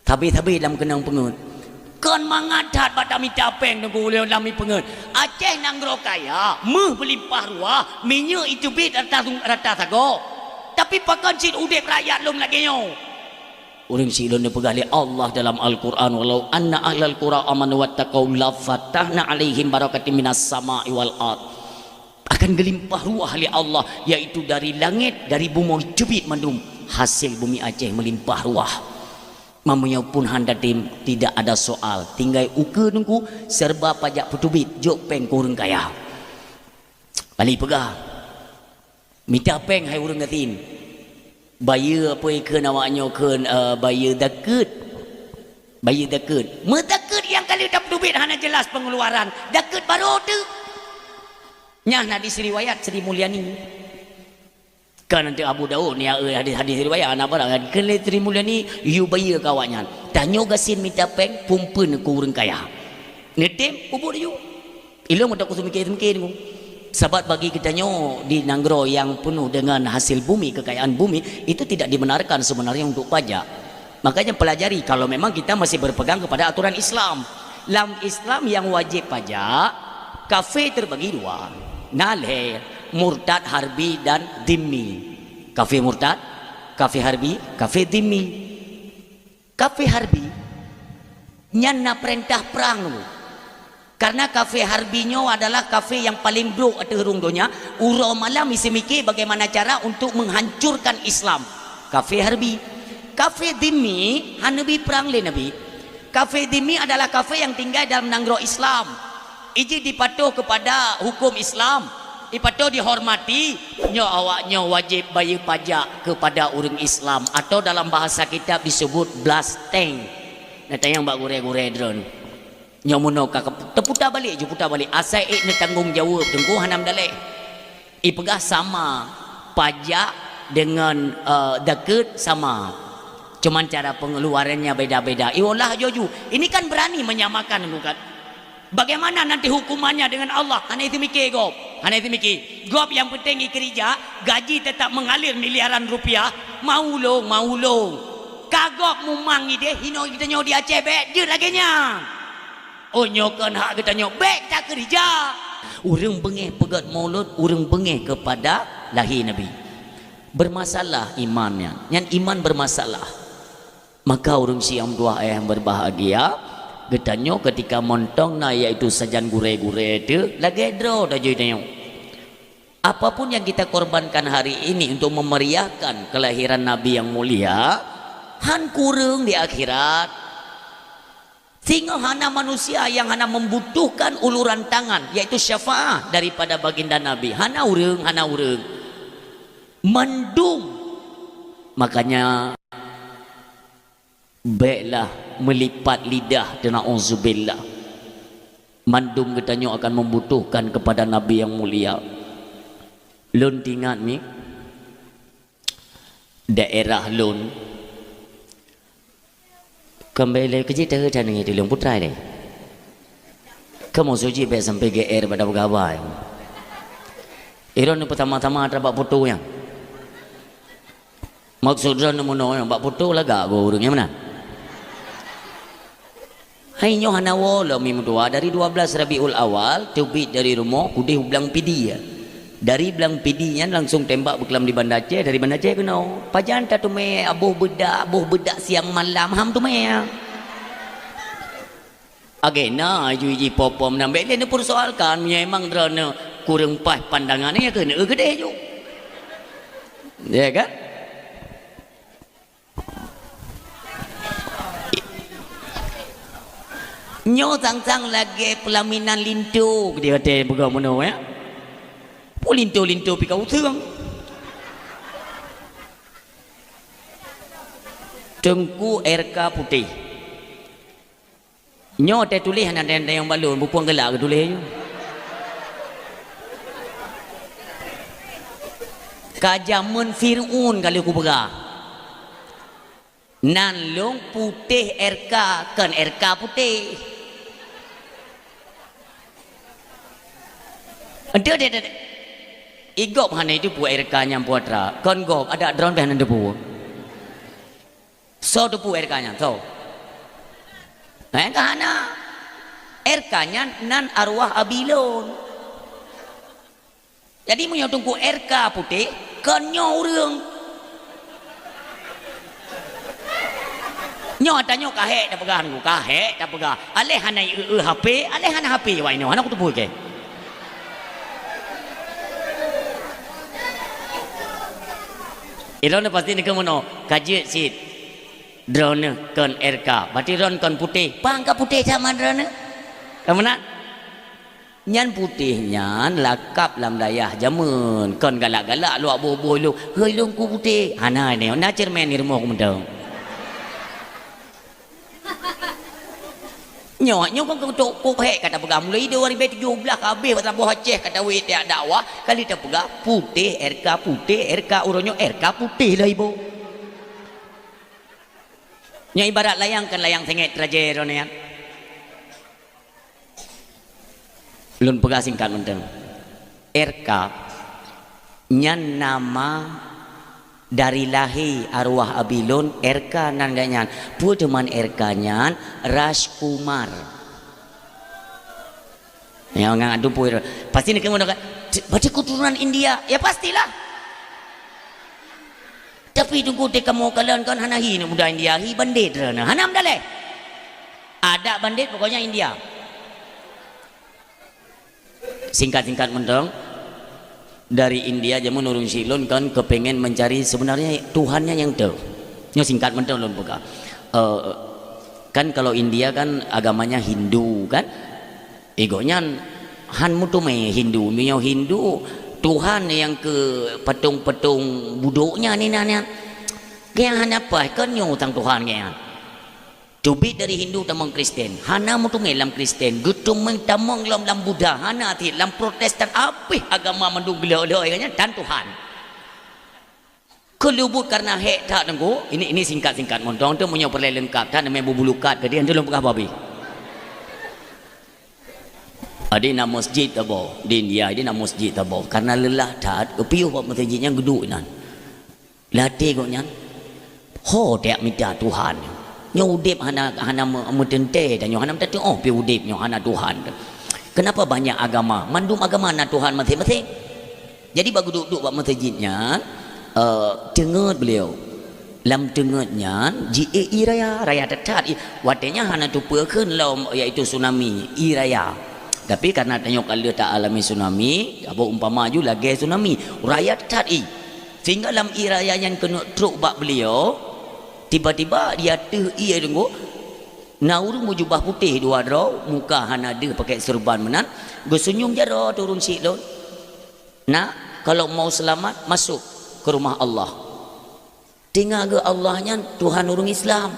Tapi dalam kenang pengut. Kan mangadat pada minta peng nunggu ulio lami pengut. Aceh nanggro kaya, meh berlimpah ruah, minyak itu bit rata sago. Tapi pakan cid udek rakyat lum lagi nyo. Orang silon dia pegali Allah dalam Al-Quran, walau anna ahlal qura amanu wattaqau la fatahna alaihim barakatim minas sama'i wal ard. Akan gelimpah ruah li Allah, yaitu dari langit, dari bumi cubit mandum. Hasil bumi Aceh melimpah ruah. Mamanya pun handa tim tidak ada soal. Tinggal uke nunggu serba pajak putubit jok peng kurang kaya. Balik pegah. Minta peng hai urang gatin. Bayar apa ke nawaknya ke bayar dakut. Bayar dakut. Medakut yang kali dapat duit hanya jelas pengeluaran. Dakut baru tu. Nyah nak disriwayat Sri Mulyani. Kan nanti Abu Daud ni hadis riwayat anak barang kan Sri Mulyani you bayar kawannya. Tanya gasin minta peng pumpen ke urang kaya. Netem kubur you. Ilmu tak kusuk mikir ku. Sahabat bagi kita nyo di Nanggro yang penuh dengan hasil bumi, kekayaan bumi itu tidak dibenarkan sebenarnya untuk pajak. Makanya pelajari kalau memang kita masih berpegang kepada aturan Islam. Dalam Islam yang wajib pajak, kafe terbagi dua. Nalhe, murtad, harbi dan dhimmi. Kafe murtad, kafe harbi, kafe dhimmi. Kafe harbi nyana perintah perang. Karena kafe harbinyo adalah kafe yang paling buruk atau rungdonya. Uro malam mesti mikir bagaimana cara untuk menghancurkan Islam. Kafe harbi. Kafe dhimmi hanabi perang le nabi. Kafe dhimmi adalah kafe yang tinggal dalam Nanggro Islam. Iji dipatuh kepada hukum Islam. Dipatuh dihormati. Nyo awaknya wajib bayar pajak kepada orang Islam. Atau dalam bahasa kita disebut blasteng. Nanti yang bak gure-gure drone. Nyamuno kakak terputar balik je putar balik asal ni tanggung jawab tengku hanam dalek ipegah sama pajak dengan dakut sama cuman cara pengeluarannya beda-beda iwalah joju ini kan berani menyamakan bukan bagaimana nanti hukumannya dengan Allah hanya itu mikir gob hanya itu mikir gob yang penting kerja gaji tetap mengalir miliaran rupiah mau lo kagok mumang ide hino kita nyaw di Aceh bet je lagi nya. Oh nyokan hak kita nyok baik tak kerja. Urang bengeh pegat maulud, urang bengeh kepada lahir Nabi. Bermasalah imannya. Yang iman bermasalah. Maka urang siam dua yang berbahagia. Getanyo ketika montong na yaitu sajan gure-gure itu lagi draw dah jadi. Apapun yang kita korbankan hari ini untuk memeriahkan kelahiran Nabi yang mulia, han kurang di akhirat. Sehingga hana manusia yang hana membutuhkan uluran tangan yaitu syafaat daripada baginda Nabi. Hana urang mendung. Makanya baiklah melipat lidah dan auzubillah. Mandum katanya akan membutuhkan kepada Nabi yang mulia. Lun tingat ni daerah lun kembali ke cerita macam ni di Long Putra ni. Kamu suci baik sampai GR pada pegawai. Iron pertama-tama dapat foto yang. Maksud dia nak yang buat foto lagak go orang yang mana? Hai nyo hana wala mim dua dari 12 Rabiul Awal terbit dari rumah kudih belang pidi ya. Dari belang pidi nya langsung tembak berkelam di Banda Aceh, dari Banda Aceh kena pajan ta tu me abuh bedak siang malam ham tu me agena juji popom nambe dia persoalkan memang drone kurang pas pandangannya kena gede ju ya kan nyo sang lagi pelaminan lintu dia kata bagaimana ya lintu-lintu pi kau thương Tengku RK putih nyo ada tulis ada yang balon bupuang gelak ke tulis kajamun Fir'un kali aku berah nan long putih RK kan RK putih ada igop hana itu pu RK nya puatra kon gop ada drone behan ande pu so tu pu RK nya so Kahana RK-nya nan arwah Abilon. Jadi punya tunggu RK putih kenyo urang. Nyo tanya kahek dah pegang ku kahek dah pegang. Aleh hana HP, aleh hana HP wai no. Hana ku tubuh ke. Ilon pasti ni kemono kaji sit drone kon RK. Berarti drone kon putih. Pangka putih sama drone. Kemana? Nyan putih nyan lakap lam dayah jamun. Kon galak-galak luak boh-boh lu. Hei lu ku putih. Hana ni na cermen ni rumah ku mendang. Nyo kan ketuk ku hek kata pegang mulai 2017 habis pasal buah Aceh kata wei tiak dakwah kali tak pegang putih RK uronyo RK putih lah ibu. Nya ibarat layangkan layang tengek trajero ni kan. Lun pegang singkat menteng. RK nyan nama dari lahir arwah Abilon RK nandanya pu teman RK nyan Rajkumar ya ngang adu pu pasti ni kemudian baca keturunan India ya pastilah tapi tunggu te kamu kalian kan hana hi muda India hi bandit rana hanam dale ada bandit pokoknya India singkat-singkat mendong dari India jamu nurun silon kan kepengen mencari sebenarnya Tuhannya yang tahu. Nyo singkat mentong lon buka. Kan kalau India kan agamanya Hindu kan. Egonya han mutume Hindu, nyo Hindu Tuhan yang ke patung-patung budoknya ni nanya. Kaya han apa kan nyo tang Tuhan kaya. Cubit dari Hindu tamang Kristen, hana mutungai lam Kristen, gutung tamang lam Buddha, hana ti lam Protestan apa agama mandung gelo-gelo kayaknya dan Tuhan. Kelubut karena hek tak tengku, ini singkat-singkat montong tu punya perle lengkap tak namanya bubulukat ke dia tu lempah babi. Ada nama masjid tabo di India, ada nama masjid tabo karena lelah tak kepiuh buat masjidnya geduk nan. Latih koknya. Ho tak minta Tuhan. Nyo udip hana metente dan nyo hana mentatu oh pi udip nyo hana Tuhan. Kenapa banyak agama? Mandum agama na Tuhan masing-masing. Jadi bagu duduk buat masjidnya dengar beliau. Lam dengarnya GAI raya tetat watenya hana tu pekeun laum iaitu tsunami raya. Tapi karena tanya kalau tak alami tsunami, apa umpama ju lagi tsunami, raya tetat sehingga lam raya yang kena truk bak beliau tiba-tiba dia ia tunggu nauru jubah putih dua draw muka hana ada pakai serban menan gesenyum jaro turun silon nak kalau mau selamat masuk ke rumah Allah tinggal ke Allahnya Tuhan urung Islam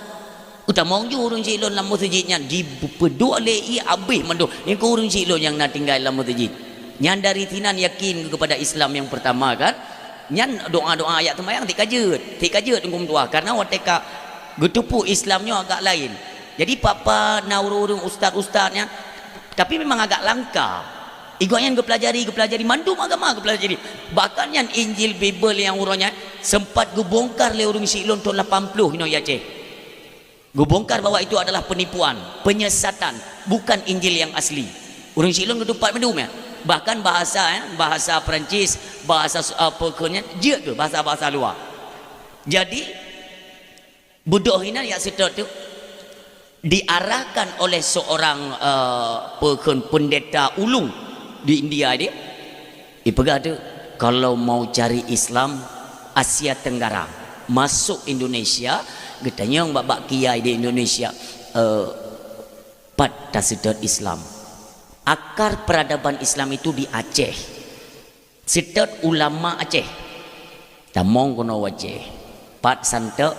udah mau ju urung silon dalam masjidnya dipedua lei abih mendo ni ko urung silon yang nak tinggal dalam masjid nyan dari tinan yakin kepada Islam yang pertama kan nyan doa-doa ayat temayang tik kajut ngum tua karena wateka getupu Islamnya agak lain. Jadi papa naururung ustaz-ustaznya tapi memang agak langka. Igoan yang pelajari mandum agama pelajari. Bahkan yang Injil Bible yang uronya sempat gebongkar le urung silon tahun 80 no ya Aceh. Gebongkar bahwa itu adalah penipuan, penyesatan, bukan Injil yang asli. Urung silon ketupat mandum ya. Bahkan bahasa Perancis, bahasa pokoknya dia tu bahasa luar. Jadi budak ini yang sedot tu diarahkan oleh seorang pendeta ulung di India dia. Ipegat tu kalau mau cari Islam Asia Tenggara masuk Indonesia, getanya yang babak kiai di Indonesia pada sedot Islam. Akar peradaban Islam itu di Aceh. Sedot ulama Aceh. Tamong kono Aceh. Pat santek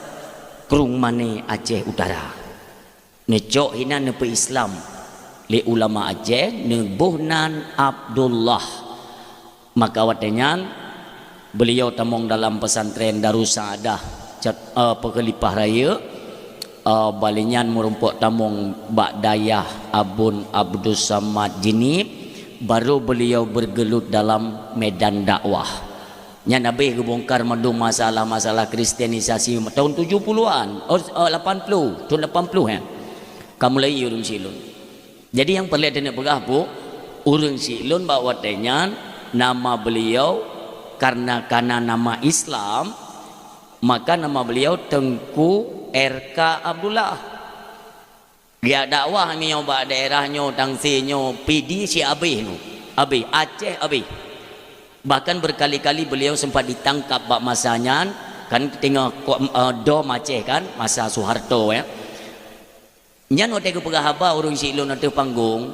Krung Mane Aceh Utara. Necok hina nepe Islam. Le ulama Aceh Nebuhnan Abdullah. Maka watenya beliau tamong dalam pesantren Darussaadah Pekelipah Raya. Balinyan merumpuk tamong Bak Dayah Abun Abdul Samad Jinib baru beliau bergelut dalam medan dakwah. Nya Nabi kebongkar mandum masalah-masalah kristenisasi tahun 70-an 80 tahun 80 ya. kamu lagi urung silun. Jadi yang perlu ada nak pegah bu, urung silun bawa tenyan nama beliau karena nama Islam, maka nama beliau Tengku RK Abdullah. Dia dakwah ni nyoba daerahnya tangsinyo PD si Abi nu. Abi Aceh Abi. Bahkan berkali-kali beliau sempat ditangkap bak masanya kan tengah dom Aceh kan masa Soeharto ya. Nyan waktu aku pegah haba urung silun atau panggung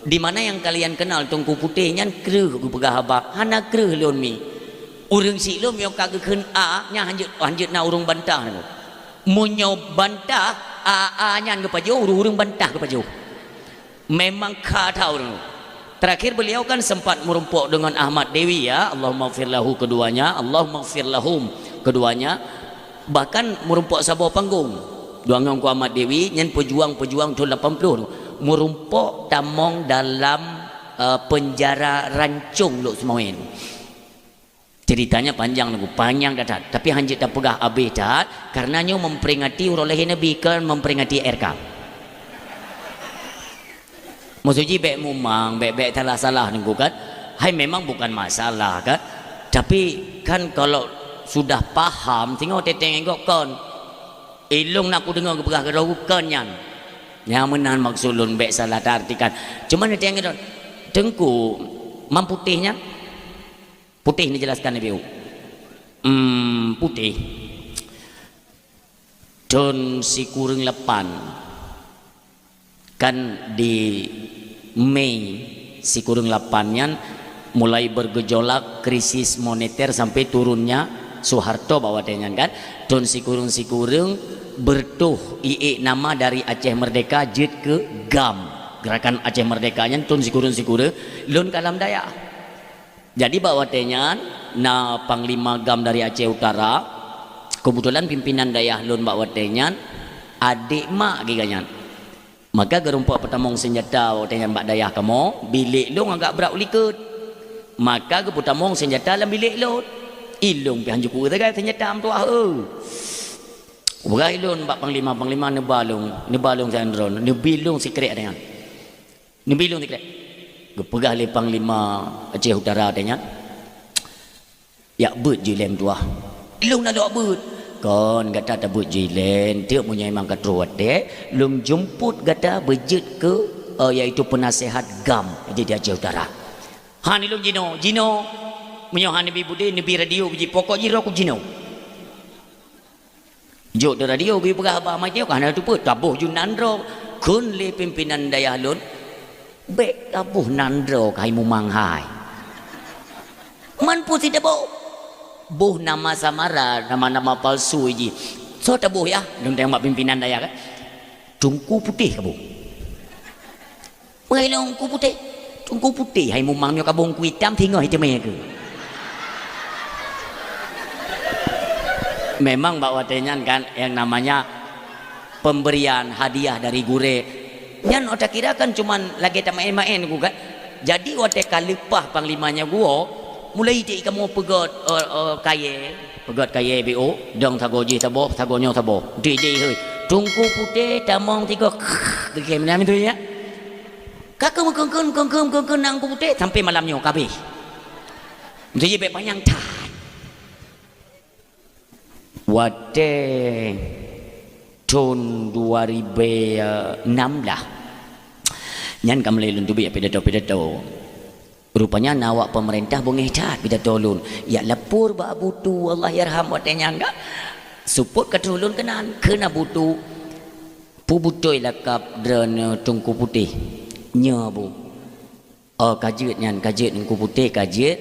di mana yang kalian kenal Tengku Putih nyan kreuh aku pegah haba hana kreuh leon mi urung silun yo kagak keun a nya hanjut na urung bantah nu munyo bantah a nyan ke pajo urung bantah ke pajo memang ka tahu nu. Terakhir beliau kan sempat merumpuk dengan Ahmad Dewi ya, Allahumma gfir lahu keduanya, Allahumma gfir lahum keduanya, bahkan merumpuk sabuah panggung Duangang ku Ahmad Dewi nyen pejuang-pejuang tahun 80 merumpuk tamong dalam penjara rancung luk semuain. Ceritanya panjang lagu, panjang datat. Tapi hanjit tak pegah abih dat karena nyo memperingati urolehi Nabi kan memperingati RK. Maksudnya bek mumang, bek salah nunggu kan. Hai memang bukan masalah kan. Tapi kan kalau sudah paham tengok teteng engkau kan. Ilung nak aku dengar kepegah kerau kan yan. Yang menahan maksulun bek salah artikan. Cuma teteng engkau Tengku mam putihnya. Putih ni jelaskan Nabi. Putih. Don si kurang lepan. Kan di Mei si kurang lepannya mulai bergejolak krisis moneter sampai turunnya Soeharto bawa dengan kan. Don si kurang bertuh IE nama dari Aceh Merdeka jet ke GAM. Gerakan Aceh Merdekanya don si kurang lun kalam daya. Jadi bawa tenyan na Panglima GAM dari Aceh Utara kebetulan pimpinan daya lun bawa tenyan adik mak giganyan. Maka gerumpuk pertamong senjata bawa tenyan bak daya kamu bilik lung agak berat ulikut. Maka keputamong senjata dalam bilik lun. Ilung pihan juku tegai senjata am tuah Berai lun bak panglima nebalung sandron nebilung sekret dengan. Nebilung sekret. Gepegah le Panglima Aceh Utara tanya ya bet jilen tuah ilung nak bet kon kata tak bet jilen tiap punya memang katruat dek lum jemput kata bejet ke iaitu penasihat GAM jadi di Aceh Utara han ilung jino menyo han nabi bude nabi radio biji pokok jiro aku jino jok de radio bi pegah ba mai tio kan tu put tabuh junandro kun le pimpinan daya lun bek tabuh nandro kai mumang hai man putih debo buh nama samara nama palsu ji so tabuh ya dong tengok pimpinan daya kan Tengku Putih kabu mengailong Tengku Putih hai mumang nyo kabung kuitam tinggal itu mereka memang bawa tenyan kan yang namanya pemberian hadiah dari gure nyan otak kira kan cuman lagi tak main-main gua kan. Jadi waktu kalipah panglimanya gua mulai dia kamu pegot kaya BO dong tagoji tabo tagonyo tabo. Dia heuy. Tengku Putih tamong tiga ke mana itu ya. Kakak kengkeng nang putih sampai malamnya kabeh. Jadi be panjang tat. Waktu tahun 2006 lah nyan kam lelun tu biar pidato rupanya nawak pemerintah bongeh cat pidato lun ya lapor ba butu Allah yarham watenya enggak support katulun kenan kena butu pu butoi lakap drone Tengku Putih nya bu kajet nyan kajet Tengku Putih kajet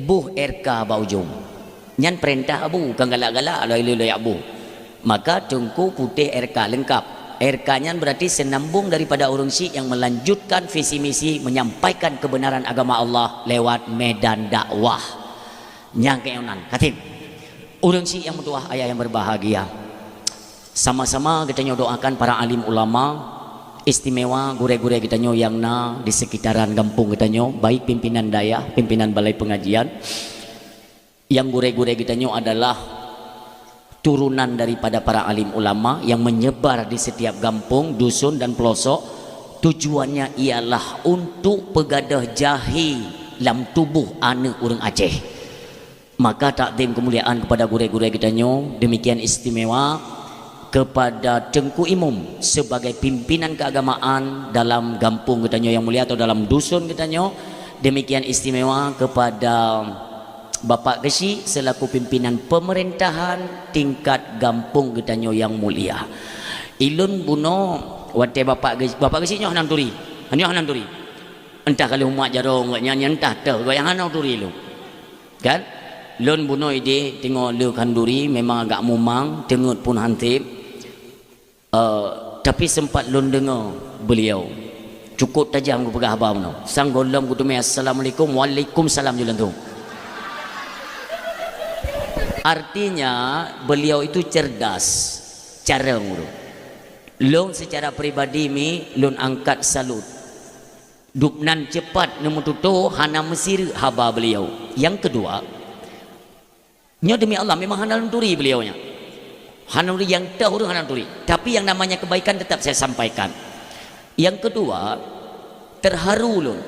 buh RK baujung nyan perintah abu kan galak-galak lai abu. Maka Tengku Putih RK lengkap. RK-nya berarti senambung daripada orang Syekh yang melanjutkan visi misi menyampaikan kebenaran agama Allah lewat medan dakwah. Yang keonan katim. Orang Syekh yang bertuah ayah yang berbahagia. Sama-sama kita doakan para alim ulama istimewa gure-gure kita yang di sekitaran kampung kita baik pimpinan daya, pimpinan balai pengajian. Yang gure-gure kita adalah turunan daripada para alim ulama yang menyebar di setiap kampung, dusun dan pelosok. Tujuannya ialah untuk pegadah jahi dalam tubuh anak orang Aceh. Maka takdim kemuliaan kepada guru-guru kita nyo, demikian istimewa kepada Tengku Imam sebagai pimpinan keagamaan dalam kampung kita nyo yang mulia atau dalam dusun kita nyo. Demikian istimewa kepada Bapak Gesi selaku pimpinan pemerintahan tingkat kampung kita nyo yang mulia. Ilun buno wate Bapak Gesi nyo hanam turi. Hanam turi. Entah kalau umat jarong nyanyi entah teh goyang hanam turi lu. Kan? Lun buno ide tengok lu kanduri memang agak mumang, tengut pun hantip. Tapi sempat lun dengar beliau cukup tajam ku pegah abang no. Sang golam ku tumai assalamualaikum waalaikumsalam julan tu. Artinya beliau itu cerdas cara ngurus. Lun secara peribadi mi lun angkat salut. Duknan cepat nemu tutu hana mesir haba beliau. Yang kedua, nya demi Allah memang hana turi beliaunya. Hana turi yang tahu hana turi. Tapi yang namanya kebaikan tetap saya sampaikan. Yang kedua, terharu lun.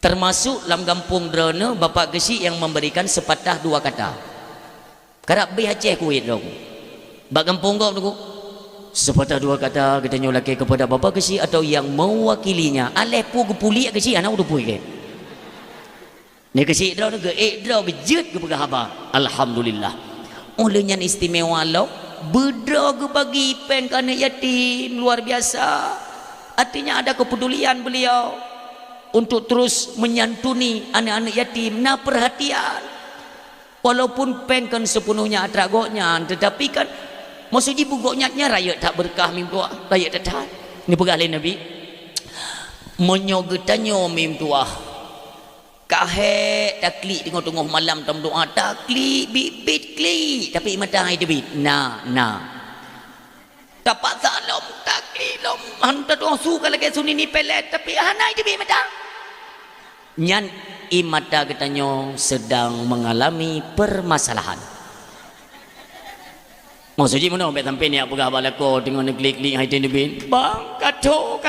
Termasuk dalam kampung Drone Bapak Gesi yang memberikan sepatah dua kata. Karab be Aceh kuit dong. Bak kampung kau tu sepatah dua kata kita nyolaki kepada Bapak Gesi atau yang mewakilinya. Alepu gepuli Gesi anak udah pui ke. Ni Gesi draw ke draw bejet ke pegah haba. Alhamdulillah. Olehnya istimewa lo bedra ke bagi pen kana yatim luar biasa. Artinya ada kepedulian beliau untuk terus menyantuni anak-anak yatim. Nah perhatian. Walaupun pen kan sepenuhnya atragoknya, tetapi kan maksudnya bugoknya rakyat tak berkah mimtua, rakyat tak. Ini pegalin Nabi. Menyogetanyo mimtua. Kahe takli tengok-tengok malam tam doa takli bibit kli tapi matahari debit. Nah. Dapat salam takli lom hantar doa suka lagi suni ni pelet tapi hanai debit mata. Nyan imata katanya sedang mengalami permasalahan. Maksudnya mana sampai sampai ni apa khabar lako tengok ni klik-klik haitin debit. Bang kato.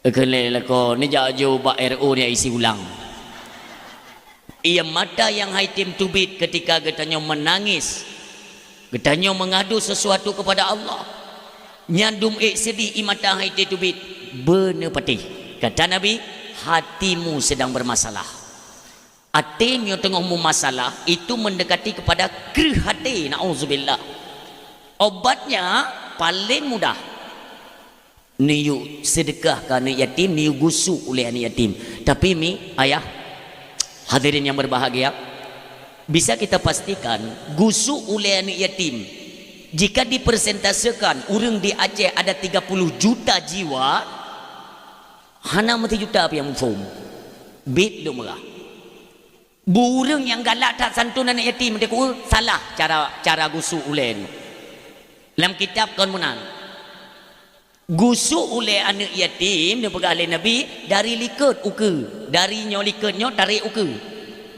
Kena lako ni jauh bak RO ni isi ulang. Ia mata yang haitim tubit ketika katanya menangis. Katanya mengadu sesuatu kepada Allah. Nyandum sedih imata haitim tubit. Benar patih. Kata Nabi, hatimu sedang bermasalah. Hatimu tengah masalah itu mendekati kepada kerih hati. Na'udzubillah. Obatnya paling mudah. Niu sedekah ke anak yatim, niu gusuk oleh anak yatim. Tapi mi ayah hadirin yang berbahagia, bisa kita pastikan gusuk oleh anak yatim jika dipersentasekan orang di Aceh ada 30 juta jiwa, hana mati juta apa yang mufum bit lu merah. Burung yang galak tak santun anak yatim dia salah cara gusuk oleh ni. Dalam kitab Qur'an gusuk oleh anak yatim dia pegang oleh Nabi dari liket uke, dari liketnya tarik uke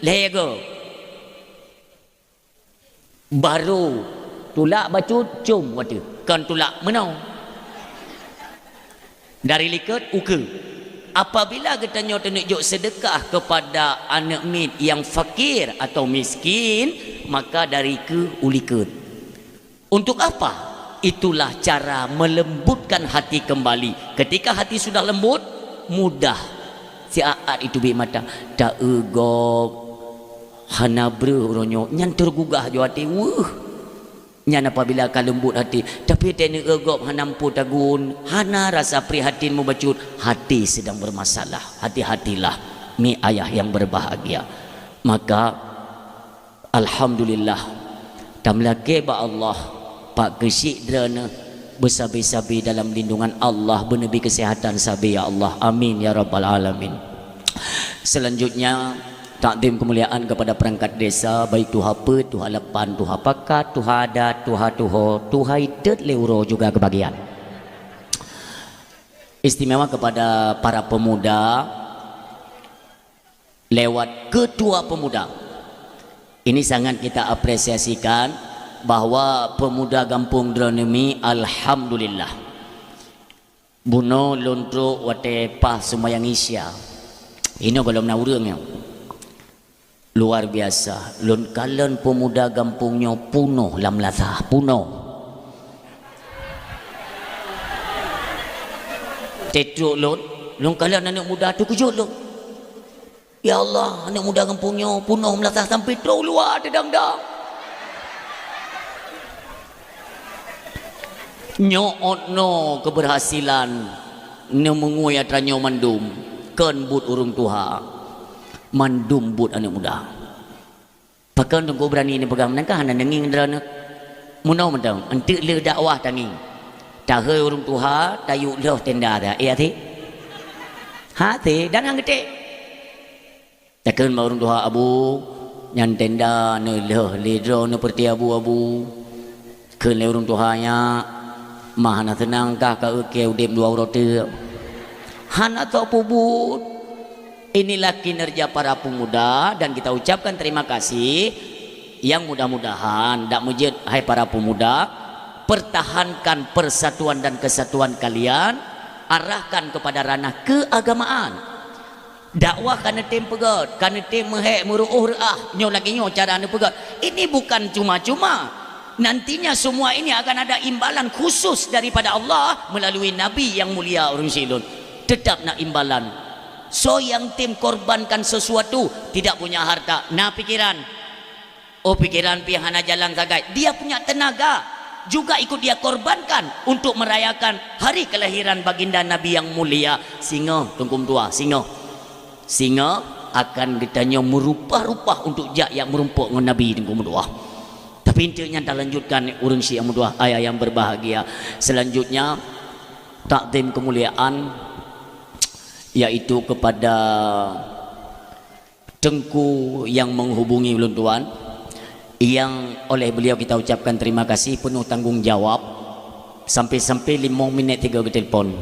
lego baru tulak bacut cum kata kan tulak menau dari liket uke. Apabila katanya tunjuk sedekah kepada anak mit yang fakir atau miskin, maka dari ke uliket. Untuk apa? Itulah cara melembutkan hati kembali. Ketika hati sudah lembut, mudah si aat itu bi mata tak egop hana bre ronyo nyan tergugah jo hati nyan apabila akan lembut hati tapi tene egop hanampu tagun hana rasa prihatin membacut hati sedang bermasalah. Hati-hatilah mi ayah yang berbahagia. Maka alhamdulillah tamlake ba Allah Pak Gesik Drana bersabi-sabi dalam lindungan Allah, bernebi kesehatan sabi ya Allah, amin ya rabbal alamin. Selanjutnya takdim kemuliaan kepada perangkat desa, baik tuha pe, tuha lepan, tuha pakat, tuha adat, tuha tuho, tuha idet leuro juga kebagian. Istimewa kepada para pemuda lewat ketua pemuda Ini sangat kita apresiasikan bahwa pemuda kampung Dronemi alhamdulillah buno lontro wate pah sumayang isya ini belum naurangnya luar biasa lon kalen pemuda kampungnya puno lam latah puno tetruk lon kalen anak muda tu kejut lon ya Allah anak muda kampungnya puno melatah sampai terlalu luar dedang-dang nyootno keberhasilan ne menguyat ranyo mandum ken but urung tuha mandum but anak muda pakan tunggu berani ni pegang nangkah hana nenging drana munau mendang entik le dakwah tanging tahe urung tuha tayu leh tenda dah ati hati dan hang gede takkan urung tuha abu nyan tenda ne leh ledro ne perti abu ke le urung tuhanya mahana tenangkah ka ukeu dem dua roti hana atau pubut. Inilah kinerja para pemuda dan kita ucapkan terima kasih yang mudah-mudahan dak mujid hai para pemuda pertahankan persatuan dan kesatuan kalian, arahkan kepada ranah keagamaan dakwah kana tem pegat kana tem mehek muruh reah nyo lagi nyo cara anu pegat. Ini bukan cuma-cuma, nantinya semua ini akan ada imbalan khusus daripada Allah melalui Nabi yang mulia urang silun. Tetap nak imbalan. So yang tim korbankan sesuatu tidak punya harta, nah pikiran, oh pikiran pihana jalan sagai, dia punya tenaga juga ikut dia korbankan untuk merayakan hari kelahiran baginda Nabi yang mulia. Singa tungkum tua singa akan ditanya merupah-rupah untuk jak yang merumpuk dengan Nabi tungkum tua. Tapi intinya tak lanjutkan urang si yang muda ayah yang berbahagia. Selanjutnya takdim kemuliaan yaitu kepada Tengku yang menghubungi ulun tuan, yang oleh beliau kita ucapkan terima kasih penuh tanggungjawab. Sampai-sampai 5 minit 3 ke telefon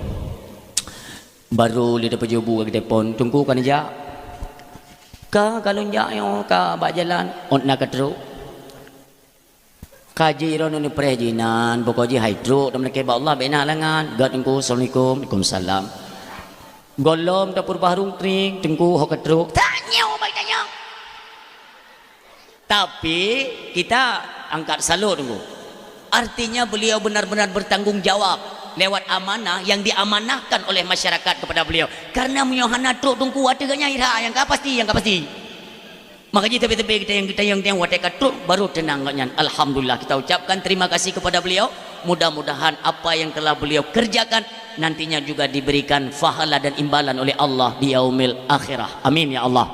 baru dia dapat jubu ke telefon. Tunggu kan aja ka kalau nyak yo ka bak jalan on nak teruk kaji ron ni prejinan pokok ji hydro dan mereka ba Allah bena langan gad tunggu. Assalamualaikum. Waalaikumsalam. Golom dapur bahrung tring tengku hok truk tanya baik tanya. Tapi kita angkat salut tunggu. Artinya beliau benar-benar bertanggung jawab lewat amanah yang diamanahkan oleh masyarakat kepada beliau. Karena menyohana truk tungku wateganya ira yang pasti makanya tepi-tepi kita yang watekat truk baru tenang kan. Alhamdulillah kita ucapkan terima kasih kepada beliau. Mudah-mudahan apa yang telah beliau kerjakan nantinya juga diberikan fahala dan imbalan oleh Allah di yaumil akhirah. Amin ya Allah.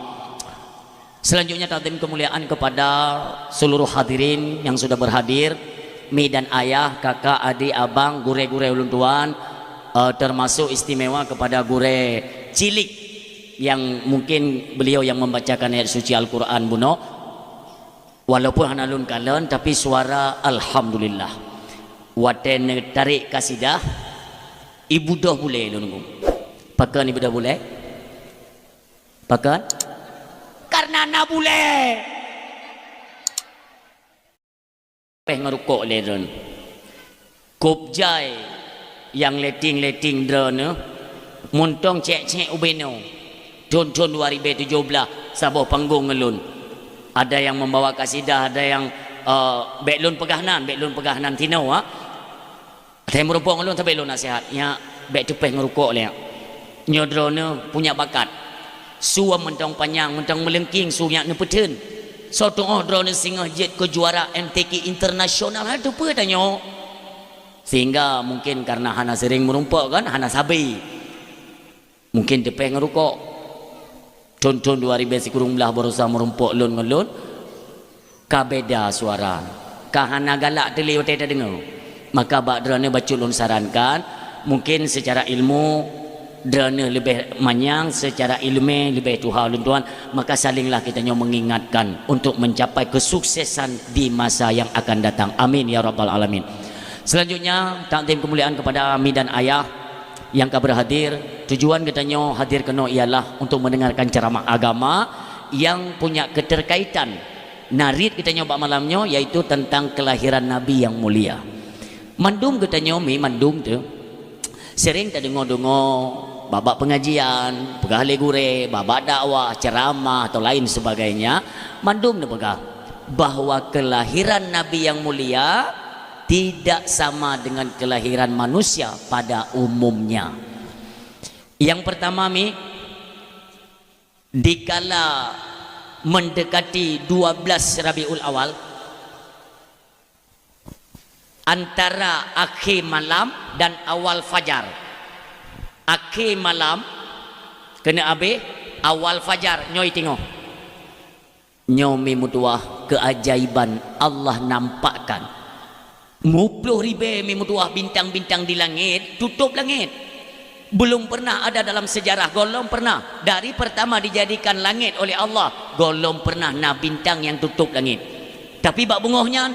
Selanjutnya takdim kemuliaan kepada seluruh hadirin yang sudah berhadir, mi dan ayah, kakak, adik, abang, gure-gure ulun tuan, termasuk istimewa kepada gure cilik yang mungkin beliau yang membacakan ayat suci Al-Quran buno. Walaupun hanalun kalen tapi suara alhamdulillah. Waten tarik kasidah ibu dah boleh lu nunggu. Pakan ibu dah boleh? Pakan? Karena nak boleh. Peh ngerukok ledron. Kopjai yang leting drone muntong cek ubeno. Tahun 2017 sabah panggung ngelun. Ada yang membawa kasidah, ada yang beklun pegahnan tinau saya merupakan ngelun tapi belum nasihat ya bek tupeh ngerukok le nyodrone punya bakat suam mentang panjang mentang melengking sunya ne peten so tu drone singa jet ke juara MTQ internasional ada apa tanya sehingga mungkin karena hana sering merumpak kan hana sabi mungkin tupeh ngerukok tonton 2000 kurung belah berusaha merumpuk lun ngelun kabeda suara kahana galak teli ote dengar. Maka bak drone baculun sarankan mungkin secara ilmu drone lebih manyang, secara ilmu lebih tuha ulun tuan, maka salinglah kita mengingatkan untuk mencapai kesuksesan di masa yang akan datang. Amin ya rabbal alamin. Selanjutnya takdim kemuliaan kepada ami dan ayah yang berhadir. Tujuan kita hadir kena ialah untuk mendengarkan ceramah agama yang punya keterkaitan narit kita nyoba malamnya yaitu tentang kelahiran Nabi yang mulia. Mandum kita nyomi mandum tu sering tak dengar-dengar babak pengajian, pegahli gure, babak dakwah, ceramah atau lain sebagainya. Mandum dia pegah bahawa kelahiran Nabi yang mulia tidak sama dengan kelahiran manusia pada umumnya. Yang pertama dikala mendekati 12 Rabiul Awal, antara akhir malam dan awal fajar. Akhir malam kena habis, awal fajar nyoi tengok. Nyomi mutuah keajaiban Allah nampakkan. 50,000 mutuah bintang-bintang di langit, tutup langit. Belum pernah ada dalam sejarah, golong pernah. Dari pertama dijadikan langit oleh Allah, golong pernah nah bintang yang tutup langit. Tapi bak bungohnya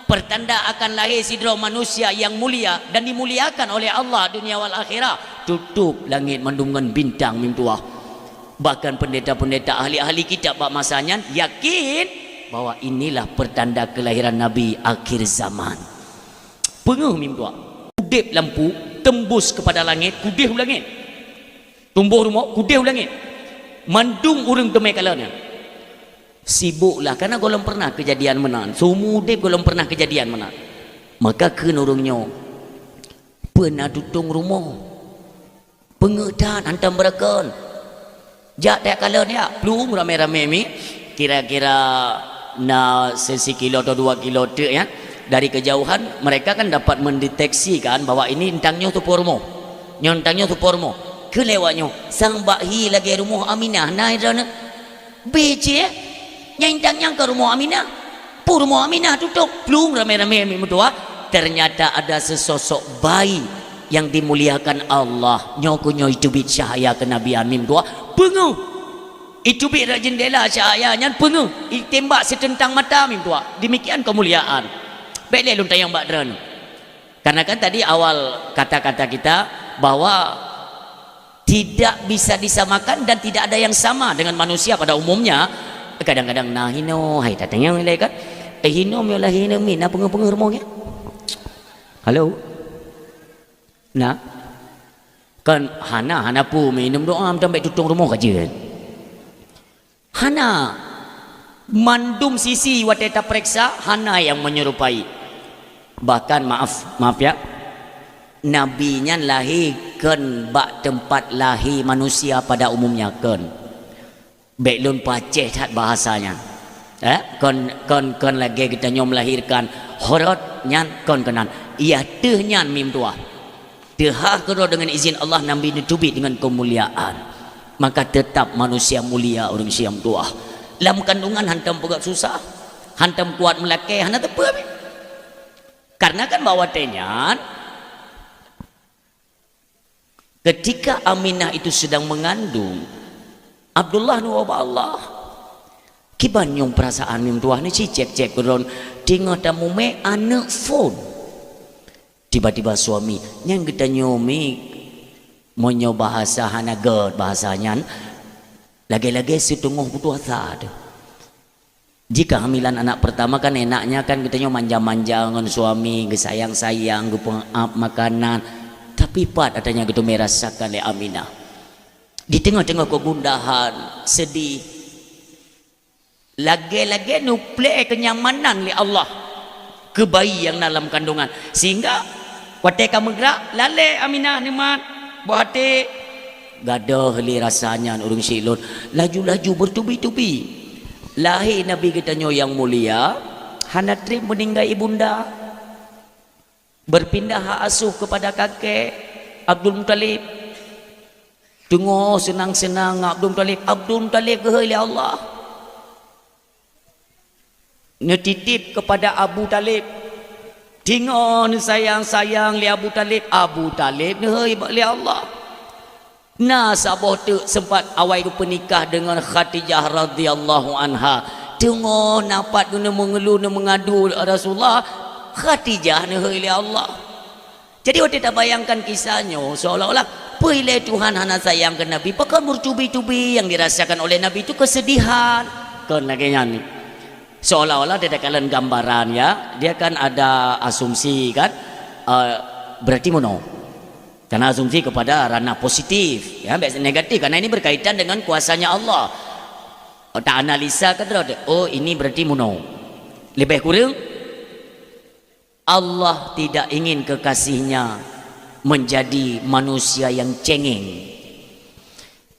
pertanda akan lahir sidra manusia yang mulia dan dimuliakan oleh Allah dunia wal akhirah. Tutup langit mendungan bintang mimtuah. Bahkan pendeta-pendeta ahli-ahli kitab bak masanya yakin bahwa inilah pertanda kelahiran Nabi akhir zaman. Penguh mimtuah. Kudip lampu tembus kepada langit, kudih langit. Tumbuh rumah, kudih langit. Mandung urang temai kalanya. Sibuklah karena golong pernah kejadian menan. Sumudip golong pernah kejadian menan. Maka kena orangnya pernah tutung rumah. Pengedan hantam berakan. Jak tak kala ni belum ramai-ramai mi kira-kira na sekilo atau 2 kilo tu ya. Dari kejauhan mereka kan dapat mendeteksikan bahwa ini entangnya tu pormo. Nyontangnya tu pormo. Kelewatnya sang bakhi lagi rumah Aminah naik sana. Bece nyantangnya ke rumah Aminah. Pu rumah Aminah tutup. Belum ramai-ramai mi mutua. Ternyata ada sesosok bayi yang dimuliakan Allah. Nyokunyo itu bit cahaya kenabian mim tua. Penguh. Itu bit jendela cahayanya penguh. Tembak setentang mata mim tua. Demikian kemuliaan. Baiklah luntai yang bakdran. Karena kan tadi awal kata-kata kita bahwa tidak bisa disamakan dan tidak ada yang sama dengan manusia pada umumnya. Kadang-kadang nah hino hai tatanya nilai kan. Hino miolah hino mina pengu-pengu rumahnya. Halo. Nah. Kan hana pu minum doa sampai tutung rumah kajian. Hana mandum sisi wateta periksa hana yang menyerupai. Bahkan maaf ya, nabinya lahirkan bak tempat lahir manusia pada umumnya kan. Beklun paceh tak bahasanya. Kon lagi kita nyom melahirkan horot nyan kon kenan. Ia teh nyan mim tua. Tehah kero dengan izin Allah nabi ditubit dengan kemuliaan. Maka tetap manusia mulia orang siam tua. Dalam kandungan hantam pegak susah. Hantam kuat melakai hana tepe. Karena kan bawa tenyan ketika Aminah itu sedang mengandung Abdullah nuwaba Allah kiban yung perasaan mim tuah ni cek keron tinggal tamu me anak phone tiba-tiba suami yang kita nyomi monyo bahasa hanagat bahasanya lagi-lagi setengah putus asa. Jika hamilan anak pertama kan enaknya kan kita manja-manja dengan suami, sayang-sayang, pengap makanan. Tapi pat adanya gitu merasakan oleh Aminah. Di tengah-tengah kegundahan, sedih. Lagi-lagi nuplek kenyamanan oleh Allah ke bayi yang dalam kandungan. Sehingga waktu kamu gerak, lale Aminah nimat, buat hati. Gadah li rasanya urung silun. Laju-laju bertubi-tubi. Lahir Nabi kita yang mulia hana trip meninggal ibunda berpindah hak asuh kepada kakek Abdul Muttalib. Tengok senang-senang Abdul Muttalib ke Allah ngetitip kepada Abu Talib. Tengok sayang-sayang li Abu Talib ni Allah. Nah sahabat tu sempat awal pernikah dengan Khadijah radhiyallahu anha. Tengok napat guna mengeluh dan mengadu Rasulullah. Khadijah ni oleh Allah. Jadi waktu kita bayangkan kisahnya seolah-olah pilih Tuhan hana sayang ke Nabi. Pakai bertubi-tubi yang dirasakan oleh Nabi itu kesedihan. Kan lagi ni. Seolah-olah dia kalian gambaran ya, dia kan ada asumsi kan, berarti mono. Karena asumsi kepada ranah positif, ya, negatif karena ini berkaitan dengan kuasanya Allah. Tak analisa kan terus, oh ini berarti mono. Lebih kurang Allah tidak ingin kekasihnya menjadi manusia yang cengeng.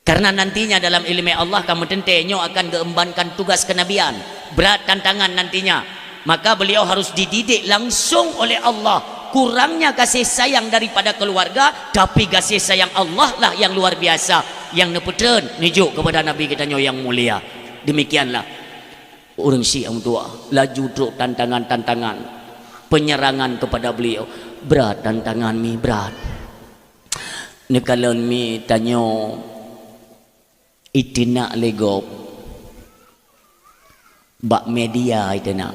Karena nantinya dalam ilmu Allah kamu tentunya akan keembankan tugas kenabian, berat tantangan nantinya. Maka beliau harus dididik langsung oleh Allah. Kurangnya kasih sayang daripada keluarga, tapi kasih sayang Allah lah yang luar biasa, yang nepeten nijuk kepada Nabi kita yang mulia. Demikianlah orang Syiah tua laju truk tantangan-tantangan penyerangan kepada beliau. Berat tantangan mi, berat. Nekalan mi tanyo itina legop bak media itina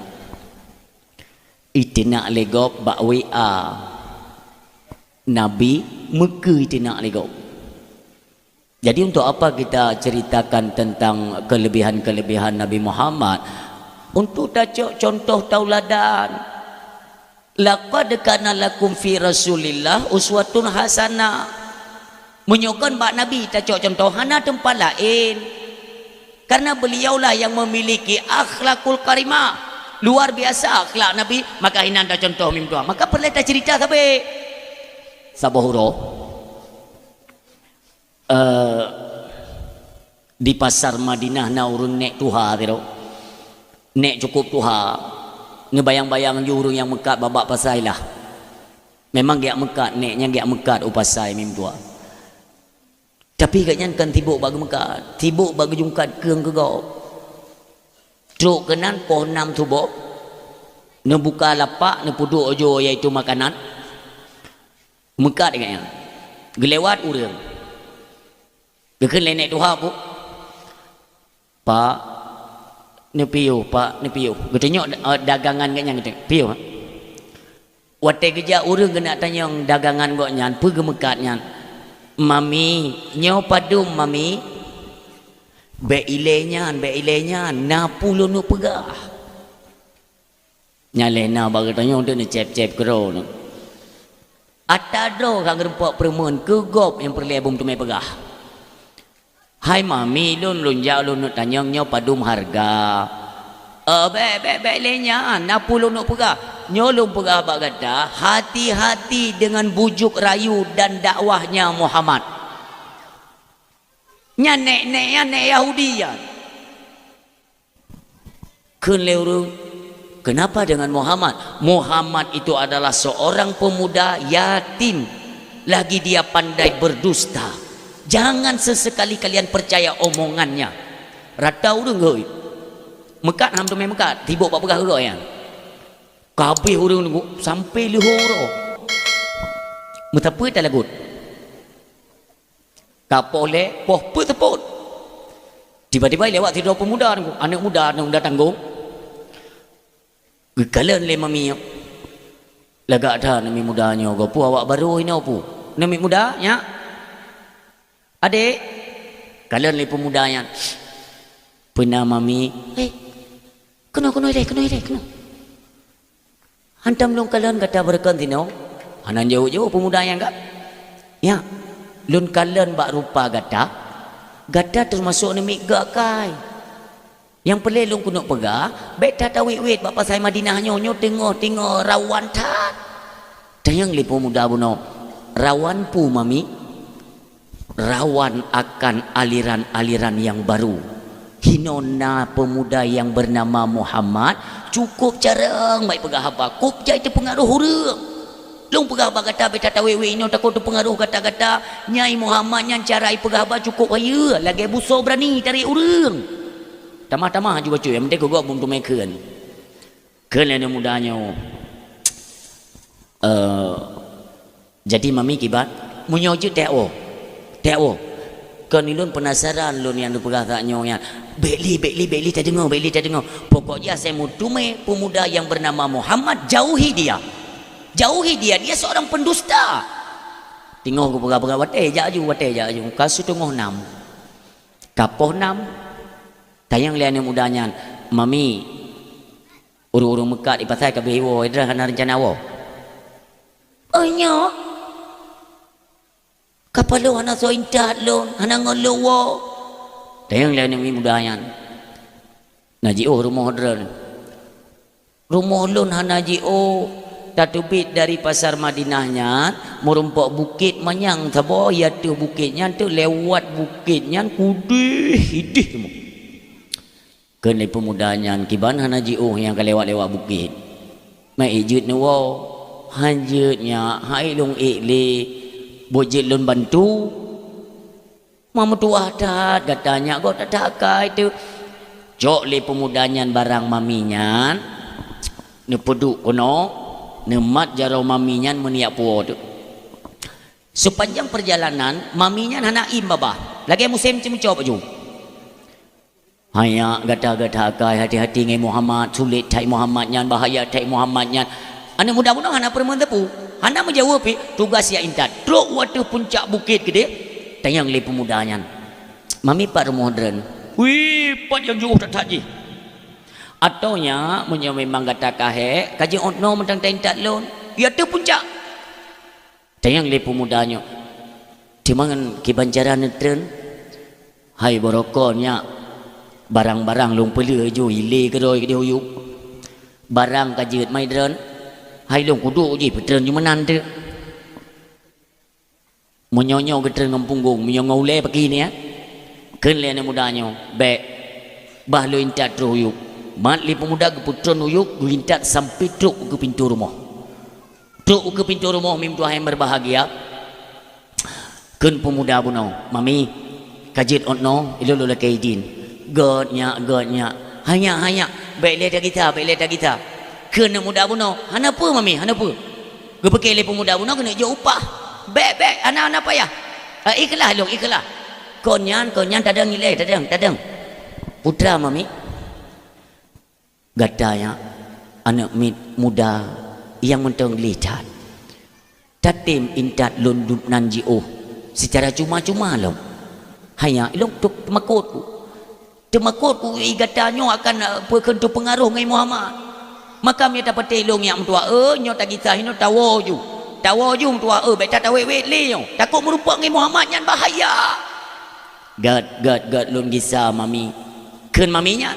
legop bak WA Nabi Mekah itina legop. Jadi untuk apa kita ceritakan tentang kelebihan-kelebihan Nabi Muhammad? Untuk tajuk contoh tauladan. Laqad kana lakum fi Rasulillah uswatun hasanah. Menyokon bak Nabi tajuk contoh hana tempat lain. Karena beliaulah yang memiliki akhlakul karimah. Luar biasa akhlak Nabi, maka ini anda contoh mimpi. Maka perlu kita cerita sampai Sabohuro. Di pasar Madinah na urun nek tuha tiro. Nek cukup tuha. Ngebayang-bayang urun yang mekat babak pasai lah. Memang dia mekat, neknya dia mekat upasai mimpi. Tapi katnya kan tibuk bagi mekat, tibuk bagi jungkat keung ke gau. Truk kenan poh 6 tubuk. Ne buka lapak, ne puduk ojo iaitu makanan. Mekat katnya. Gelewat urang. Dekat lenek tuha bu. Pak, ne piu, Pak, ne piu. Getanyok dagangan katnya gitu. Piu. Wate kerja urang kena tanya dagangan gok nyan, pergi mekat nyan. Mami, nyo padum mami. Be ilenya napulu nu pegah. Nyalena bagi tanya untuk ni cep-cep kero nu. Atadro kang rempok perempuan kegop yang perlebum tu mai pegah. Hai mami lun jauh lun tanya nyo padum harga. Be ilenya napulu nu pegah. Nyolong pegah bak kata hati-hati dengan bujuk rayu dan dakwahnya Muhammad. Nek Yahudi ya. Kenapa dengan Muhammad? Muhammad itu adalah seorang pemuda yatim. Lagi dia pandai berdusta. Jangan sesekali kalian percaya omongannya. Rata urang goi. Mekat ham tu mai mekat. Tibuk bak pegah goi ya. Kabeh urang nunggu sampai lihoro. Betapa tak lagut. Kapoleh poh peteput. Tiba-tiba lewat tidur pemuda nunggu. Anak muda datang gong. Gekalan le mami. Lagak dah nami mudanya. Gopu awak baru ini opu. Nami muda ya. Adik. Kalian le pemudanya. Pernah mami. Kena. Hantam long kalian kata berkan tino. Anan jauh-jauh pemuda yang enggak. Ya. Lun kalian bak rupa gata termasuk ni gakai. Yang pelai lun kunuk pegah, bet tata wit bak pasai Madinah nyo tengok rawan tat. Tayang lipu muda buno. Rawan pu mami. Rawan akan aliran-aliran yang baru. Hinona pemuda yang bernama Muhammad cukup jarang baik pegah apa. Kup jai tu pengaruh hurang. Long pegah ba kata beta tawewe ino takut tu pengaruh kata-kata Nyai Muhammad yang carai pegah ba cukup raya lagi buso berani tarik urang. Tamah-tamah juga cuy, yang penting gua bum tu mai keun. Keun yang mudanya. Jadi mami kibat munyoje teo. Kan ilun penasaran lun yang pegah tak nyonya. Beli tak dengar. Pokoknya saya mutume pemuda yang bernama Muhammad jauhi dia, dia seorang pendusta. Tengok aku pegah wate jaju. Kasu tengok 6. Kapoh 6. Tayang lian yang mudanya, mami Urung-urung Mekah di pasal ke bewo ida hana rencana wo. Oh nya. Kapalo hana so intat lon, hana ngolo wo. Tayang lain ni mudayan. Naji rumah dran. Rumah lon hana ji tatubit dari pasar Madinahnya merumpok bukit manyang sabo ya tu bukitnya tu lewat bukitnya kudih hidih semua. Kenai pemudanya kiban hana ji yang kelewat-lewat bukit. Mai ijut ni wo hanjutnya hai long ikli bojit lon bantu. Mama tua dah katanya kau tak kai tu. Jok le pemudanya barang maminya ne peduk kono nemat jarau maminya meniak puo tu. Sepanjang perjalanan maminya hana im babah. Lagi musim cemco baju. Hanya gata-gata kai hati-hati ngai Muhammad sulit tai Muhammad nyan bahaya tai Muhammad nyan. Ana mudah-mudah hana permen tepu. Hana menjawab tugas ya intat. Truk waktu puncak bukit gede tayang le pemudanya. Mami pak modern. Wih, pat yang jauh tak haji. Ataunya munyo memang gata kahe kaji onno mentang tentat lon. Ya tu puncak. Tayang le pemudanya. Timangan kibanjaran tren. Hai borokonya barang-barang long peli jo ile ke doi ke huyuk barang kajet mai dren hai long kudu je petren ju menan tu menyonyo ke tren ngampunggung menyongau le pagi ni ya ken le na mudanya be bah lo intat tro huyuk mat li pemuda ke putron huyuk intat sampai truk ke pintu rumah mim tu hai berbahagia ken pemuda buno mami kajet onno ilo lo la kaidin godnya hanya baik lihat kita kena muda buno hana apa mami hana apa ge pakai le pemuda buno kena je upah baik anak-anak payah ikhlas konyan tadang nilai tadang putra mami gatanya anak muda yang mentang lihat tatim intat lundum nanji secara cuma-cuma lo hanya ilok tuk temakut igatanyo akan berkentu pengaruh ngai Muhammad maka mi dapat telong yang tua nyo tak kita hino tawo ju tua beta tawe we le takut merupak ngai Muhammad nyan bahaya gad lun gisa mami ken maminya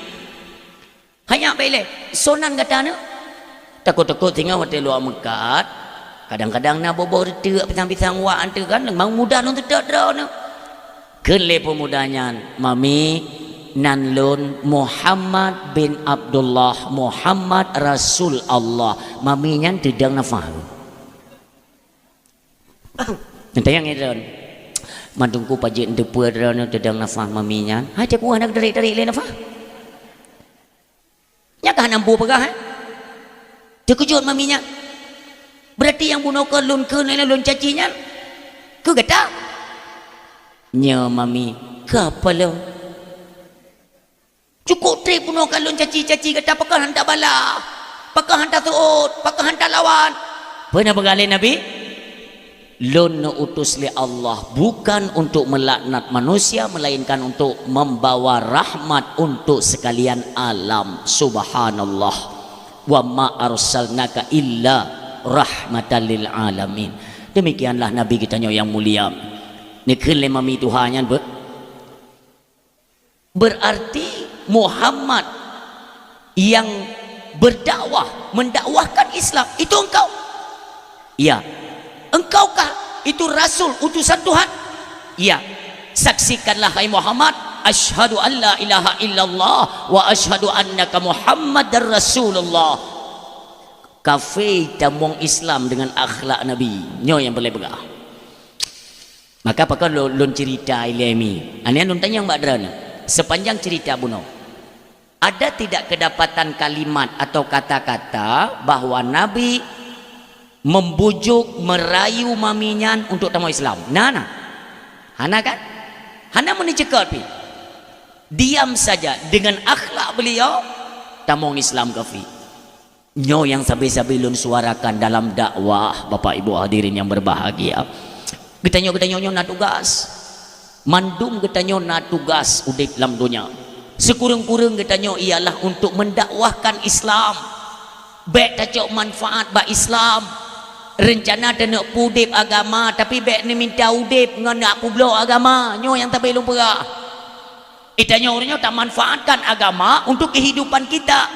hanya bele sonan gatana takut tinggal hotel luar Mekat kadang-kadang na bobo retek pisang-pisang wa ante kan mang muda non tedak drone ken le pemudanya mami nanlun Muhammad bin Abdullah Muhammad Rasul Allah maminya tidak nafah nanti yang itu mandungku pajak depu ada tidak nafah maminya hai cakap anak dari le nafah nyakah nampu pegah terkejut maminya berarti yang bunuh ke lun cacinya ke gata nya mami kapalo cukup trip puno kalon caci kata pakah hantar bala pakah hantar suut pakah hantar lawan pernah bergalih Nabi lun utus li Allah bukan untuk melaknat manusia melainkan untuk membawa rahmat untuk sekalian alam subhanallah wa ma arsalnaka illa rahmatan lil alamin demikianlah Nabi kita yang mulia ni kele mami Tuhannya berarti Muhammad yang berdakwah mendakwahkan Islam itu engkau ya engkaukah itu rasul utusan Tuhan ya saksikanlah hai Muhammad asyhadu an la ilaha illallah wa asyhadu annaka Muhammadar Rasulullah kafe tamong Islam dengan akhlak Nabi nyo yang boleh begah maka apakah lon cerita ilmi ane lon tanya mbak Drana sepanjang cerita buno ada tidak kedapatan kalimat atau kata-kata bahwa Nabi membujuk merayu maminya untuk tamu Islam hana kan hana menicekal pi diam saja dengan akhlak beliau tamu Islam kafi nyo yang sabi-sabi lun suarakan dalam dakwah Bapak Ibu hadirin yang berbahagia kita nyo na tugas mandum kita nyo na tugas udip dalam dunia sekurang-kurang kita nyo ialah untuk mendakwahkan Islam bek tak cok manfaat ba Islam rencana dan nak pudip agama tapi bek ni minta udip dengan nak publo agama nyo yang tak belum perah itanya orangnya tak manfaatkan agama untuk kehidupan kita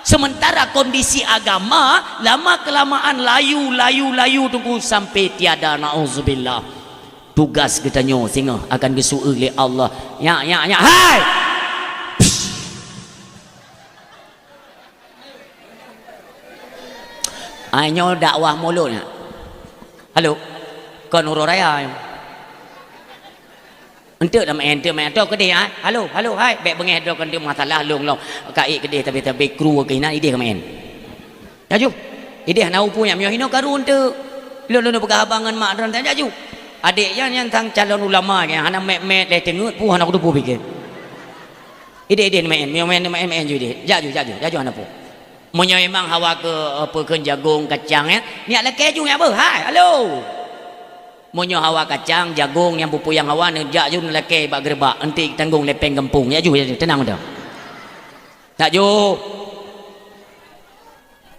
sementara kondisi agama lama kelamaan layu tunggu sampai tiada na'udzubillah tugas kita nyo sehingga akan disuruh oleh Allah ya hai Ayo dakwah mulutnya. Halo. Kon uro raya. Ente dah main tu ke dia. Halo, hai. Bek bengeh do kan dia masalah long. Kai ke dia tapi kru ke ina ide main. Jaju. Ide nau punya mio hino karun tu. Lo pergabangan mak dan jaju. Adik yang tang calon ulama ke hana met le tengut pu hana kudu pu pikir. Ide main, mio main ju ide. Jaju hana pu. Monyo memang hawa ke apa ke jagung kacang ya. Ni ala keju yang apa? Hai, halo. Monyo hawa kacang, jagung yang pupu yang hawa ni jak ju lelaki bak gerbak. Enti tanggung lepeng gempung. Ya ju tenang dah. Tak ju.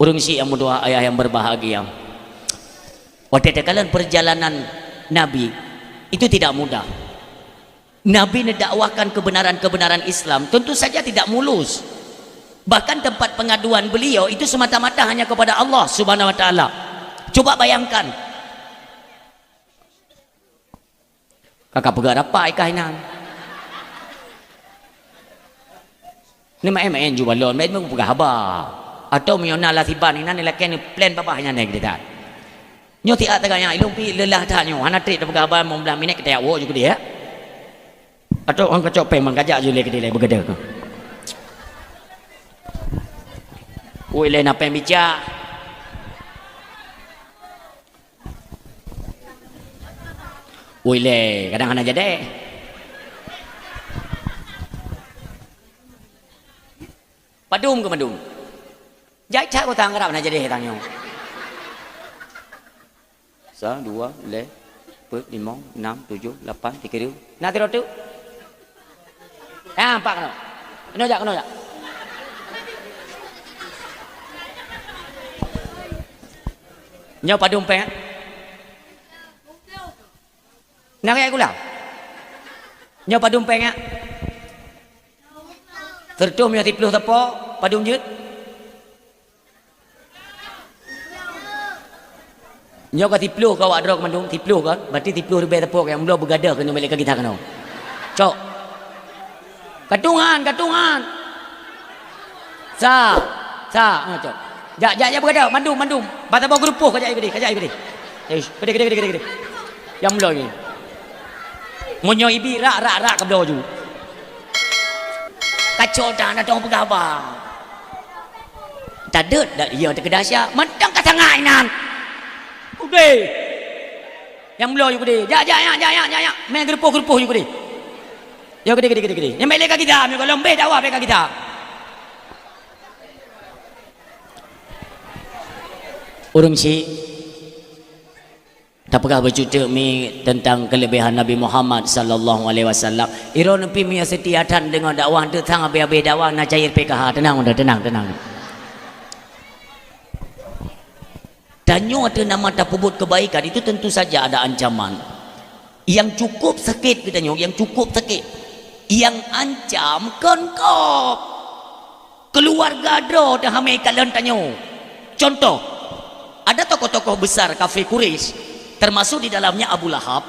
Urung si yang berdoa ayah yang berbahagia. Waktu kalian perjalanan Nabi itu tidak mudah. Nabi mendakwahkan kebenaran Islam tentu saja tidak mulus. Bahkan tempat pengaduan beliau itu semata-mata hanya kepada Allah Subhanahu wa taala. Coba bayangkan. Kakak pegang apa ikainan? Ni main juga balon, main pegang haba. Atau miona latiban ini lelaki ni plan bapa hanya naik dia. Nyo tiak taganya ilung pi lelah dah nyo. Hana trik pegang haba mau belah minit kita awo juga dia. Atau orang kacau peng mengajak je lek dia bergeda. Oi lain apa yang bicara oi le kadang hana jadi padum ke padum jai cak ko tang karap na jadi tangyo 1 2 le 4 5 6 7 8 3 na tiro tu pak no jak Nyo padum peng. Nak ayat gula. Nyo padum peng ya. Tertum yo 30 tepo padum jut. Nyo ka 30 ka awak drok mandung 30 kan. Berarti 30 ribu tepo yang belum bergada kena balik ke kita kena. Cok. Katungan. Sa, cok. Jak berada, mandum. Bata bawa gerupuh kajak ibadi. Gede. Yang mula ni. Monyo ibi rak ke belah ju. Kacau dah nak tong pegaba. Tadet dak dia te kedasya, mentang ka tangah inan. Okey. Yang mula ju gede. Jak. Main gerupuh ju gede. Yo gede. Yang melek kita, me kalau lembeh dakwah mereka kita. Orang si tak pernah bercerita mi tentang kelebihan Nabi Muhammad sallallahu alaihi wasallam. Iron pi mi setiatan dengan dakwah tu tang abe dakwah nak cair PKH. Tenang. Tanyo ada nama tak pebut kebaikan itu tentu saja ada ancaman. Yang cukup sakit kita nyo, yang ancam konkop. Keluarga do dah hamil kalian tanyo. Contoh ada tokoh-tokoh besar kafir Quraisy termasuk di dalamnya Abu Lahab,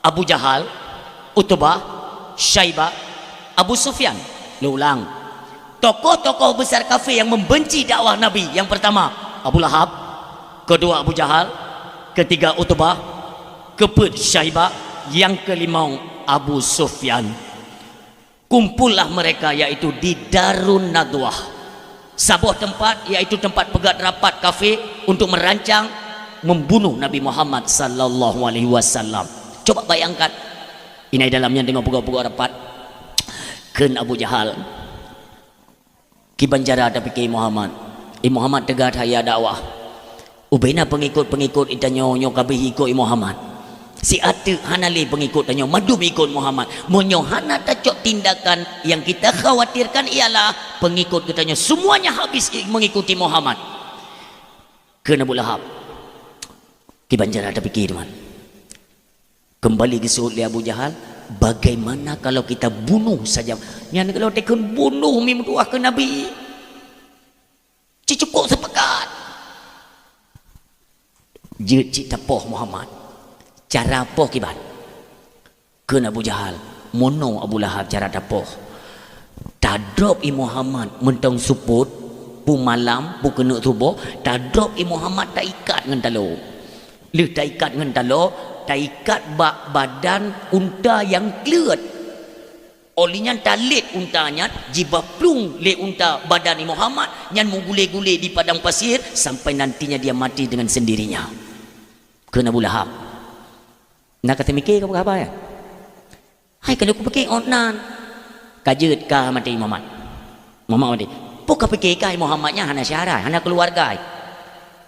Abu Jahal, Utbah, Syaibah, Abu Sufyan. Ulang. Tokoh-tokoh besar kafir yang membenci dakwah Nabi. Yang pertama Abu Lahab, kedua Abu Jahal, ketiga Utbah, keempat Syaibah, yang kelima Abu Sufyan. Kumpullah mereka yaitu di Darun Nadwah. Sebuah tempat yaitu tempat pegat rapat kafir untuk merancang membunuh Nabi Muhammad sallallahu alaihi wasallam. Coba bayangkan ini dalamnya dengan pegat rapat ken Abu Jahal ki banjara tapi ki Muhammad tegat haya dakwah ubena pengikut itanyo kabeh ikut Muhammad si ate hanali pengikut tanyo madu ikut Muhammad monyo hana tacok tindakan yang kita khawatirkan ialah pengikut katanya semuanya habis mengikuti Muhammad Kena Abu Lahab. Kibanjara ada fikir teman. Kembali ke suhud Abu Jahal. Bagaimana kalau kita bunuh saja? Yang kalau kita bunuh mimpi ke Nabi. Cukup sepakat. Jid cita poh Muhammad. Cara poh kiban. Kena Abu Jahal. Mono Abu Lahab cara dapoh. Tadrop Muhammad mentong suput. Pu malam, pu kena subuh. Tadrop Muhammad tak ikat dengan talo. Lih tak ikat dengan talo. Tak ikat bak badan unta yang kelut. Olinya talit untanya. Jiba plung le unta badan Muhammad. Yang menggule-gule di padang pasir. Sampai nantinya dia mati dengan sendirinya. Kena Abu Lahab. Nak kata mikir ke apa ya? Hai kalau aku fikir onan. Kajut ka mati Muhammad. Muhammad mati. Pukah fikir kai Muhammadnya hana syarah, hana keluarga.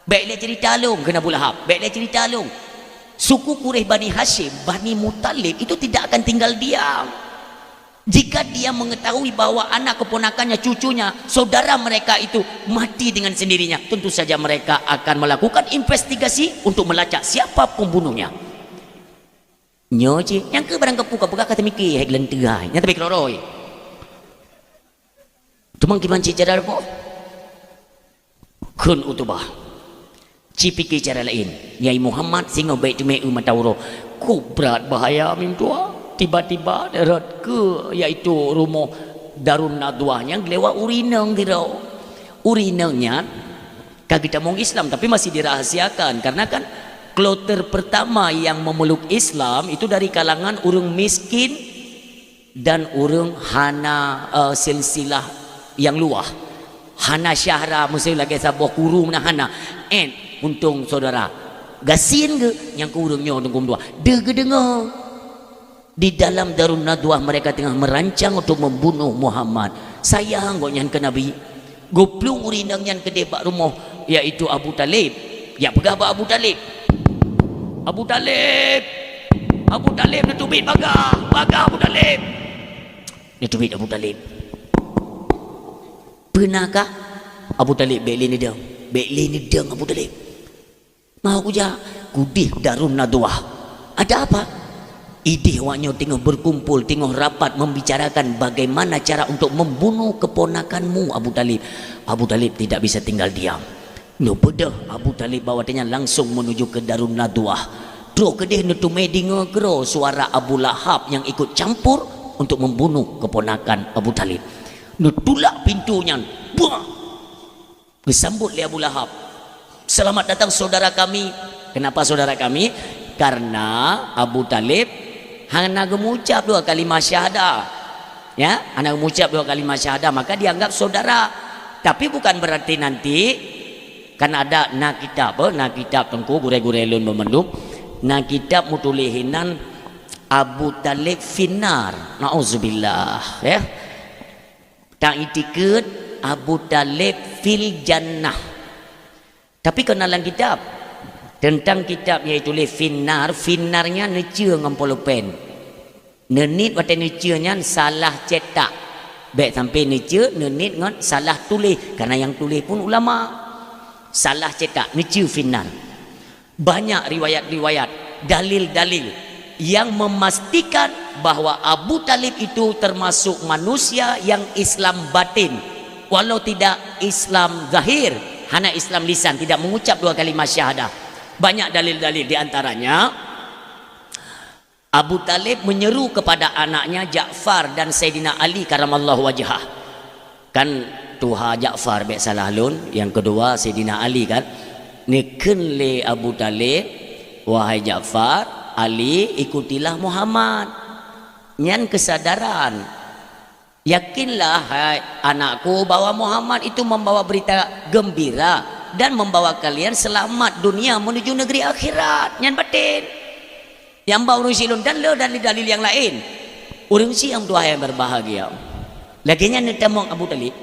Baiklah cerita long kena Abu Lahab. Baiklah cerita long. Suku Quraisy Bani Hashim, Bani Muttalib itu tidak akan tinggal diam. Jika dia mengetahui bahwa anak keponakannya, cucunya, saudara mereka itu mati dengan sendirinya, tentu saja mereka akan melakukan investigasi untuk melacak siapa pembunuhnya. Nyoji, yang ke barang kepuka-puka kata mikir, hek lenterai, yang tapi keloroi. Cuma gimana cara apa? Kun Utubah. Cipiki cara lain. Nyai Muhammad singo baik tu mai matauro. Ku berat bahaya mintua. Tiba-tiba darat ke iaitu rumah Darun Nadwah yang lewat urinang dirau. Urinangnya kagak mong Islam tapi masih dirahasiakan karena kan kloter pertama yang memeluk Islam itu dari kalangan orang miskin dan orang hana silsilah yang luah. Hana syahra mesti lagi sabah kurung na hana. Untung saudara gasin ke yang kurungnya tunggu dua. Dengar di dalam Darun Nadwah mereka tengah merancang untuk membunuh Muhammad. Sayang kok nyan ke Nabi. Goplung urinang nyan ke debak rumah iaitu Abu Talib. Ya pegah Abu Talib. Abu Talib. Abu Talib nak tubit bagah. Bagah Abu Talib. Dia tubit Abu Talib. Pernahkah Abu Talib beklin dia? Beklin dia Abu Talib. Mau kuja kudih Darun Nadwah. Ada apa? Idih waknya tengah berkumpul, tengah rapat membicarakan bagaimana cara untuk membunuh keponakanmu Abu Talib. Abu Talib tidak bisa tinggal diam. No bedah Abu Talib bawatnya langsung menuju ke Darun Nadwah. Dro kedih nutu medinga gero suara Abu Lahab yang ikut campur untuk membunuh keponakan Abu Talib. Nutulak pintunya. Buah. Disambut oleh Abu Lahab. Selamat datang saudara kami. Kenapa saudara kami? Karena Abu Talib hanya mengucap 2 kalimat syahadah. Ya, hanya mengucap 2 kalimat syahadah maka dianggap saudara. Tapi bukan berarti nanti kan ada nak kitab tengku gure-gure lun memendung. Nak kitab mutulihinan Abu Talib finnar. Nauzubillah, ya. Tak itikut Abu Talib fil jannah. Tapi kenalan kitab tentang kitab iaitu le finnar. Finnarnya necia ngampolo pen. Nenit wate necianya salah cetak. Baik sampai necia nenit ngan salah tulis karena yang tulis pun ulama. Salah cetak necia finnar. Banyak riwayat-riwayat, dalil-dalil yang memastikan bahwa Abu Talib itu termasuk manusia yang Islam batin. Walau tidak Islam zahir, hanya Islam lisan, tidak mengucap 2 kalimat syahadah. Banyak dalil-dalil di antaranya Abu Talib menyeru kepada anaknya Ja'far dan Sayyidina Ali karamallahu wajhah. Kan Tuha Ja'far baik salah lun, yang kedua Sayyidina Ali kan. Niken le Abu Talib, wahai Ja'far, Ali ikutilah Muhammad. Nyan kesadaran. Yakinlah hai anakku bahwa Muhammad itu membawa berita gembira dan membawa kalian selamat dunia menuju negeri akhirat. Nyan batin. Yang bau rusilun dan le dalil-dalil yang lain. Orang siang doa yang berbahagia. Laginya netamong Abu Talib.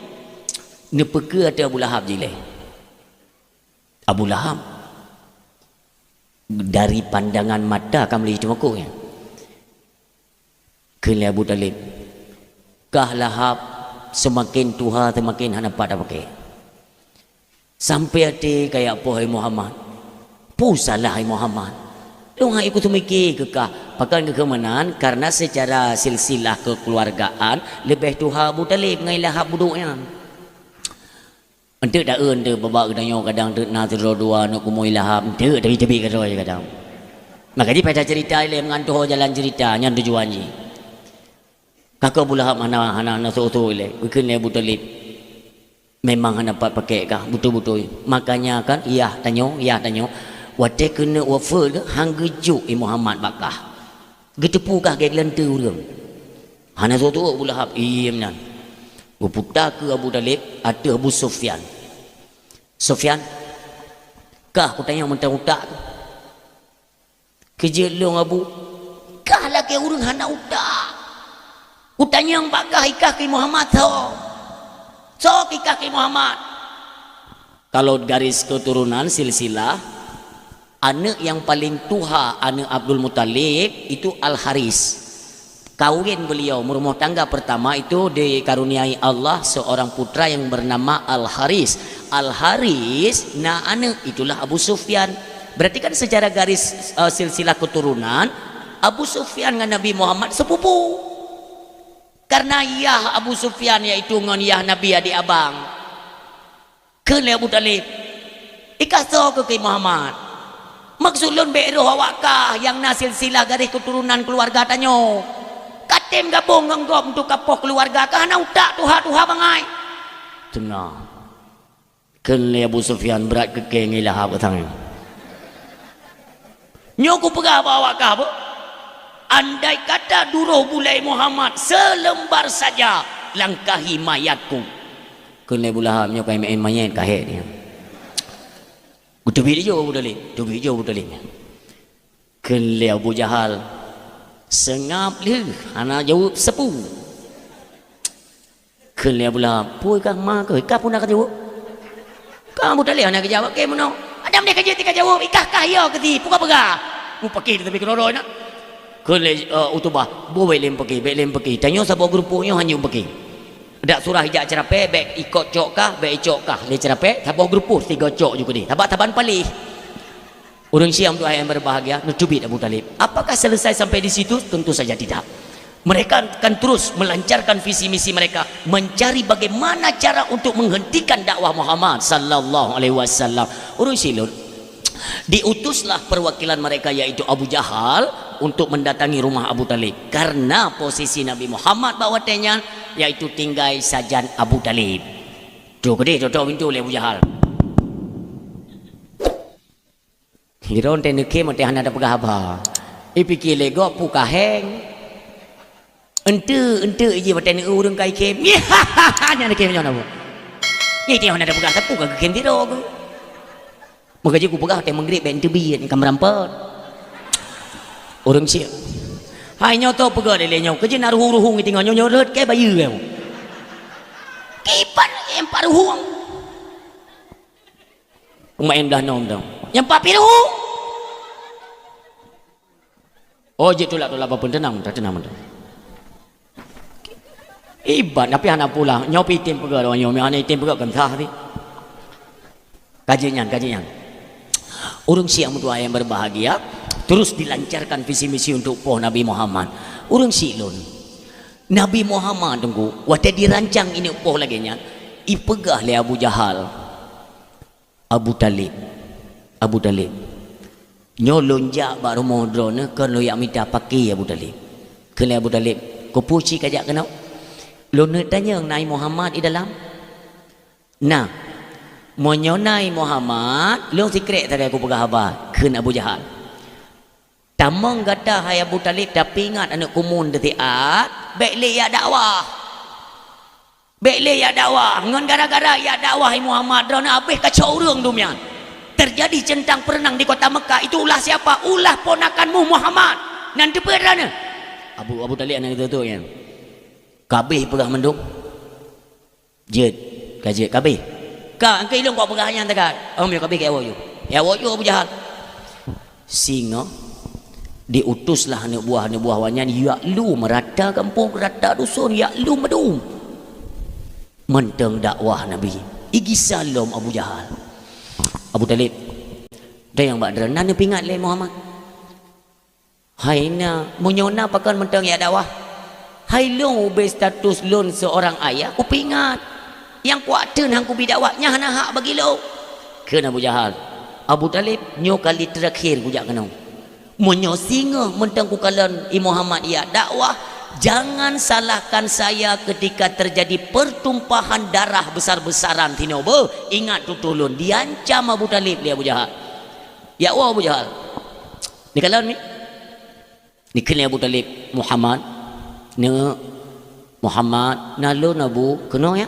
Nepeke atau Abu Lahab jile. Abu Lahab dari pandangan mata akan melihat cuma ku ya. Kele Abu Talib. Kah Lahab semakin tuha semakin hanapat apa ke? Sampai hati kayak apa hai Muhammad. Pusalah hai Muhammad. Lu nggak ikut mikir kekah. Pakai kekemenan karena secara silsilah kekeluargaan lebih tuha Abu Talib ngailah hak buduknya. Ente dah ente babak kadang kadang ente nak dua nak kumui lahap ente tapi tepi kadang kadang. Maka dia pada cerita ile mengantuh jalan cerita yang tujuan ni. Kakak Abu Lahab mana suatu ile. Bukan Abu Talib. Memang hana dapat pakai kah betul-betul. Makanya kan iya tanya. Wate kena wafer ke hang gejuk Muhammad bakah. Getepu kah ke lentu urang. Hana suatu Abu Lahab iya menan. Putar ke Abu Talib ada Abu Sufyan. Sufyan kah aku tanya mentang utak tu. Kerja long Abu. Kah lah ke urang hana utak. Ku tanya yang bakah ikah ke Muhammad so ikah ke Muhammad. Kalau garis keturunan silsilah anak yang paling tuha anak Abdul Muttalib itu Al-Haris. Kawin beliau berumah tangga pertama itu dikaruniai Allah seorang putra yang bernama Al-Haris. Al-Haris nah anak itulah Abu Sufyan. Berarti kan secara garis silsilah keturunan Abu Sufyan dengan Nabi Muhammad sepupu. Karena Yah Abu Sufyan yaitu dengan Yah Nabi adik abang. Kena Abu Talib. Ikaso ke Muhammad. Maksud lun be'roh awakkah yang nasil silsilah garis keturunan keluarga tanyo. Katim gabung ngenggop untuk kapok keluarga kah na utak tuha bangai. Tengah. Kena Abu Sufyan berat ke ngilah apa tang. Nyoku pegah bawa kah apa? Andai kata duruh bulai Muhammad selembar saja langkahi mayatku. Kena Abu Lahab nyokai main mayat kahek dia. Utubi dia Abu Talib. Kena Abu Jahal sengap le anak jawab sepu. Kena Abu Lahab pui kah mak ke kah pun nak jawab. Kamu tak leh nak jawab ke mana? Adam dia kerja tika jawab ikah kah ya ke ti puka pegah. Mu pakai tapi keroroi nak. Kena Utubah boleh lem pakai. Tanya siapa grupnya hanya pakai. Dak surah hijak cerape bek ikut cok kah bek icok kah le cerape siapa grupu tiga cok juga ni. Taban palih. Orang Syiah untuk yang berbahagia nutubi Abu Talib. Apakah selesai sampai di situ? Tentu saja tidak. Mereka akan terus melancarkan visi misi mereka mencari bagaimana cara untuk menghentikan dakwah Muhammad sallallahu alaihi wasallam. Orang Syiah diutuslah perwakilan mereka yaitu Abu Jahal untuk mendatangi rumah Abu Talib karena posisi Nabi Muhammad bawatnya yaitu tinggal sajan Abu Talib. Tu gede tu pintu oleh Abu Jahal. Hiron teneke mate hana ada pegah apa. Ipikir lego puka heng. Ente je baten urang kai kem. Hanya nak kem macam apa? Ni dia hana ada pegah tapi puka kem tiro aku. Maka je ku pegah te mengrip ben tebi kan merampot. Orang Syiah. Hai nyoto pegah le nyau kerja naruh-ruhung tinggal nyau ret ke bayu kau. Kipan yang paruhung. Pemain dah nom dah. Yang papiru. Oh je tolak apa pun tenang dah. Ibat tapi anak pulang nyopi tim pegah orang nyomi anak tim pegah kan sah ni. Kajian. Orang Syiah mutua yang berbahagia terus dilancarkan visi misi untuk poh Nabi Muhammad. Orang Syiah Nabi Muhammad tunggu waktu dirancang ini poh lagi nya ipegah le Abu Jahal Abu Talib nyolonjak baru modron kan lo yang minta pakai Abu Talib kena Abu Talib ko puci kajak kena lo nak tanya Nabi Muhammad di dalam nah menyonai Muhammad lo secret tadi aku pegah apa kena Abu Jahal tamang kata hai Abu Talib tapi ingat anak kumun detiat baik le ya dakwah ngan gara-gara ya dakwah Muhammad drona habis kacau urang dumian terjadi centang perenang di kota Mekah itu ulah siapa? Ulah ponakanmu Muhammad nanti perana Abu Talib anak itu tu yang kabeh pegah mendung jet kajet kabeh ka angkai ilung kau pegahnya tegat yo kabeh ke awoyu Abu Jahal singa diutuslah anak buah wanyan ya lu merata kampung merata dusun ya lu medum menteng dakwah Nabi igi salam Abu Jahal Abu Talib dia yang badran nana pingat le Muhammad hai na munyona pakan mentang ya dakwah hai long ube status lon seorang ayah ku pingat yang kuaten hang ku bidakwahnya hana hak bagi lo kena Abu Jahal Abu Talib nyo kali terakhir ku jak kenau munyo singa mentang ku kalan i Muhammad ya dakwah jangan salahkan saya ketika terjadi pertumpahan darah besar-besaran tinoba ingat tutulun diancam Abu Talib dia Abu Jahal ya Allah Abu Jahal ni kalan ni kena Abu Talib Muhammad ne Muhammad nalun Abu kena ya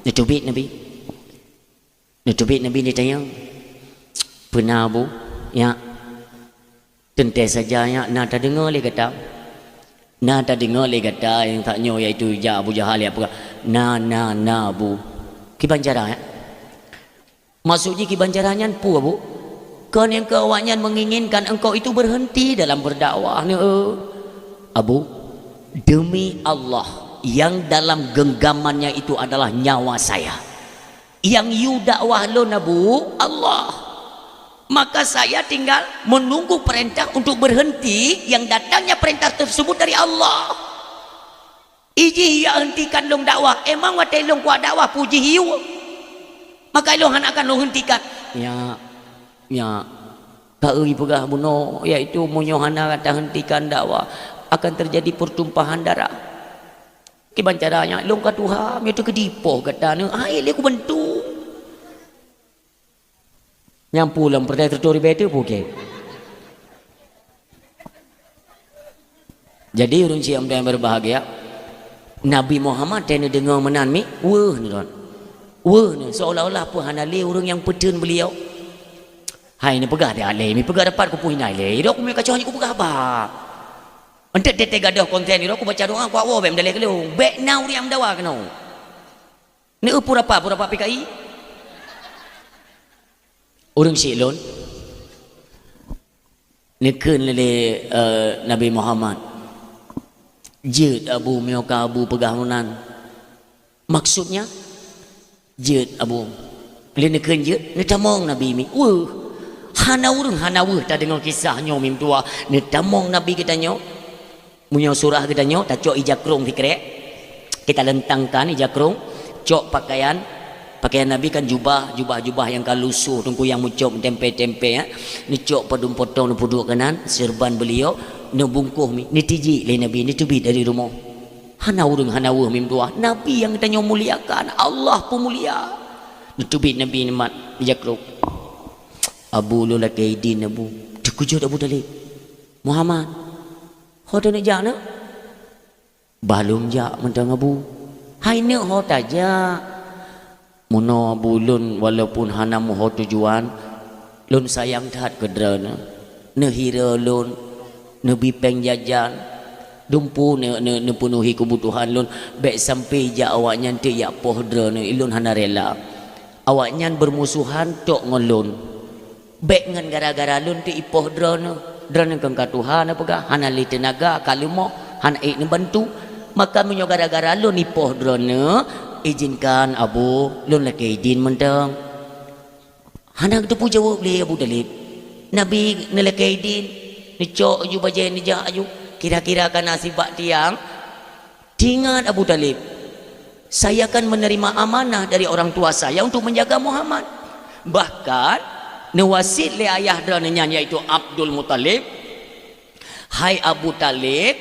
ni tubik Nabi ni tanya pernah Abu ya tentu saja ya nak tak dengar le kata nak tak dengar le kata yang tak nyo iaitu ja Abu Jahal ya apa na Abu ki banjara ya maksudnya ki banjaranya pu Abu kan yang ke awaknya menginginkan engkau itu berhenti dalam berdakwah ni Abu demi Allah yang dalam genggamannya itu adalah nyawa saya yang you dakwah lo Abu Allah maka saya tinggal menunggu perintah untuk berhenti yang datangnya perintah tersebut dari Allah iji ya hentikan long dakwah emang watai long kuat dakwah puji hiu maka long akan long hentikan ya kau pegah buno yaitu munyohana kata hentikan dakwah akan terjadi pertumpahan darah kiban caranya long ka Tuhan itu kedipoh kata ni ai le ku bantu nyampu lam pertai tertori betul bukan jadi urun siam yang berbahagia Nabi Muhammad tena dengar menan mi wah ni kan wah ni seolah-olah apa hanale orang yang peden beliau hai ni pegah dia ale mi pegah dapat ku puin ale iro ku me kacau ni ku pegah ba entet tete gadah konten iro ku baca doa ku awo bem dalek lu bek nau riam dawa keno ni pura apa PKI orang silon nekun lele Nabi Muhammad jid Abu mioka Abu pegah munan maksudnya jid Abu le nekun jid ne tamong Nabi mi hanawur tak dengar kisah nyo mim tua ne tamong Nabi kita nyo munyo surah kita nyo tak cok ijakrung fikrek kita lentangkan ijakrung cok pakaian Nabi kan jubah yang kalusuh tungku yang mucop tempe ya ni cok padum potong nu puduk kanan serban beliau nu bungkuh mi ni tiji le Nabi ni tubi dari rumah hanawur mim tua Nabi yang kita muliakan Allah pun mulia ni tubi Nabi ni mat jakruk Abu lu lakaidin Abu dikujud Abu Talib Muhammad hoda ni jana balum jak mentang Abu hai ne hota ja muno bulun walaupun hanamu ho tujuan lun sayang tat kedrana ne hira lun ne bipeng jajan dumpu ne penuhi kebutuhan lun baik sampai ja awaknya te ya pohdra ne ilun hana rela awaknya bermusuhan tok ngolun baik ngan gara-gara lun te ipohdra ne drana kang katuhan apa ga hana li tenaga kalumo hana ne bantu maka menyo gara-gara lun ipohdra ne izinkan Abu lun laki din mentang hanak tu jawab le Abu Talib Nabi nelaki din ni cok ju baje ni jah aju kira-kira kan nasibak tiang ingat Abu Talib saya akan menerima amanah dari orang tua saya untuk menjaga Muhammad bahkan newasit le ayah drananya yaitu Abdul Muttalib hai Abu Talib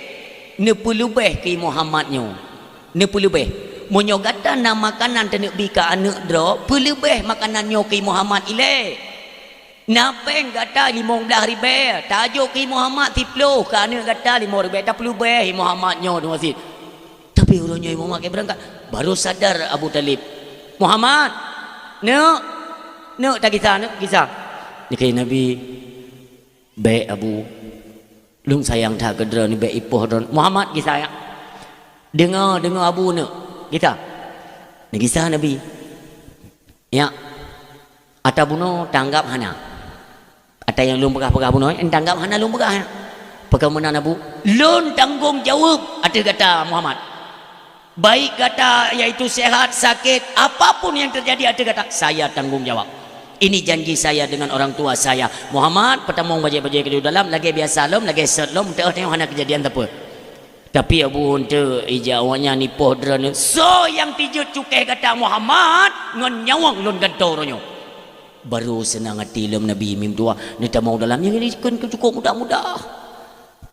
ne pelubeh ke Muhammadnya ne pelubeh menyogata na makanan tenek bika anak dro pelebih makanan nyoki Muhammad ile napeng gata 15 ribu tajuk ki Muhammad tiplo ka anak gata 5 ribu tak pelebih Muhammad nyo tu masih tapi urunnya Muhammad ke berangkat baru sadar Abu Talib Muhammad ne tak kisah ni kaya Nabi baik Abu lung sayang tak kedra ni baik ipoh Muhammad kisah ya dengar Abu ne kita ni kisah Nabi ya ata buno tanggap hana ata yang lum pegah buno tanggap hana lum pegah ya pegamanan Abu lun tanggung jawab ada kata Muhammad baik kata yaitu sehat sakit apapun yang terjadi ada kata saya tanggung jawab Ini janji saya dengan orang tua saya. Muhammad pertama bajai-bajai ke dalam lagi biasa lom lagi set lom tengok hana kejadian apa. Tapi abu hunte ija awaknya ni pohdran. So yang tijut cukai kata Muhammad ngon nyawang lon gantoronyo. Baru senang hati lom Nabi mim tua ni tak mau dalam yang ini kan cukup mudah-mudah.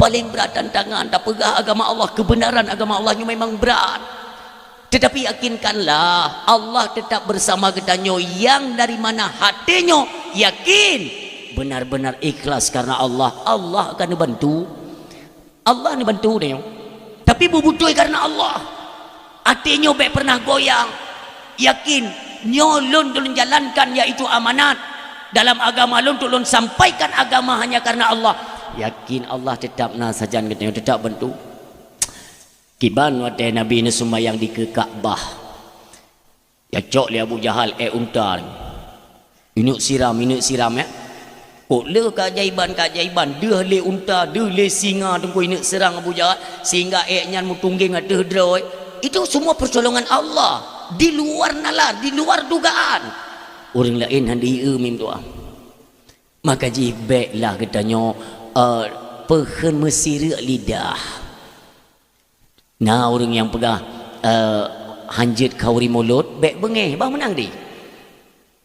Paling berat tantangan tak pegah agama Allah, kebenaran agama Allahnya memang berat. Tetapi yakinkanlah Allah tetap bersama ketanyo yang dari mana hatinya yakin benar-benar ikhlas karena Allah. Allah akan bantu. Allah ni bantu dia. Tapi berbutuh karena Allah. Hatinya baik pernah goyang. Yakin nyolon tulun jalankan yaitu amanat dalam agama lun tulun sampaikan agama hanya karena Allah. Yakin Allah tetap nasajan katanya tetap bantu. Kiban wate Nabi ni sembahyang di ke Kaabah. Ya cok li Abu Jahal unta. Inuk siram ya. Kok le keajaiban dia le unta, dia le singa tunggu inuk serang Abu Jahal sehingga nyan mutungging ada droi. Itu semua pertolongan Allah. Di luar nalar, di luar dugaan. Orang lain handi mim doa. Maka jibeklah katanya pehen mesir lidah. Nah orang yang pegah hanjit kauri mulut baik bengeh bah menang di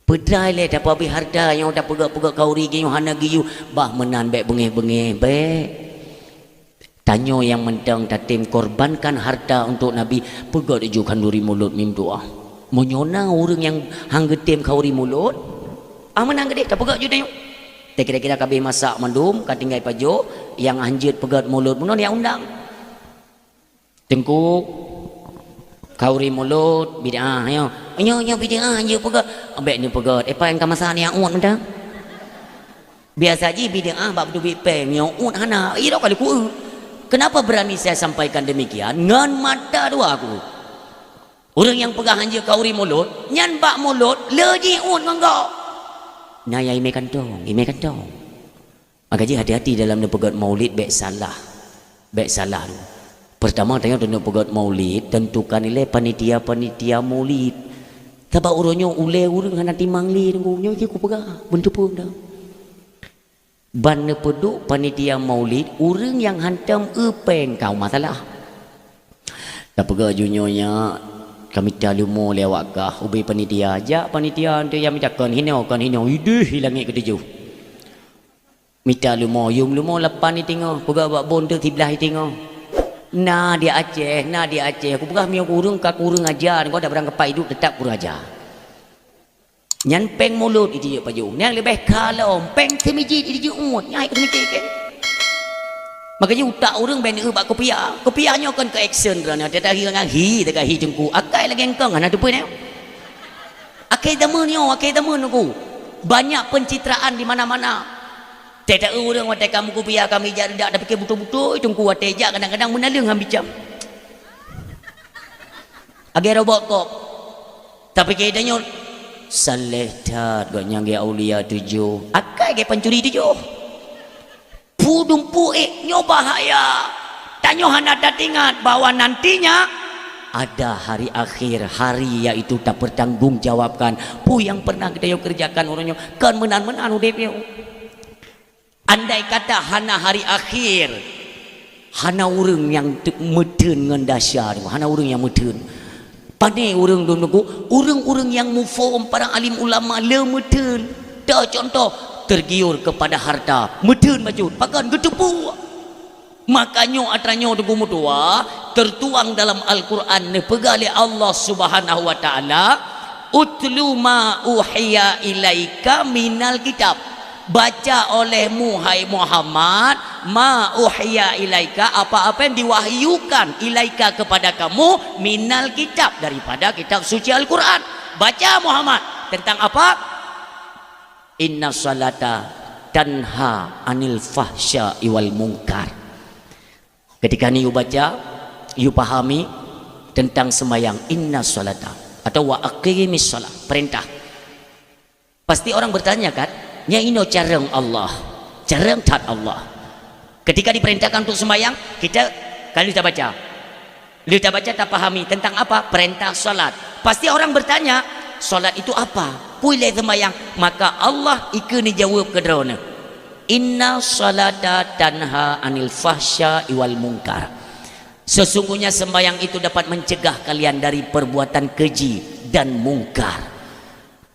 pedrai le dapat habis harta yang dah pegak-pegak kauri giyu hana giyu bah menang baik bengeh baik tanyo yang mentang tatim korbankan harta untuk Nabi pegak dijukan duri mulut mim doa menyona orang yang hanggetim kauri mulut menang gede tak pegak ju tengok tak kira-kira kabeh masak mandum katinggai pajo yang hanjit pegat mulut menon yang undang tengkuk kauri mulut bid'ah yo bid'ah je pegat ambek ni pegat apa yang kamasa ni yang uat mentang biasa je bid'ah bab tu bipem yang uat hana ira kali ku kenapa berani saya sampaikan demikian ngan mata dua aku orang yang pegang hanja kauri mulut nyan bak mulut leji uat nganggo nah ya ime kantong maka je hati-hati dalam dia pegat maulid baik salah tu. Pertama tanya tentang pegat maulid tentukan nilai panitia maulid. Taba uronyo ule urang hana timangli tunggu nyo ku pegah bentuk pun dah. Ban peduk panitia maulid urang yang hantam epeng kau masalah. Tak pegah junyonya kami talumo lewat kah ubi panitia aja panitia ante yang minta kan hinau idih hilangi ketujuh. Mita lumo yum lumo lepan ni tengok pegah bak bon tu tiblah tengok. Nah dia Aceh aku pegah miang kurung ka kurung ajar kau dah berang kepai hidup tetap kurung ajar nyan peng mulut itu je paju nyan lebih kalau peng semiji itu je nyai ke semiji kan makanya utak orang ben bak kopiahnya kan ke action kerana dia tahi dengan hi jengku akai lagi engkang ana tu pun akai damun aku banyak pencitraan di mana-mana. Tidak orang watai kamu kupiah kami jadi tak ada fikir betul-betul tunggu watai jak kadang-kadang menalung ambil jam. Agar robot kok. Tapi keadanya saleh tat gaknya ge aulia tujuh. Akai ge pencuri tujuh. Pudung puik nyo bahaya. Tanyo hana ingat bahwa nantinya ada hari akhir, hari yaitu tak bertanggungjawabkan. Pu yang pernah kita kerjakan orangnya kan menan-menan udep andai kata hana hari akhir hana urang yang meteun ngan dahsyat hana urang yang meteun pandai urang dulu urang yang mufaham para alim ulama le meteun dah contoh tergiur kepada harta meteun baju pakan gedepu makanya atranyo tu mutua tertuang dalam Al-Quran nepegale Allah Subhanahu wa taala utlu ma uhiya ilaika minal kitab baca olehmu hai Muhammad ma uhiya ilaika apa-apa yang diwahyukan ilaika kepada kamu minal kitab daripada kitab suci Al-Quran baca Muhammad tentang apa inna salata tanha anil fahsya wal munkar ketika ni you baca you pahami tentang sembahyang inna salata atau wa aqimis salat perintah pasti orang bertanya kan nya ino careng Allah careng tat Allah ketika diperintahkan untuk sembahyang kita kalau kita baca tak pahami tentang apa perintah salat pasti orang bertanya solat itu apa? Pulai sembahyang. Maka Allah ikut ni jawab ke drone. Inna salata tanha anil fahsya wal munkar. Sesungguhnya sembahyang itu dapat mencegah kalian dari perbuatan keji dan mungkar.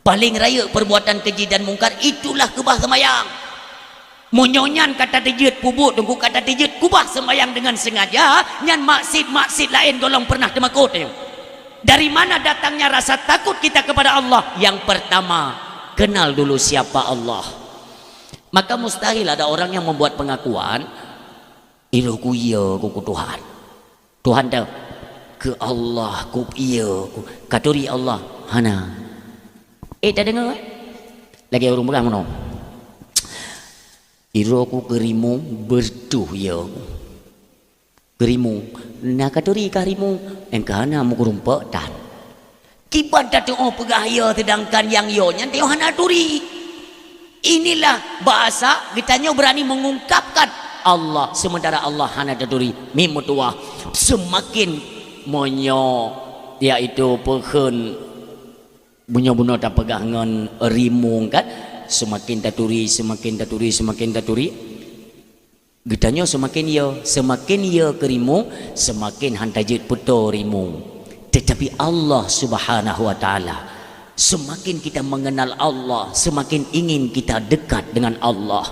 Paling raya perbuatan keji dan mungkar itulah kubah sembahyang. Munyonyan kata tejut pubut tunggu kata tejut kubah sembahyang dengan sengaja nyan maksud lain golong pernah temakut. Dari mana datangnya rasa takut kita kepada Allah? Yang pertama, kenal dulu siapa Allah. Maka mustahil ada orang yang membuat pengakuan ilu ku iya ku Tuhan. Tuhan dah ke Allah ku iya ku katuri Allah hana. Tak dengar lagi orang berang mana? Iro ku kerimu bertuh ya. Kerimu nak katuri karimu engkana mu kurumpa dan kibat datu pegah ya sedangkan yang yo nya teu hana turi. Inilah bahasa kitanya berani mengungkapkan Allah sementara Allah hana daduri mimutua semakin monyo yaitu pehun bunyo-bunyo tak pegangan rimung kan semakin taturi kitanya semakin ya kerimu semakin hantajit puto rimung. Tetapi Allah Subhanahu wa taala semakin kita mengenal Allah, semakin ingin kita dekat dengan Allah.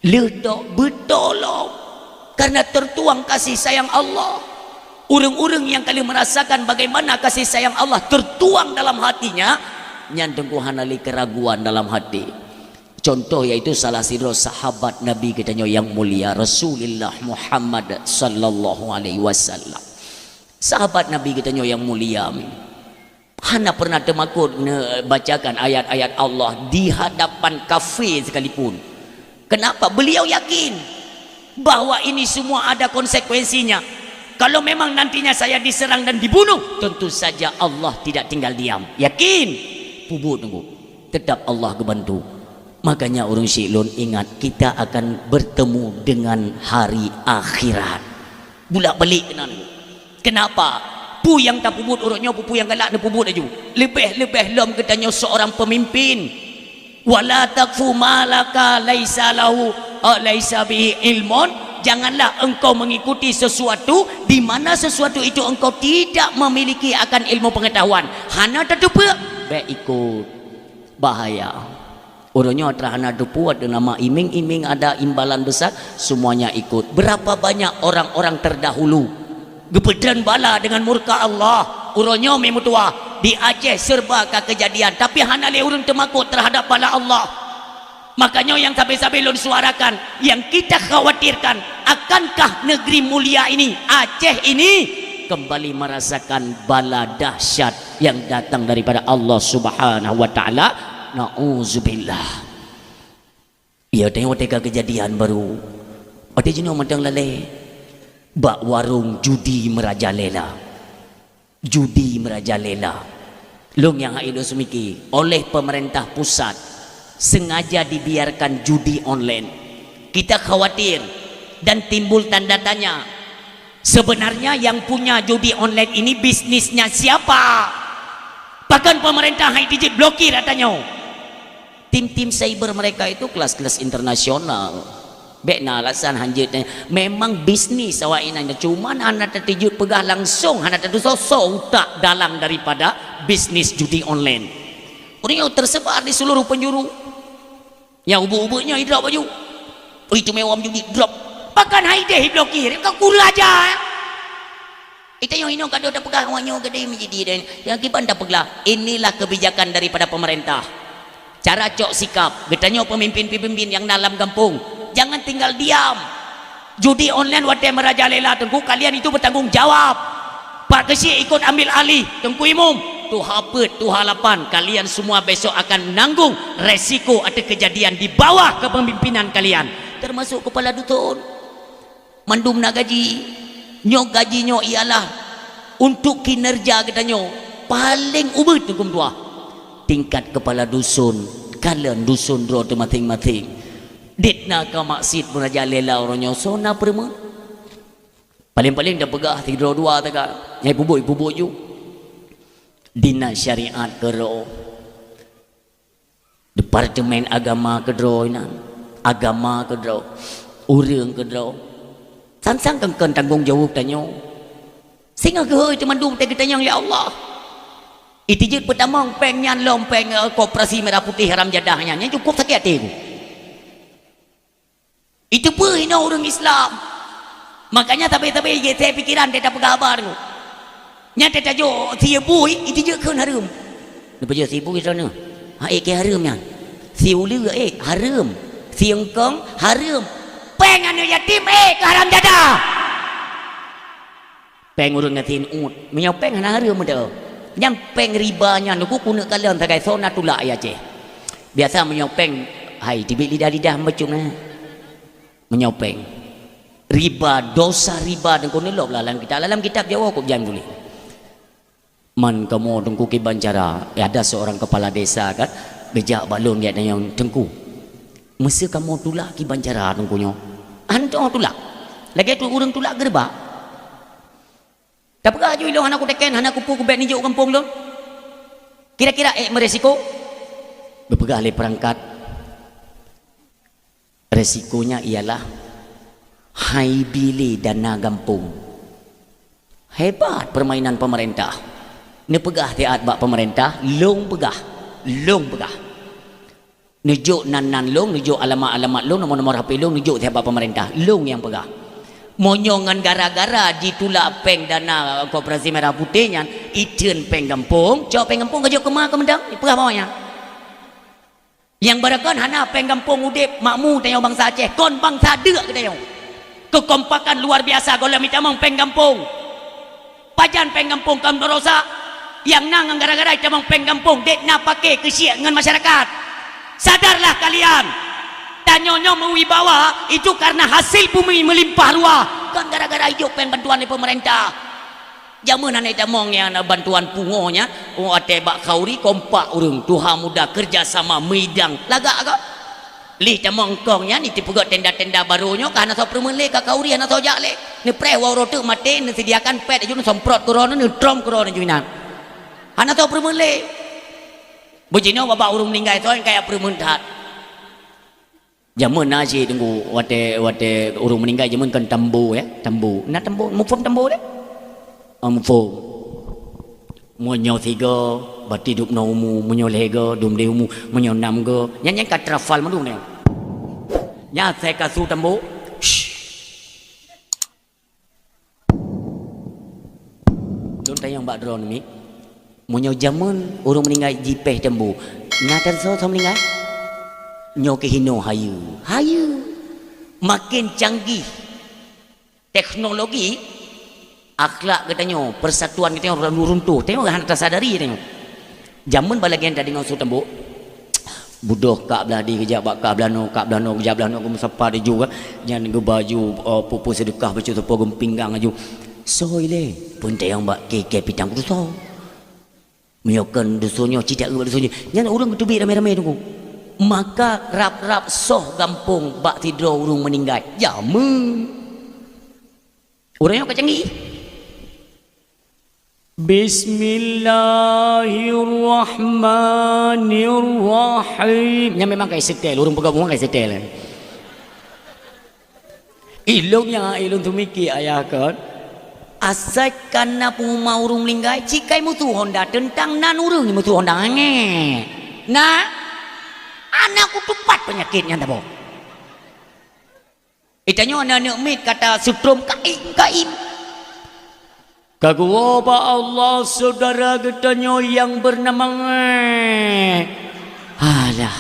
Ledak betul karena tertuang kasih sayang Allah. Orang-orang yang kali merasakan bagaimana kasih sayang Allah tertuang dalam hatinya, nyandengku hanali keraguan dalam hati. Contoh yaitu salah satu sahabat Nabi kita yang mulia Rasulullah Muhammad sallallahu alaihi wasallam. Sahabat Nabi kita yang mulia hana pernah temakut bacakan ayat-ayat Allah di hadapan kafir sekalipun. Kenapa? Beliau yakin bahwa ini semua ada konsekuensinya. Kalau memang nantinya saya diserang dan dibunuh, tentu saja Allah tidak tinggal diam. Yakin? Pubut tunggu. Tetap Allah kebantu. Makanya orang Syi'lun ingat kita akan bertemu dengan hari akhirat. Bulak balik kena. Kenapa? Pu yang tak pubut urutnya pupu yang galak dia pubut aja. Lebih lom katanya seorang pemimpin. Wala takfu malaka laisa lahu laisa bihi ilmun. Janganlah engkau mengikuti sesuatu di mana sesuatu itu engkau tidak memiliki akan ilmu pengetahuan. Hana terdepa baik ikut bahaya. Orangnya terhana depu ada nama iming-iming ada imbalan besar semuanya ikut. Berapa banyak orang-orang terdahulu gebedan bala dengan murka Allah. Urangnya memutua di Aceh serba kejadian tapi hana le urang temakut terhadap bala Allah. Makanya yang sampai-sampai lon suarakan yang kita khawatirkan, akankah negeri mulia ini Aceh ini kembali merasakan bala dahsyat yang datang daripada Allah Subhanahu wa taala? Nauzubillah. Ya tengok kejadian baru. Ada jenuh madang lalai bak warung judi merajalela. Judi merajalela. Long yang haido semiki oleh pemerintah pusat sengaja dibiarkan judi online. Kita khawatir dan timbul tanda tanya. Sebenarnya yang punya judi online ini bisnisnya siapa? Bahkan pemerintah hai digit blokir katanya. Tim-tim cyber mereka itu kelas-kelas internasional. Bekna alasan hanjutnya memang bisnis awak ini cuman anak tertijut pegah langsung anak tertusuk tak dalam daripada bisnis judi online. Orang yang tersebar di seluruh penjuru. Yang ubu-ubunya drop baju. Oh itu mewah judi drop. Bahkan haideh blokir. Kau kula aja. Itu yang ini kada ada pegah awaknya kada menjadi dan yang kiban dah peglah. Inilah kebijakan daripada pemerintah. Cara cok sikap. Getanya pemimpin-pemimpin yang dalam kampung. Jangan tinggal diam. Judi online wadah merajalela tengku kalian itu bertanggung jawab. Pak Kesi ikut ambil alih tengku imum. Tu hapet, tu halapan kalian semua besok akan menanggung resiko ada kejadian di bawah kepemimpinan kalian. Termasuk kepala dusun. Mandum nak gaji. Nyok gajinya ialah untuk kinerja katanya paling ubah tengkum tua. Tingkat kepala dusun, kalian dusun dro masing-masing. Ditna ka maksud merajalela orangnya sona perma. Paling-paling dah pegah tidur dua tak. Nyai bubuk ju. Dina syariat kero Departemen agama kedro agama kedro urang kedro sang kengken tanggung jawab tanyo singa ke cuma dum kita yang ya Allah itu je pertama pengnya lompeng koperasi merah putih haram jadahnya cukup sakit hati itu pun hina orang Islam makanya tapi saya pikiran dia tak pegabar nyata tajo sia bui itu je kan harum lepas je si bui sana hai ke harumnya si ulu harum si engkong harum peng anu yatim ke haram jadah peng urang ngatin ut menyau peng hana harum dah yang peng ribanya nuku kuna kalian tagai sona tulak ya ce biasa menyau peng hai tibik lidah macam na menyau peng riba dosa riba dan kono lok dalam kitab Jawa kok jangan boleh man kamu tengku ke Banjara ada seorang kepala desa kan gejak balon dia yang tengku mesti kamu tulak ke Banjara tengkunya antum tulak lagi tu orang tulak gerba tapi kaju ilong anak aku teken anak kupu kubek nijuk kampung tu kira-kira meresiko berpegang oleh perangkat resikonya ialah hai bili dana kampung hebat permainan pemerintah ni pegah tiat bak pemerintah long pegah nujuk nan long nujuk alamat long nomor HP long nujuk tiap bak pemerintah long yang pegah monyongan gara-gara ditulak peng dana koperasi merah putihnya iten peng kampung cok peng kampung kejok kemah kemendang pegah bawahnya yang barakan hana peng kampung udip makmu tanya bangsa Aceh kon bangsa dek kita yang kekompakan luar biasa kalau minta mong peng kampung pajan peng kampung kam dorosa yang nang gara-gara camang peng kampung dek na pakai kesiak dengan masyarakat sadarlah kalian tanyonyo mewibawa itu karena hasil bumi melimpah ruah kan gara-gara hidup peng bantuan dari pemerintah jaman anak camang yang bantuan pungonya ate bak kauri kompak urung tuha muda kerjasama midang lagak agak lih camang kongnya ni tipu tenda-tenda barunya karena so permele ka kauri anak so jak le ni pre warote mate ni sediakan pet ajun semprot corona ni trom corona juinan anak tahu permele bujino bapa urung meninggal tu kayak permentat jamun nasi tunggu wate urung meninggal jamun kan tambu ya tambu nak tambu mufum tambu deh mufum monyo tiga bati duk no umu monyo lega dum de umu monyo nam go nyan kat trafal madu ne nya saya kasu tambu don tayang bak drone ni monyo jamun urung meninggal jipeh tembu ngatar so meninggal nyo ke hino hayu makin canggih teknologi akhlak katanya persatuan kita orang runtuh tengok kan tak sadari tengok jamun balagian tadi ngau tembu budoh kak beladi kejap bak kak belano kejap belano kum sapa dia juga jangan ke baju pupu sedekah baca tu pogum pinggang aju soile pun tayang bak ke pitang tu so menyokan dusunyo cidak ke dusunyo yang orang ketubik ramai-ramai tunggu maka rap-rap soh gampung bak tidur urung meninggal jamu orang yang kecanggih Bismillahirrahmanirrahim yang memang kayak setel urung pegang kayak setel ilung tu mikir ayah kan asal karena puma urung linggai cikai mutu Honda tentang nan urung ni mutu Honda nah anakku tupat penyakitnya tabo itanya anak mit kata sutrum kain kagua Allah saudara getanya yang bernama alah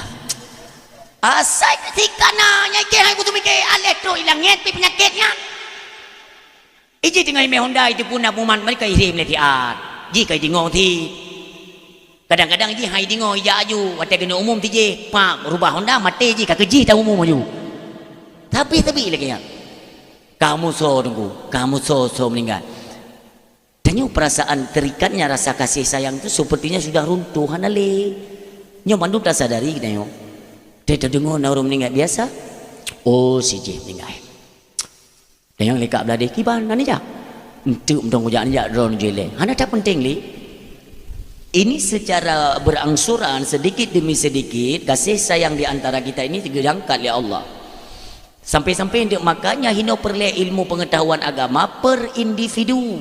asal ketika nanya kira aku tu mikir elektro hilang ngerti penyakitnya iji tinggal di Honda itu pun nabuman mereka irim letiat jika jingong ti kadang-kadang iji hai dingo ija aju wate kena umum ti je pak rubah Honda mate ji ka keji ta umum aju tapi lagi ya kamu so tunggu kamu so meninggal tanya perasaan terikatnya rasa kasih sayang itu sepertinya sudah runtuh hanale nyo mandu tak sadari kita yo dia terdengar orang meninggal biasa oh si je meninggal yang lekak belade kiban nani jak entuk mdong ujak ni jak ron jele hana tak penting li Ini secara berangsuran sedikit demi sedikit kasih sayang di antara kita ini diangkat oleh Allah. Sampai-sampai makanya hina perlu ilmu pengetahuan agama per individu.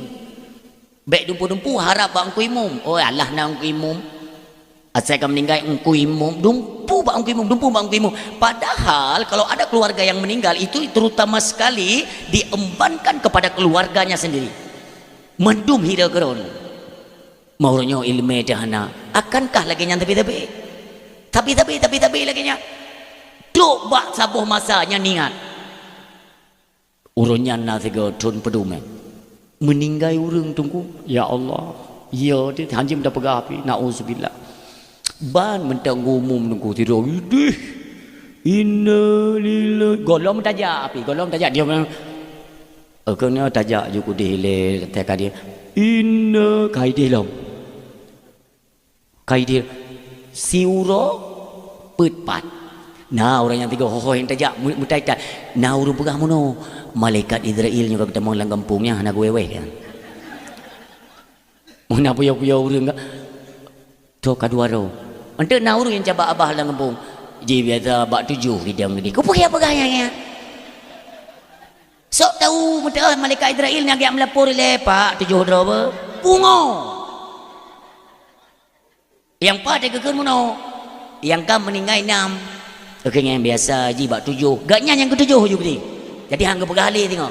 Baik dumpu-dumpu harap bang kuimum. Oh Allah nang kuimum. Asalkan meninggal kuimum, dumpu bang kuimum. Padahal kalau ada keluarga yang meninggal itu terutama sekali diembankan kepada keluarganya sendiri. Mendum hira geron. Maunya ilmu jahana akankah lagi yang tapi lagi nya duk bak sabuh masanya niat urunnya nasigo tun pedume meninggai urung tunggu ya Allah ya dia hanjim dah pegapi nauzubillah ban mentang umum tunggu tidur idih innalillahi golom tajak dia memang kena tajak juga dile tekat dia inna kaidilom kaidir siuro petpat nah orang yang tiga hoho yang tajak mutaikat nah urung pegah mono malaikat Israel juga kita menglang kampungnya anak wewe kan mana puya urung enggak to kaduaro ente nah urung yang coba abah lang kampung ji biasa bak 7 hidang ni ku pegah pegahnya sok tahu mudah malaikat Israel yang agak melapor le pak 7 dro bungo yang pada keker mono yang kam meninggal 6 okey yang biasa ji bak 7 gaknya yang ke-7 juga ni jadi hang bergali tengok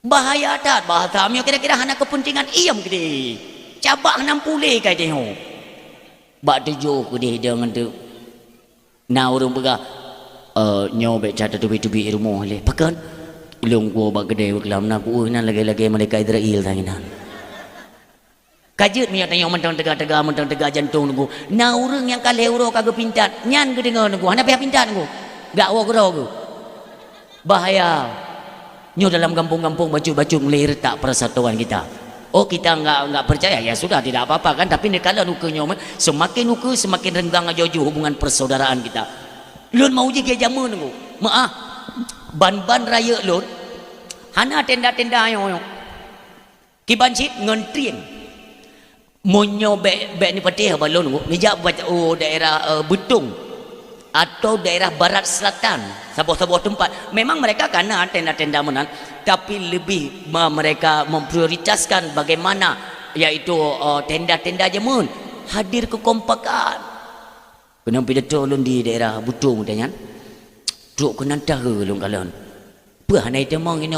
bahaya tak bahasa amio kira-kira hana kepentingan iam gede cabak 60 kai tengok bak 7 ku dia dengan tu na urung pegah nyo be cata tubi-tubi rumah le pakan ilung gua bak gede kelam na ku nan lagi-lagi malaikat Israel tanginan kajut minyak tanyong mentang tega jantung nunggu na urang yang kale uro kagak pintat nyan ke dengar nunggu hana pihak pintat nunggu gak wogro ku bahaya nyo dalam kampung-kampung baju-baju mulai retak persatuan kita oh kita enggak percaya ya sudah tidak apa-apa kan tapi nekala nuke nyo semakin nuke semakin renggang aja hubungan persaudaraan kita lun mau je jamu nunggu maaf ban-ban raya lun hana tenda-tenda yo kibancit ngentrien monyo be ni patih balon ni jak daerah Betung atau daerah barat selatan sebuah tempat memang mereka kana tenda-tenda menan tapi lebih mereka memprioritaskan bagaimana yaitu tenda-tenda jemun hadir kekompakan kena pidato lun di daerah Betung tanya truk kena dah lun kalian apa hanai temang ini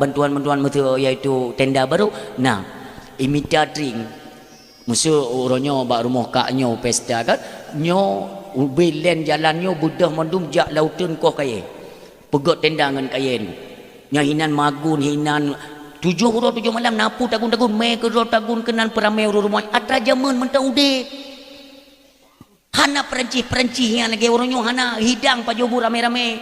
bantuan-bantuan betul yaitu tenda baru nah imita drink musuh orangnya bak rumah kaknya pesta kan nyo bilen jalannya budah mandum jak lautan koh kaya pegot tenda dengan kaya ni nya hinan magun hinan 7 malam napu tagun-tagun me ke tagun kenan peramai rumah atra jaman mentang ude hana perancis yang lagi orangnya hana hidang pajobu rame-rame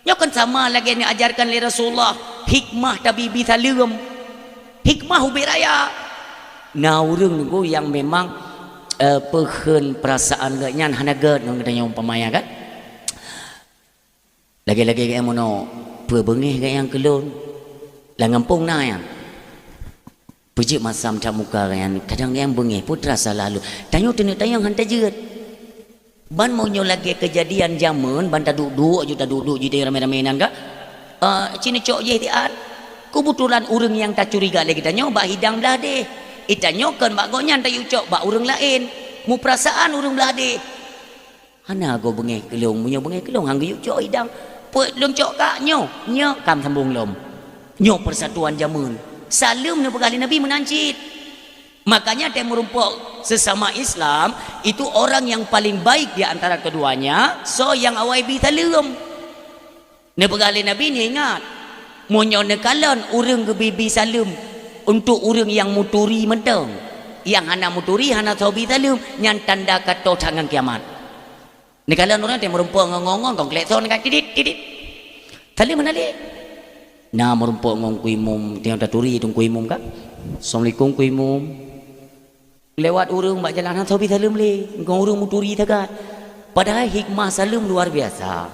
nya kan sama lagi ni ajarkan oleh Rasulullah hikmah tabibi salim hikmah ubiraya nah urang nunggu yang memang pehen perasaan gaknya hana gad nang katanya umpamanya kan lagi-lagi kayak mono perbengih kayak yang kelon lah ngampung na yang puji masam cak muka kayak kadang yang bengih pun terasa lalu tanya tayang hantar jeut ban mau nyo lagi kejadian zaman ban duduk jadi rame-rame nan kak cina cok je tiat kebetulan urang yang tak curiga lagi tanya bak hidang belah deh itanyokan bak gonyan tak ucok bak urang lain mu perasaan urang belah deh hana go bengih kelong munyo bengih kelong hang ucok hidang put lom cok kak nyo kam sambung lom nyo persatuan jamun salam ni bekali nabi menancit makanya dia merumpok sesama Islam itu orang yang paling baik di antara keduanya so yang awai bi salam ni bekali nabi ni ingat munyo nekalan urang ke bibi salam untuk orang yang muturi menteng yang hana muturi hana sobi salim yang tanda kata tangan kiamat ni kalau orang yang merumpuk ngongong kong klekson kat tidit salim mana le nah merumpuk ngong kuimum tiang taturi tung kuimum kan assalamualaikum kuimum lewat orang bak jalan hana sobi salim le ngong orang muturi takat padahal hikmah salim luar biasa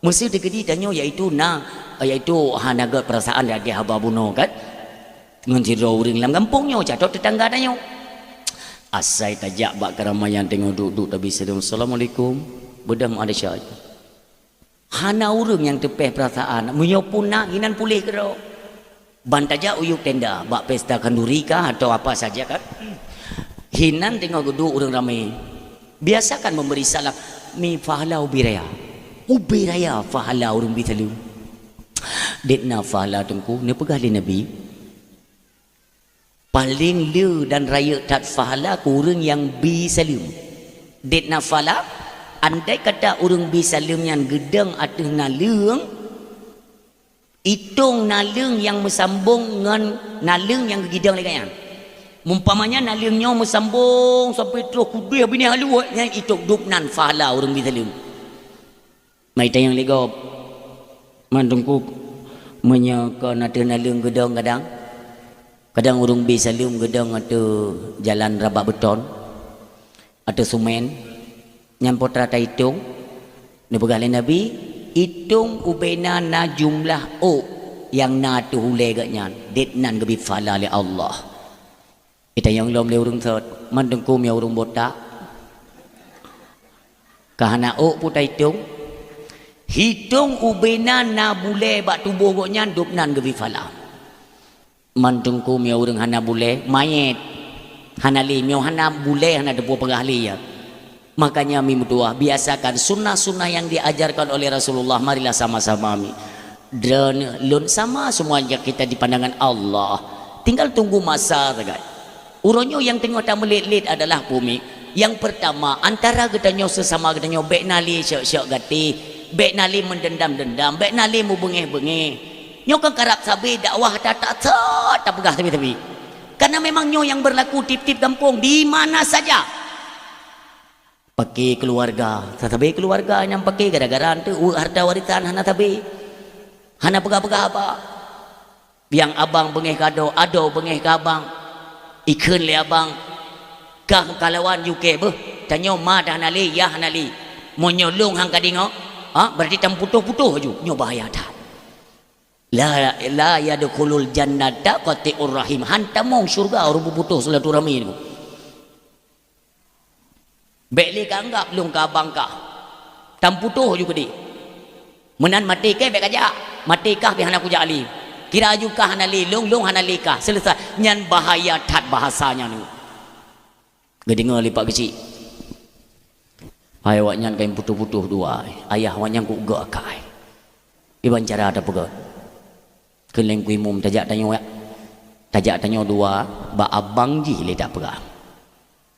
mesti dikedi tanyo yaitu hana gad perasaan dia haba buno kan ngan jiro uring lam kampungnya jatuh tetangga danyo Asai tajak bak keramaian tengok duduk tapi sedang Assalamualaikum bedam ada syai. Hana urang yang tepeh perasaan menyopun nak hinan pulih kero. Ban tajak uyuk tenda bak pesta kanduri kah atau apa saja kan. Hinan tengok duduk urang ramai. Biasakan memberi salam mi fahala ubiraya. Ubiraya fahala urang bitalu. Detna fahala tengku ne pegali Nabi. Paling le dan raya tak fahala ku urang yang bi salim. Detna fahala andai kata urang bi salim yang gedang atau naleung hitung naleung yang mesambung dengan naleung yang gedang lagi kan. Mumpamanya naleungnya mesambung sampai terus kudih bini halu yang hitung dupnan fahala urang bi salim. Mai tayang legop mandungku menyakan ada naleung gedang kadang. Kadang urung bi salim gedang ada jalan rabak beton, ada sumen, nyampot rata hitung. Ni pegalai Nabi, hitung ubena na jumlah o yang na tu hulai gatnya. Detnan gebi fala li Allah. Kita yang lom le urung thot, mandengkum ya urung botak. Kahana o puta hitung. Hitung ubena na bule bak tubuh gatnya dupnan gebi fala. Mandungku miau urang hana bule mayat hana li miau hana bule hana debu pegahli ya. Makanya mi berdua biasakan sunnah-sunnah yang diajarkan oleh Rasulullah, marilah sama-sama mi dan lun sama semuanya kita di pandangan Allah, tinggal tunggu masa saja. Uronyo yang tengok tak melit-lit adalah bumi. Yang pertama antara gedanyo sesama gedanyo bek nali syok-syok gati, bek nali mendendam-dendam, bek nali mu bengeh-bengeh. Nyo kan karap sabi dakwah tak pegah tapi. Karena memang nyo yang berlaku tip-tip kampung di mana saja. Pakai keluarga, tetapi keluarga yang pakai gara-gara tu harta warisan hana tabi. Hana pegah-pegah apa? Yang abang bengeh kado, ado bengeh ke abang. Ikan le abang. Kah kalawan UK beh. Tanyo ma dah nali, ya nali. Mo nyolong hang kadingo. Berarti tam putuh-putuh aju. Nyo bahaya dah. La yadkhulul jannata qati'ur rahim. Hantamong syurga orang putus silaturahmi ni. Bekli ka anggap lung ka abang ka. Tam putuh juga di. Menan mati ke bek aja. Mati kah bi hana kuja ali. Kira aju kah hana li lung hana li kah. Selesai nyan bahaya tat bahasanya ni. Gedinga lipat kecil. Hai awak nyan kain putuh-putuh dua. Ayah awak nyan ku gak kai. Iban cara ada pegat. Keleng kui mum tajak tanyo ya. Tajak tanyo dua ba abang ji le tak pegah.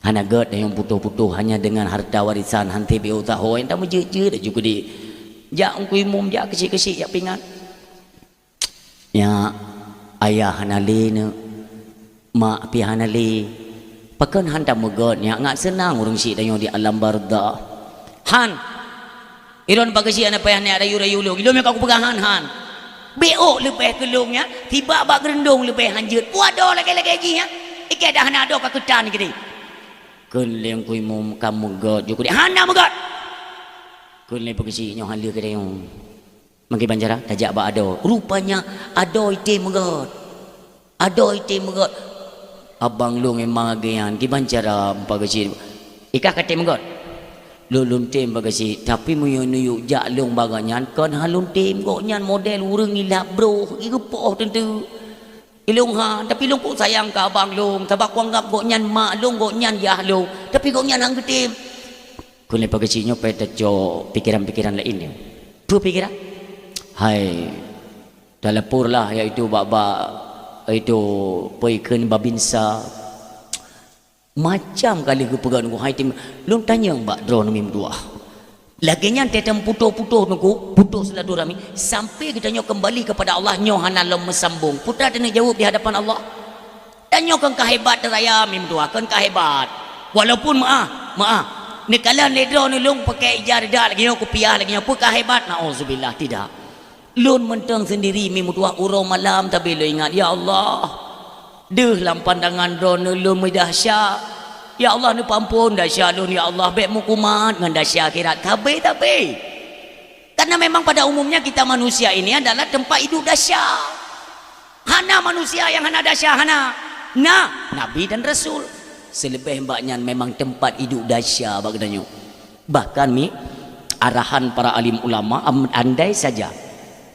Hana gad yang putuh-putuh hanya dengan harta warisan hanti bi utaho yang tak meje-je dah juga di. Jak kui mum jak kecil-kecil jak pingat. Ya ayah hanali ne mak pi hanali. Pakan han tak megad nya ngat senang urang si tanyo di alam barza. Han iron bagasi ana payah ni ada rayu-rayu lu. Ilmu aku pegahan han. Beok lebih kelungnya tiba bak gerendung lebih hanjut waduh lagi-lagi ya ikat dah hana ada keketan gini keleng kui mum kamu god juga dia hana megad keleng pegisi nyo halir ke dia mangki banjara tajak bak ada rupanya ada ite megad abang lu memang agian ki banjara pegisi ikah kate megad lulun tim bagasi tapi muyuk jak long baganyan kan halun tim kok nyan model urang ilap bro igepoh tentu ilung ha tapi long kok sayang ka abang long tabak anggap kok nyan mak long kok nyan yah long tapi kok nyan hang tim kun le bagasi nyo pe tejo pikiran-pikiran lain ni tu pikiran hai dalapur lah iaitu baba itu peikeun babinsa macam kali ke pegang ku hai tim lung tanya mbak drone mim dua laginya tetem putuh-putuh nungku putuh silaturahmi sampai kita nyo kembali kepada Allah nyo hana lom mesambung putra kena jawab di hadapan Allah dan nyo kan kahebat raya mim dua kan kahebat walaupun maaf ni kala le drone lung pakai ijar dak lagi nyo kopiah lagi nyo apa kahebat nauzubillah tidak lun menteng sendiri mim dua urang malam tapi lo ingat ya Allah dalam pandangan drone lu dahsyat ya Allah ni pampun dahsyat lu ya Allah baik mukumat dengan dahsyat akhirat kabeh tapi karena memang pada umumnya kita manusia ini adalah tempat hidup dahsyat hana manusia yang hana dahsyat hana nah nabi dan rasul selebih mbaknya memang tempat hidup dahsyat bagdanya. Bahkan mi arahan para alim ulama, andai saja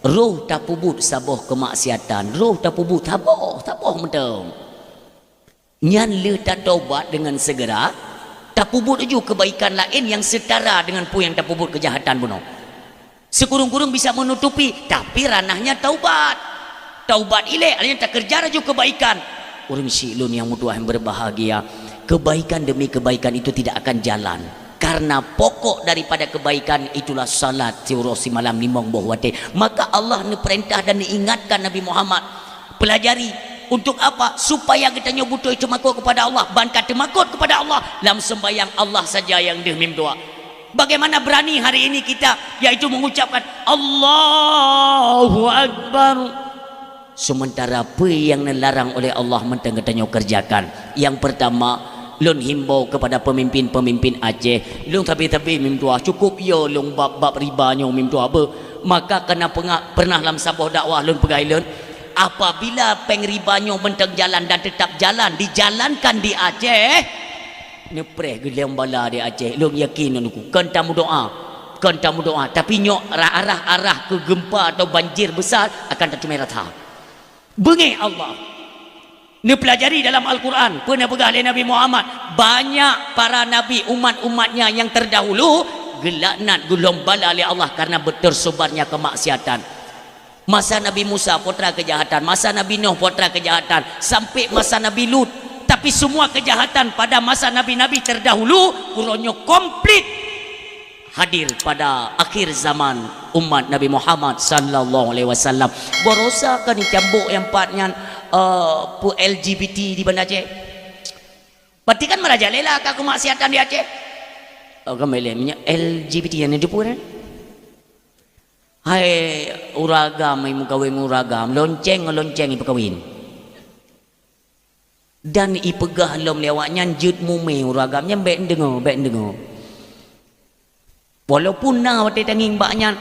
roh tak pubut saboh kemaksiatan, roh tak pubut taboh mentang nyan le tak taubat dengan segera, tak pubut juga kebaikan lain yang setara dengan pu yang tak pubut kejahatan bunuh. Sekurung-kurung bisa menutupi, tapi ranahnya taubat ile artinya tak kerja juga kebaikan. Orang silun yang mudah yang berbahagia, kebaikan demi kebaikan itu tidak akan jalan. Karena pokok daripada kebaikan itulah salat siurosi malam limong bohwate. Maka Allah ni perintah dan diingatkan Nabi Muhammad, pelajari untuk apa? Supaya kita nyobuto itu makut kepada Allah, bankat makut kepada Allah dalam sembahyang Allah saja yang dihmim doa. Bagaimana berani hari ini kita yaitu mengucapkan Allahu Akbar, sementara apa yang dilarang oleh Allah mentang katanya kerjakan. Yang pertama, lun himbau kepada pemimpin-pemimpin Aceh, lun tapi mim tua cukup yo lun bab ribanya mim tua apa, maka kena pernah dalam sabuh dakwah lun pegai lun, apabila pengribanya mentang jalan dan tetap jalan dijalankan di Aceh, nepreh gelem bala di Aceh, lun yakin nuku kan tamu doa tapi nyok arah ke gempa atau banjir besar akan tercemar rata. Bengi Allah ni pelajari dalam Al-Quran pernah pegah oleh Nabi Muhammad, banyak para nabi umat-umatnya yang terdahulu gelaknat gulung bala oleh Allah karena tersebarnya kemaksiatan. Masa Nabi Musa putra kejahatan, masa Nabi Nuh putra kejahatan, sampai masa Nabi Lut. Tapi semua kejahatan pada masa nabi-nabi terdahulu kurangnya komplit hadir pada akhir zaman umat Nabi Muhammad sallallahu alaihi wasallam. Borosa kan dicambuk yang partnya pu LGBT di Banda Aceh. Berarti kan merajalela ke kemaksiatan di Aceh. Oh kembali LGBT yang itu pun. Hai uragam ibu kawin uragam, lonceng ibu kawin. Dan ipegah lom lewatnya jut mume uragamnya baik dengar. Walaupun na wate tanging baknya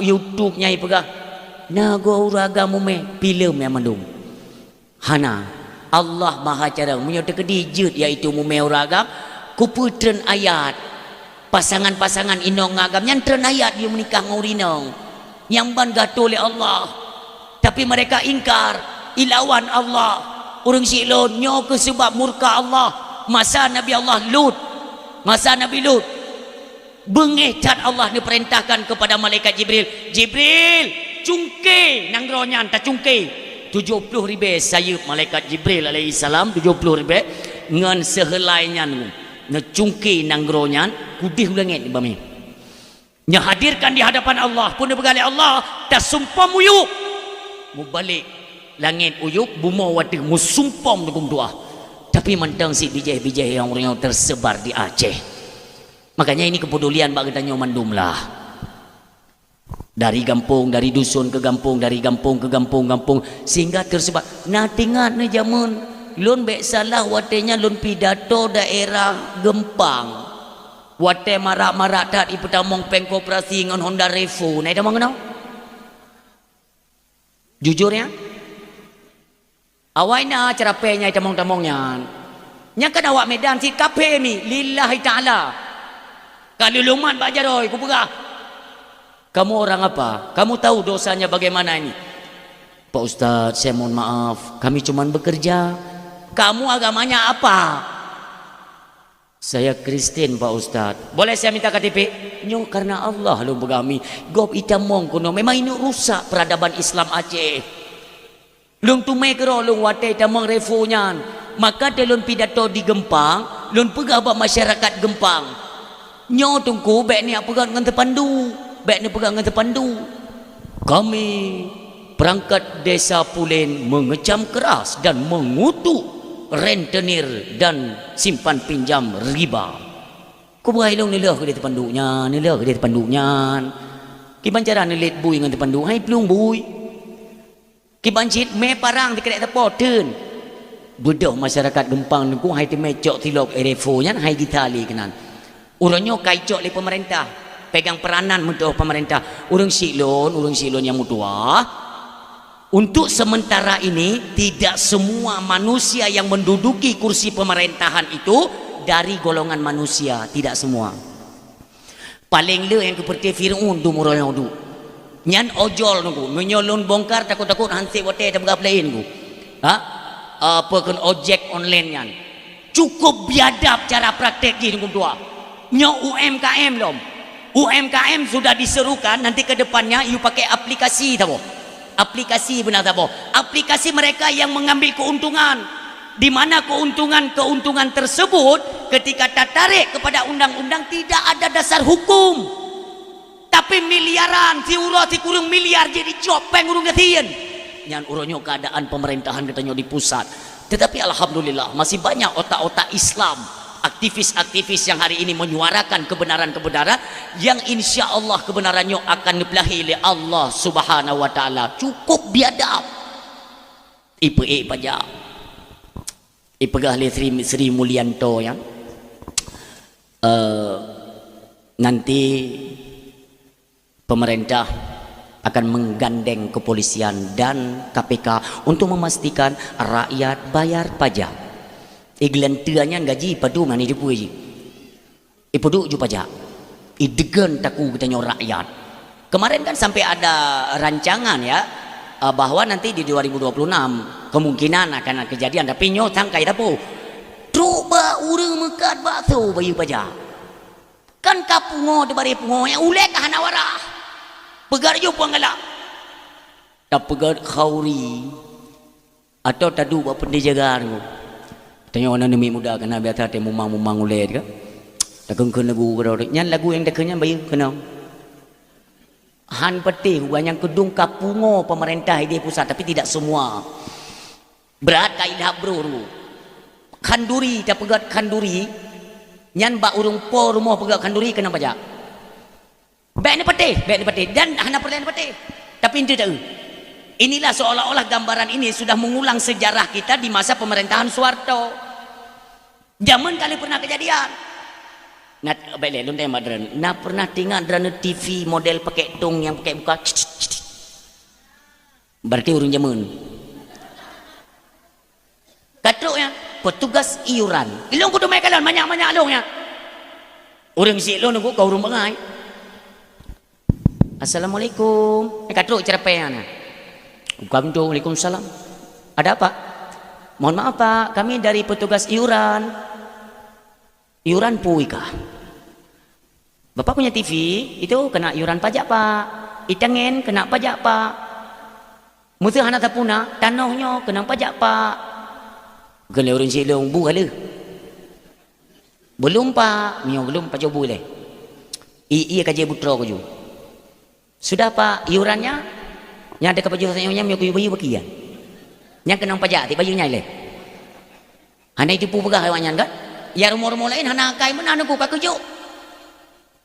YouTube-nya ipegah na go uragam mume film yang mandum. Hana Allah Maha Cara menyata kedijut iaitu mume uragam kuputren ayat pasangan-pasangan inong ngagam yang tren ayat dia menikah ngaurinong yang ban gato oleh Allah, tapi mereka ingkar ilawan Allah. Orang silon nyo ke sebab murka Allah. Masa Nabi Lut bengecat Allah diperintahkan kepada malaikat Jibril, cungke nang ronyan ta cungke 70 ribu sayup malaikat Jibril alaihi salam 70 ribu ngan sehelainya na cungke nang ronyan kudih langit bami nya hadirkan di hadapan Allah pun begali Allah ta sumpah muyuk mu balik langit uyuk buma wati mu sumpah dengan doa. Tapi mentang si bijih-bijih yang orang tersebar di Aceh. Makanya ini kepedulian bagi tanya mandum lah. Dari kampung, dari dusun ke kampung, dari kampung ke kampung sehingga tersebar. Nah tingat na jamun lun bek salah watenya lun pidato daerah Gempang. Wate marak-marak tak ibu tamong pengkoperasi ngan Honda Revo. Nah tamong kenal? Jujurnya awak na cara penya tamong-tamongnya. Nya kan awak medan si kape mi lillahi taala. Kalau luman Pak Jaroy, ku pegah. Kamu orang apa? Kamu tahu dosanya bagaimana ini? Pak Ustadz, saya mohon maaf, kami cuma bekerja. Kamu agamanya apa? Saya Kristen Pak Ustadz. Boleh saya minta KTP? Nyo karena Allah lu begami. Gob itamong kuno. Memang ini rusak peradaban Islam Aceh. Lung tumai kero lung wate tamong refunya. Maka telun pidato di Gempang, lun pegah buat masyarakat Gempang. Nyo tungku bek ni apa ngan tepandu. Bek ni pegang ngan tepandu. Kami perangkat desa Pulen mengecam keras dan mengutuk rentenir dan simpan pinjam riba. Kau berai long nilah ke dia tepandunya, nilah ke dia tepandunya. Kiban cara nilit bui ngan tepandu, hai pelung bui. Kiban cit me parang di kedai tepoten. Budoh masyarakat Gempang ni ku hai te mecok tilok erefonya hai ditali kenan. Urangnya kaicok oleh pemerintah, pegang peranan untuk pemerintah. Urang silon yang mutua. untuk sementara ini tidak semua manusia yang menduduki kursi pemerintahan itu dari golongan manusia, tidak semua. Paling le yang seperti Fir'aun tu murah tu. Nyan ojol nunggu, menyolon bongkar takut-takut hansip wote tak berapa lain tu. Apa kan ojek online nyan. Cukup biadab cara praktek ni nunggu tua. Nyo UMKM lom. UMKM sudah diserukan nanti ke depannya you pakai aplikasi tahu. Aplikasi benar tahu. Aplikasi mereka yang mengambil keuntungan. Di mana keuntungan tersebut ketika tertarik kepada undang-undang tidak ada dasar hukum. Tapi miliaran si urut si kurung miliar jadi copeng urung getien. Nyan uronyo keadaan pemerintahan katanya di pusat. Tetapi alhamdulillah masih banyak otak-otak Islam, aktivis-aktivis yang hari ini menyuarakan kebenaran-kebenaran yang insya Allah kebenarannya akan dipelahi oleh Allah Subhanahu Wa Taala. Cukup biadab. Ipe pajak. Ipegah oleh Sri Mulyanto yang nanti pemerintah akan menggandeng kepolisian dan KPK untuk memastikan rakyat bayar pajak. Iglantiannya gaji padu ngani depu ji. Ipodu ju pajak. Idegen taku katanya rakyat. Kemarin kan sampai ada rancangan ya bahwa nanti di 2026 kemungkinan akan kejadian tapi nyo tangkai dapo. Coba urang mekat bakso bayu pajak. Kan kapungo de bare pungo yang ulek hana warah. Pegar jo puang galak. Tak pegar khauri atau tadu buat pendijagaan ko. Tanya orang demi muda kena biasa temu mumang ulet ka. Tak kena lagu ko. Nyan lagu yang dekenya bayu kena. Han peti banyak gedung kapungo pemerintah di pusat tapi tidak semua. Berat kaidah bro. Kanduri tak pegat kanduri. Nyan ba urung po rumah pegat kanduri kena pajak. Baik ni peti dan hana perlahan peti. Tapi itu tahu. Inilah seolah-olah gambaran ini sudah mengulang sejarah kita di masa pemerintahan Soeharto. Zaman kali pernah kejadian. Nak baik lelun tanya madran. Nak pernah tengok drama TV model pakai tong yang pakai buka. Berarti urung zaman. Katruk ya, petugas iuran. Ilong kudu mai kalon banyak-banyak alongnya. Urang si lo nunggu kau urung bangai. Assalamualaikum. Katruk cerapaian. Waalaikumsalam. Ada apa? Mohon maaf Pak, kami dari petugas iuran. Iuran pui kah? Bapak punya TV, itu kena iuran pajak Pak. Itangen kena pajak Pak. Musuh hana tapuna, tanahnya kena pajak Pak. Kena orang silong bu kali. Belum Pak, mio belum Pak coba boleh. Iya kaji putra ko ju. Sudah Pak, iurannya yang ada kepajuannya mio bayu bagian. Yang kena pajak, ti bajunya le. Hana itu pu pegah hewannya kan? Ya rumah-rumah lain hana kai mana aku kakuju.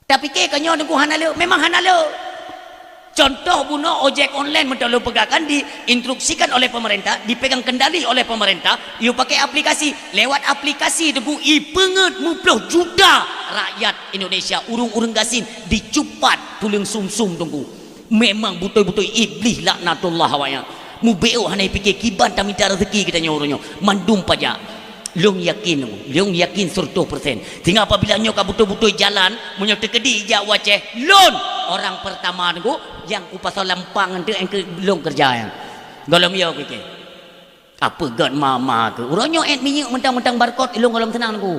Tapi ke kanyo aku hana le, memang hana le. Contoh buno ojek online mentolo pegakan diinstruksikan oleh pemerintah, dipegang kendali oleh pemerintah, you pakai aplikasi, lewat aplikasi debu ipenget 50 juta rakyat Indonesia urung-urung gasin dicupat tulang sumsum tunggu. Memang betul-betul iblis laknatullah awaknya. Mu beo hanai fikir kiban tak minta rezeki katanya orangnya. Mandum pajak. Long yakin 100%. Tinggal apabila nyoka betul-betul jalan munyo tekedi ijak waceh lon orang pertama tu yang ku pasal lampang tu yang ke belum kerja yang. Golom yo ke. Apa god mama ke. Uronyo et minyak mentang-mentang barcode ilung golom tenang ku.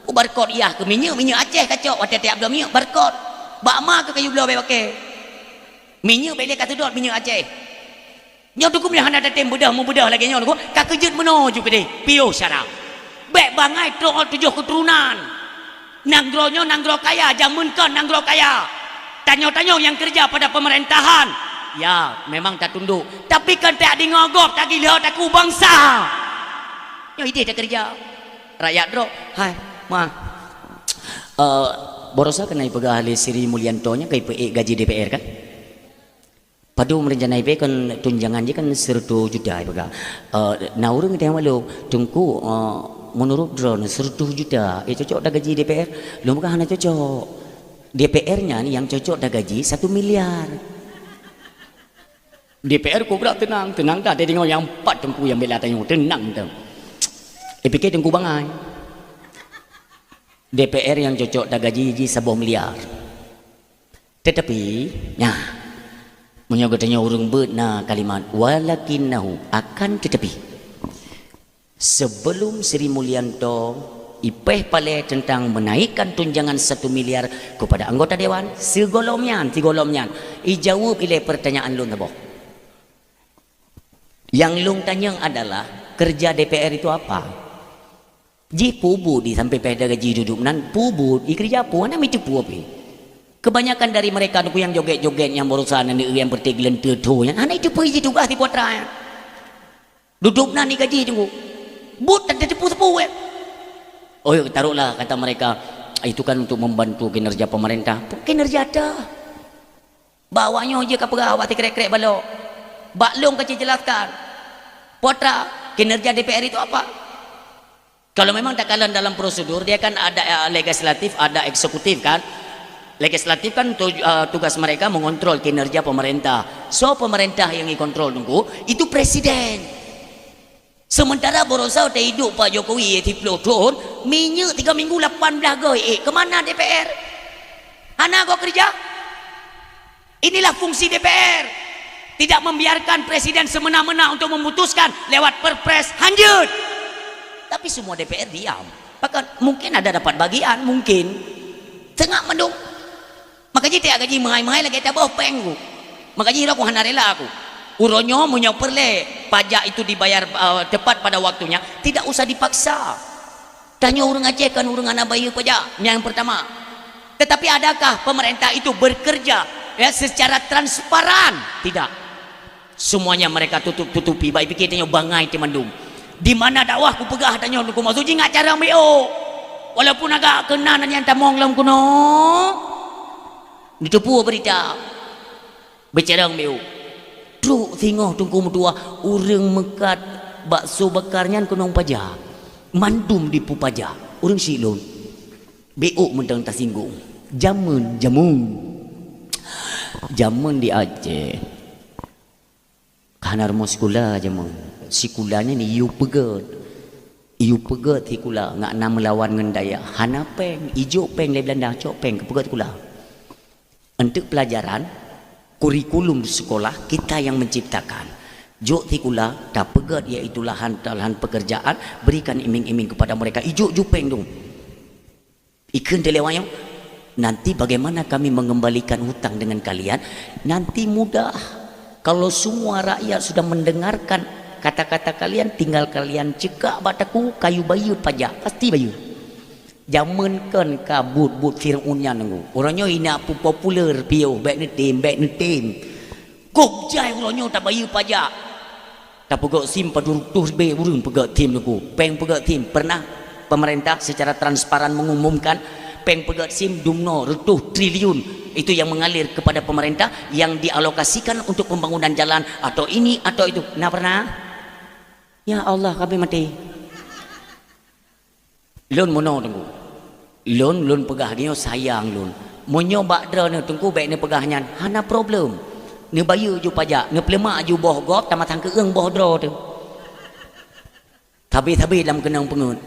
Ku barcode iya ke minyak Aceh kacok wate tiap dua minyak barcode. Bak ma ke kayu belau bae pakai. Minyak bele kat sedot minyak Aceh. Nyo tu ku bila hana datem budah mu budah lagi nyo tu ka kejut menuju ke deh. Pio syarah. Baik bangai tu 7 keturunan. Nanggro kaya, jamun kan nanggro kaya. Tanyo-tanyo yang kerja pada pemerintahan. Ya, memang tak tunduk. Tapi kan tak di ngogok, tak gila, tak ku bangsa. Yo ide tak kerja. Rakyat bro, hai, ma. Borosa kena ipegah ahli Sri Mulyanto nya kai gaji DPR kan? Padu merencana IP kan tunjangan je kan 100 juta ipegah. Naurung kita malu tungku menurut drone 100 juta cocok dah gaji DPR belum kan hanya cocok DPR nya ni yang cocok dah gaji 1 miliar DPR ku berat tenang dah dia tengok yang 4 tengku yang bela tanya tenang tu. Fikir tengku bangai. DPR yang cocok dah gaji 1 miliar. Tetapi nah menyogo tanya urang beuna kalimat walakinnahu akan tetapi sebelum Sri Mulyanto ipeh pale tentang menaikkan tunjangan 1 miliar kepada anggota dewan segolomnyan ijawab ile pertanyaan lun tabo. Yang lung tanya adalah kerja DPR itu apa? Ji pubu di sampai pada gaji duduk nan pubu di kerja apa? Mana itu pubu api? Kebanyakan dari mereka tu yang joget-joget yang berusaha nanti yang berteglen tertunya. Anak itu pergi tugas di potra. Duduk nan di gaji tu. But dan tepu-tepu. Oh taruhlah kata mereka itu kan untuk membantu kinerja pemerintah. Kinerja ada. Bawanya je ke pegawai krek-krek balok. Baklong kecil jelaskan. Potra kinerja DPR itu apa? Kalau memang tak kalah dalam prosedur dia kan ada legislatif, ada eksekutif kan. Legislatif kan tugas mereka mengontrol kinerja pemerintah. So pemerintah yang dikontrol nunggu itu presiden. Sementara borosau tak hidup Pak Jokowi 30 tahun, minyak 3 minggu 18 goi. Kemana DPR? Hana kau kerja? Inilah fungsi DPR. Tidak membiarkan presiden semena-mena untuk memutuskan lewat perpres hanjut. Tapi semua DPR diam. Bahkan mungkin ada dapat bagian, mungkin tengah mendung. Makanya tiap gaji mahal-mahal lagi tak bawa pengku. Makanya aku hana rela aku. Uronyo punya perle pajak itu dibayar tepat pada waktunya, tidak usah dipaksa. Tanya orang Aceh kan orang anak bayar pajak. Yang pertama. Tetapi adakah pemerintah itu bekerja ya secara transparan? Tidak. Semuanya mereka tutupi. Baik fikir tanya bangai temandung. Di mana dakwah ku pegah tanya ku masuk je ngak cara ambil. Walaupun agak kena nan yang tamong lam kuno. Ditepu berita. Bicara ambil. Truk tengok tunggu mutua urang mekat bakso bakarnya kunong pajak. Mandum di pu pajak. Urang silon. Beuk mentang tersinggung. Jamun di Aceh. Kanar mo sekolah je mo. Sekolahnya ni iu pegat hikula ngak na melawan ngendaya. Hana peng, ijo peng le Belanda, cok peng ke pegat kula. Untuk pelajaran kurikulum di sekolah kita yang menciptakan. Jok hikula dah pegat iaitu lahan pekerjaan, berikan iming-iming kepada mereka. Ijo peng dong. Ikan telewayang. Nanti bagaimana kami mengembalikan hutang dengan kalian? Nanti mudah. Kalau semua rakyat sudah mendengarkan kata-kata kalian, tinggal kalian cekak bataku kayu bayar pajak, pasti bayar. Zaman kan kabut Fir'aunnya nunggu. Orangnya ini apa popular piau, baik netim. Kok jai orangnya tak bayar pajak. Tak pegak sim padurus be urun pegak tim nunggu. Peng pegak tim pernah pemerintah secara transparan mengumumkan peng pegat sim dumno retuh triliun itu yang mengalir kepada pemerintah yang dialokasikan untuk pembangunan jalan atau ini atau itu. Nah pernah? Ya Allah kami mati. Lun mono tunggu. Lun pegah dia sayang lun. Monyo bakdra ne tunggu baik ne pegahnya. Hana problem. Ne bayar ju pajak, ne pelemak ju boh gop tamat hang keung boh dro tu. Tapi dalam kenang pengut.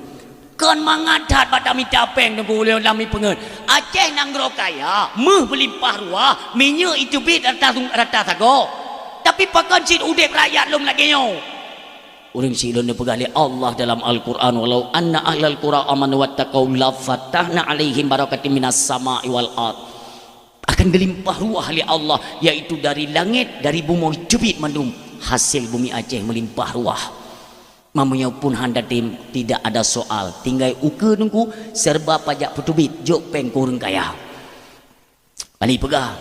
Kan mangadat pada minta peng tunggu oleh lami pengen. Aceh nanggro kaya, meh berlimpah ruah, minyak itu bit rata sago. Tapi pakan cid udek rakyat lum lagi nyo. Orang silon pegali Allah dalam Al-Quran walau anna ahlal qura amanu wattaqau la fatahna alaihim barakatim minas sama'i wal ard. Akan berlimpah ruah li Allah yaitu dari langit, dari bumi jubit mandum. Hasil bumi Aceh melimpah ruah. Mamanya pun handa tim tidak ada soal. Tinggal uke nunggu serba pajak petubit jok peng kurang kaya. Balik pegah.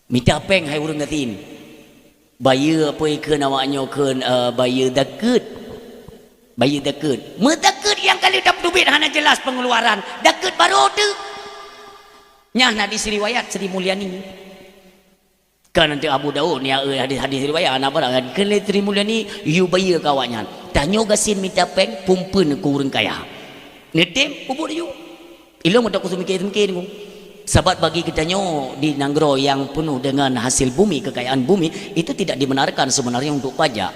Minta peng hai urang gatin. Bayar apa ikan awaknya kan bayar daket. Bayar daket. Medakut yang kali dah petubit hana jelas pengeluaran. Daket baru tu. Nyah nak disriwayat Sri Mulyani. Kan nanti Abu Daud ni hadis riwayat anak barang kan Sri Mulyani you bayar kawannya. Tanya gasin minta peng pumpen ku urang kaya. Netem pupuk you. Ilo mudah ku semikir ni. Sebab bagi kitanya di negara yang penuh dengan hasil bumi, kekayaan bumi, itu tidak dibenarkan sebenarnya untuk pajak.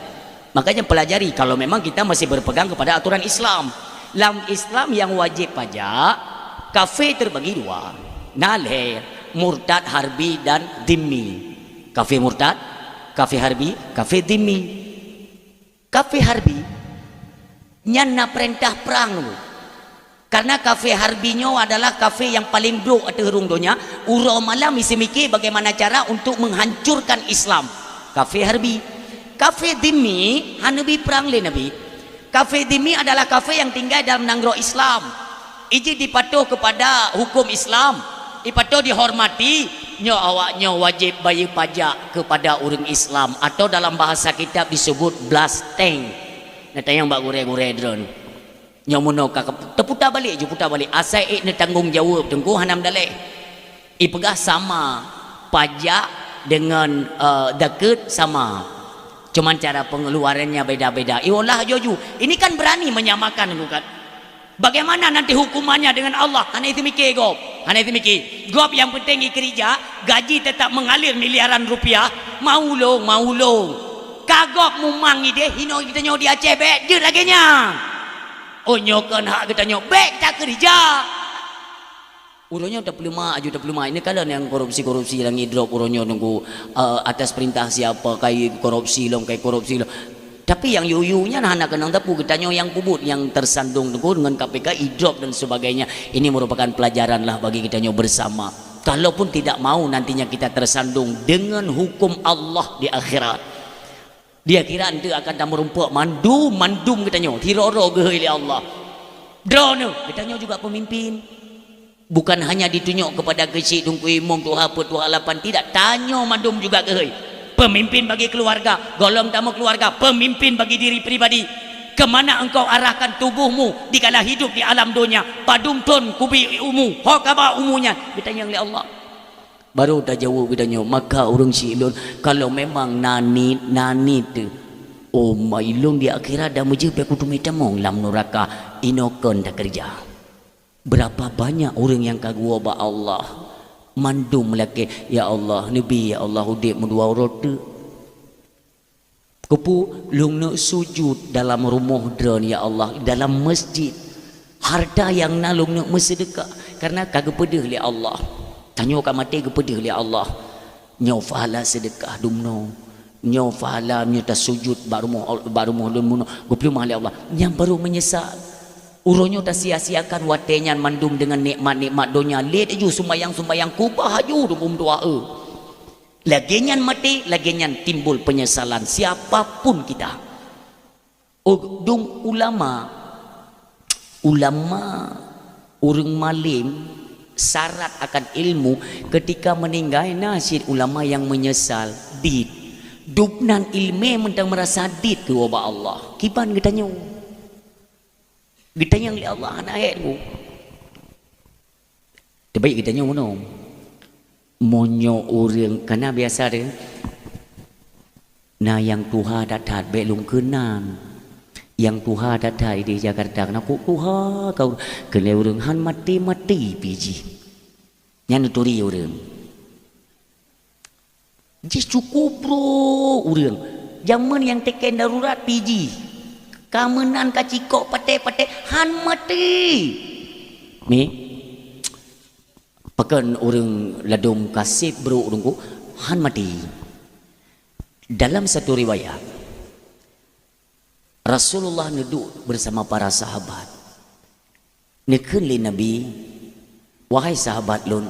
Makanya pelajari kalau memang kita masih berpegang kepada aturan Islam. Dalam Islam yang wajib pajak, kafe terbagi dua, nalhe, murtad, harbi, dan dhimmi. Kafe murtad, kafe harbi, kafe dhimmi. Kafe harbi nyana perintah perang lu. Karena kafe harbinyo adalah kafe yang paling buruk atau herung donya. Uro malam mesti mikir bagaimana cara untuk menghancurkan Islam. Kafe harbi. Kafe dhimmi hanabi perang le nabi. Kafe dhimmi adalah kafe yang tinggal dalam negara Islam. Iji dipatuh kepada hukum Islam, dipatuh dihormati, nyo awaknya wajib bayar pajak kepada orang Islam, atau dalam bahasa kitab disebut blasteng. Nak tanya mbak gure-gure drone. Nyo mono terputar balik je, putar balik. Asal ni tanggung jawab tengku hanam dalek. Ipegah sama pajak dengan zakat sama. Cuman cara pengeluarannya beda-beda. Iyalah joju. Ini kan berani menyamakan kan. Bagaimana nanti hukumannya dengan Allah? Hanya itu mikir gop. Hanya itu mikir. Gop yang penting kerja, gaji tetap mengalir miliaran rupiah. Mau long. Kagop mumang ide hino kita nyo di Aceh bek je lagi nya. Oh nyokan hak kita nyo bek tak kerja. Uronya tak perlu mak, tak perlu mak. Ini kalian yang korupsi yang drop uronya nunggu atas perintah siapa kai korupsi long. Tapi yang yuyunya anak kenang tapu kitanya yang kubut yang tersandung dengan KPK idrop dan sebagainya. Ini merupakan pelajaran lah bagi kitanya bersama. Kalaupun tidak mau nantinya kita tersandung dengan hukum Allah di akhirat. Dia kira nanti akan tak merumpuk mandum kitanya. Tiroro gehili Allah. Drone kitanya juga pemimpin. Bukan hanya ditunjuk kepada kecil tungku imam tu apa tu halapan, tidak. Tanya mandum juga ke pemimpin bagi keluarga, golong tamu keluarga, pemimpin bagi diri pribadi. Kemana engkau arahkan tubuhmu dikala hidup di alam dunia? Padumtun kubi umu, hokaba umunya. Ditanya oleh Allah. Baru dah jawab ditanya, maka orang silun kalau memang nani tu, oh mailung di akhirat dah mujib aku tu metamong lam neraka inokon dah kerja. Berapa banyak orang yang kagua ba Allah mandum laki, ya Allah nabi, ya Allah udip mendua roti kepu lung nak sujud dalam rumah dran, ya Allah dalam masjid harta yang nalung nak bersedekah karena kagak pedih li Allah. Tanya kat mati ke pedih li Allah. Nyau fahala sedekah dumno, nyau fahala nyata sujud baru lun goplu mahli Allah yang baru menyesal. Uronyo tak sia-siakan watenyan mandum dengan nikmat-nikmat dunia. Lihat ju sembayang kubah ju dum doa. Lagian mati, lagian timbul penyesalan siapapun kita. Oh, dung ulama orang malim syarat akan ilmu ketika meninggal nasib ulama yang menyesal dit. Dubnan ilmu mentang merasa dit ke wabah Allah. Kiban kitanya. Kita yang li Allah anak ayatku. Terbaik kita nyo mana? Monyo orang karena biasa dia. Nah yang Tuhan datang belum kenal. Yang Tuhan datang di Jakarta. Nak Tuhan kau kena orang han mati biji. Yang nuturi orang. Jis cukup bro orang. Zaman yang teken darurat biji. Kamenan kacikok pate han mati. Ni pakan orang ladum kasih bro orangku han mati. Dalam satu riwayat Rasulullah duduk bersama para sahabat. Nekun li Nabi, wahai sahabat lun,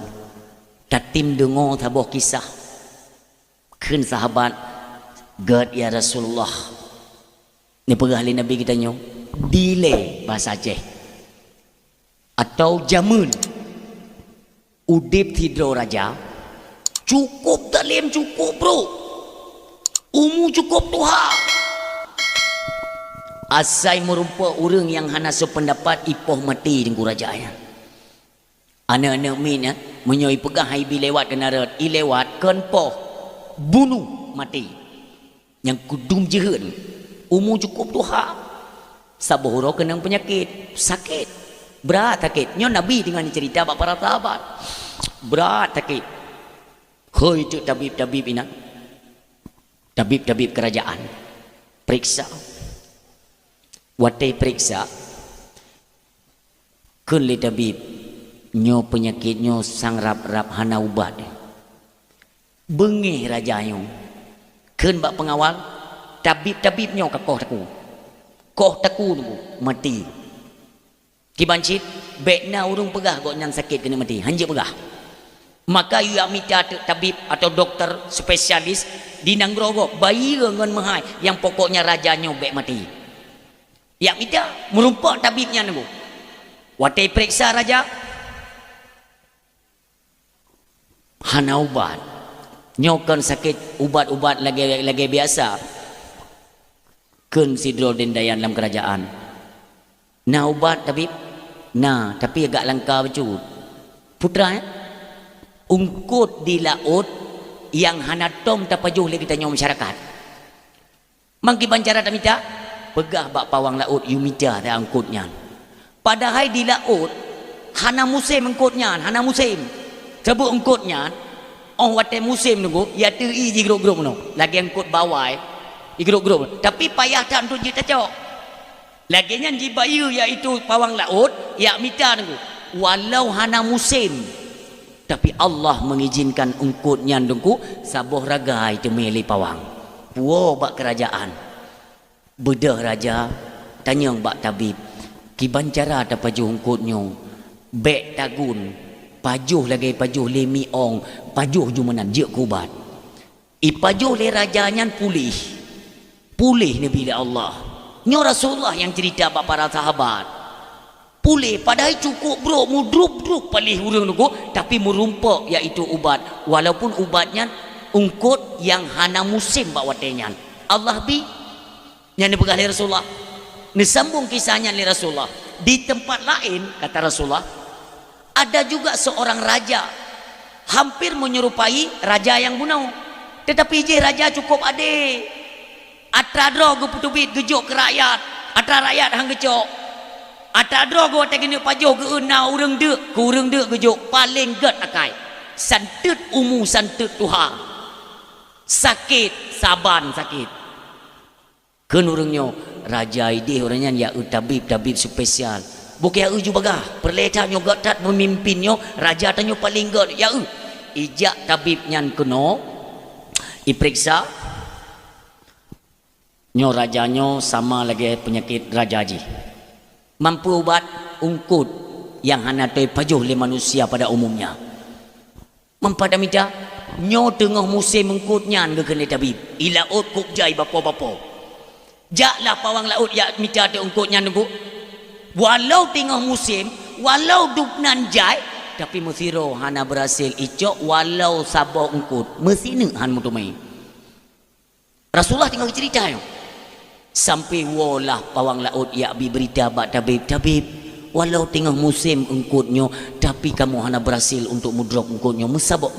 tatim dengo taboh kisah. Kun sahabat, gad ya Rasulullah. Ni pegahli Nabi kita nyo delay bahasa Aceh atau jamun udip tidro raja cukup dalim cukup bro umu cukup Tuhan asai merupa orang yang hana sependapat ipoh mati dengan kerajaan anak-anak min ya menyoi pegah haibi lewat kenarat lewat kenpoh bunuh mati yang kudum jehun umur cukup Tuhan sabohoro kena penyakit sakit berat sakit nyo Nabi dengan cerita para sahabat berat sakit. Hoi tu tabib-tabib ina. Tabib-tabib kerajaan. Periksa. Watai periksa. Kun le tabib. Nyo penyakit nyo sang rap-rap hana ubat. Bengih raja nyo. Kun bak pengawal. Tabib-tabib nyo kakoh taku. Koh taku tu mati. Kibancit. Bekna urung pegah kok nyan sakit kena mati. Hanja pegah. Maka ia minta tabib atau dokter spesialis di Nangrogo bayi dengan mahai yang pokoknya rajanya bek mati. Ya minta merumpak tabibnya nunggu. Watai periksa raja. Hana ubat. Nyokan sakit ubat-ubat lagi biasa. Kun sidro dendayan dalam kerajaan. Nah ubat tabib. Nah tapi agak langka becut. Putra ungkut di laut yang hanatom tapajuh lagi tanya masyarakat. Mangki bancara tak minta pegah bak pawang laut you minta dah angkutnya. Padahal di laut hana musim angkutnya, hana musim. Sebut angkutnya oh wate musim nunggu ya teri ji grok-grok no. Lagi angkut bawai i grok-grok. Tapi payah tak untuk je tacok. Laginya di bayu iaitu pawang laut ya minta nunggu walau hana musim. Tapi Allah mengizinkan ungkutnya dengku sabuh ragai tu meli pawang. Puo bak kerajaan. Bedah raja tanya bak tabib. Kiban cara ta pajuh ungkutnya. Bek tagun. Pajuh lagi pajuh le miong. Pajuh jumanan je kubat. Ipajuh le rajanya pulih. Pulih ni bila Allah. Nyo Rasulullah yang cerita bak para sahabat. Pulih padahal cukup bro mudruk-druk palih urang nuku tapi merumpak iaitu ubat walaupun ubatnya ungkut yang hana musim bak watenya Allah bi yang dipegah oleh Rasulullah ni sambung kisahnya oleh Rasulullah di tempat lain kata Rasulullah ada juga seorang raja hampir menyerupai raja yang bunau tetapi je raja cukup ade atradro guputubit gejuk ke rakyat atra rakyat hang gecok Ata drogo tak kena pajuh ke na urang dek ke urang dek gejuk paling gat akai santet umu santet tuha sakit saban sakit keun urangnya raja ide orangnya ya tabib spesial bukan uju bagah perletanya gatat memimpinnya raja tanya paling gat ya ijak tabibnya kena diperiksa nyo rajanya sama lagi penyakit rajaji mampu ubat ungkut yang hana toy pajuh le manusia pada umumnya. Mempada minta nyo tengah musim ungkutnya ke kena tabib. Ila laut kuk jai bapa-bapa. Jaklah pawang laut ya minta te ungkutnya nunggu. Walau tengah musim, walau dupnan jai tapi mesiro hana berhasil icok walau sabah ungkut. Mesine han mutumai. Rasulullah tengah cerita yo. Sampai walah pawang laut ya bi berita bak tabib walau tengah musim ungkutnya tapi kamu hana berhasil untuk mudrok ungkutnya mesabok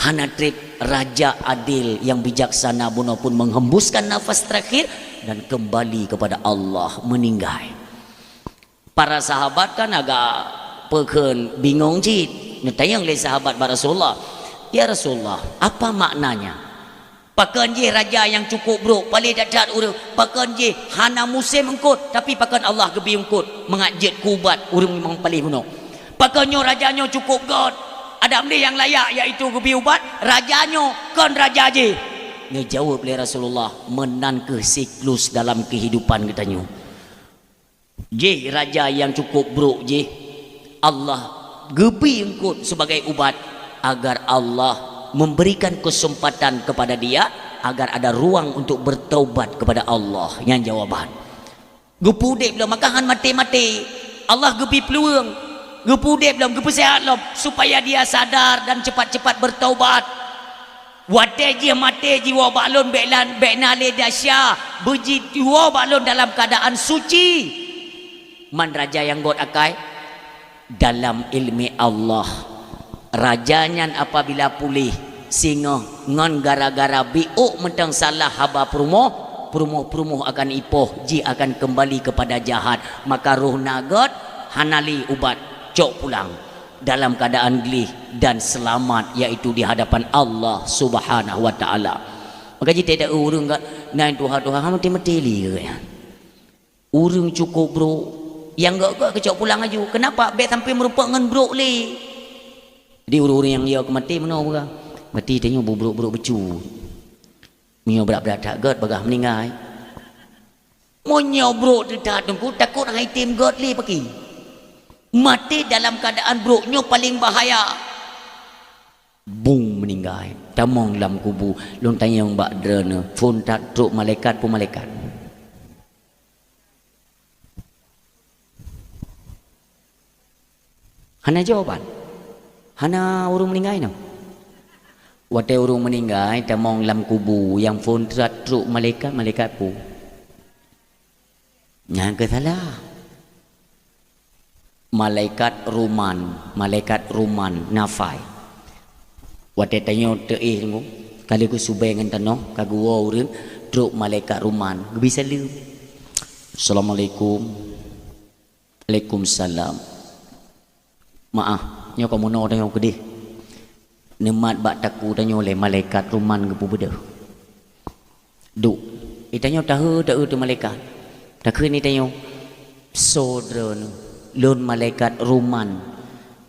hana trip raja adil yang bijaksana buno pun menghembuskan nafas terakhir dan kembali kepada Allah meninggal. Para sahabat kan agak pekeun bingung cit netayang le sahabat Rasulullah ya Rasulullah apa maknanya pakan je raja yang cukup bro paling dadat urang pakan je hana musim ungkut tapi pakan Allah gebi ungkut mengajit kubat urang memang paling bunuh pakannya rajanya cukup god ada benda yang layak iaitu gebi ubat rajanya kan raja je ngejawab oleh Rasulullah menan ke siklus dalam kehidupan katanya je raja yang cukup bro je Allah gebi ungkut sebagai ubat agar Allah memberikan kesempatan kepada dia agar ada ruang untuk bertaubat kepada Allah yang jawaban gepudek belum makahan mati-mati Allah gepi peluang gepudek belum gepi sehat belum supaya dia sadar dan cepat-cepat bertaubat wate je mati jiwa baklon bekna le dasya beji jiwa baklon dalam keadaan suci man raja yang god akai dalam ilmi Allah rajanya apabila pulih singa ngan gara-gara biuk mentang salah haba perumoh akan ipoh ji akan kembali kepada jahat maka ruh nagot hanali ubat cok pulang dalam keadaan gelih dan selamat, yaitu di hadapan Allah Subhanahu wa taala. Maka kita tak urung kat naik Tuhan mati li ke ya. Urung cukup bro. Yang gak kecok pulang aja. Kenapa bet sampai merupakan bro le? Di urung yang dia mati mana bukan? Mati tanya bro becu. Mio berat-berat tak god bagah meninggal. Monyo bro tidak tunggu takut hai tim god le pergi. Mati dalam keadaan broknya paling bahaya. Bung meninggal. Tamong dalam kubu. Long tanya yang bak drone. Phone tak truk malaikat pun malaikat. Hana jawaban. Hana urung meninggal no. Waktu urung meninggal tamong dalam kubu yang phone tak truk malaikat pun. Yang ke salah. Malaikat ruman nafai. Waktu tanya tengok kali aku subeng dengan tanah kagu orang truk malaikat ruman bisa lu. Assalamualaikum. Waalaikumsalam. Maaf, nyo kamu no tanya kedih. Nemat bak taku tanya oleh malaikat ruman ke beda. Duk. Tanya tahu tu malaikat. Tak ni tanya saudara lun malaikat ruman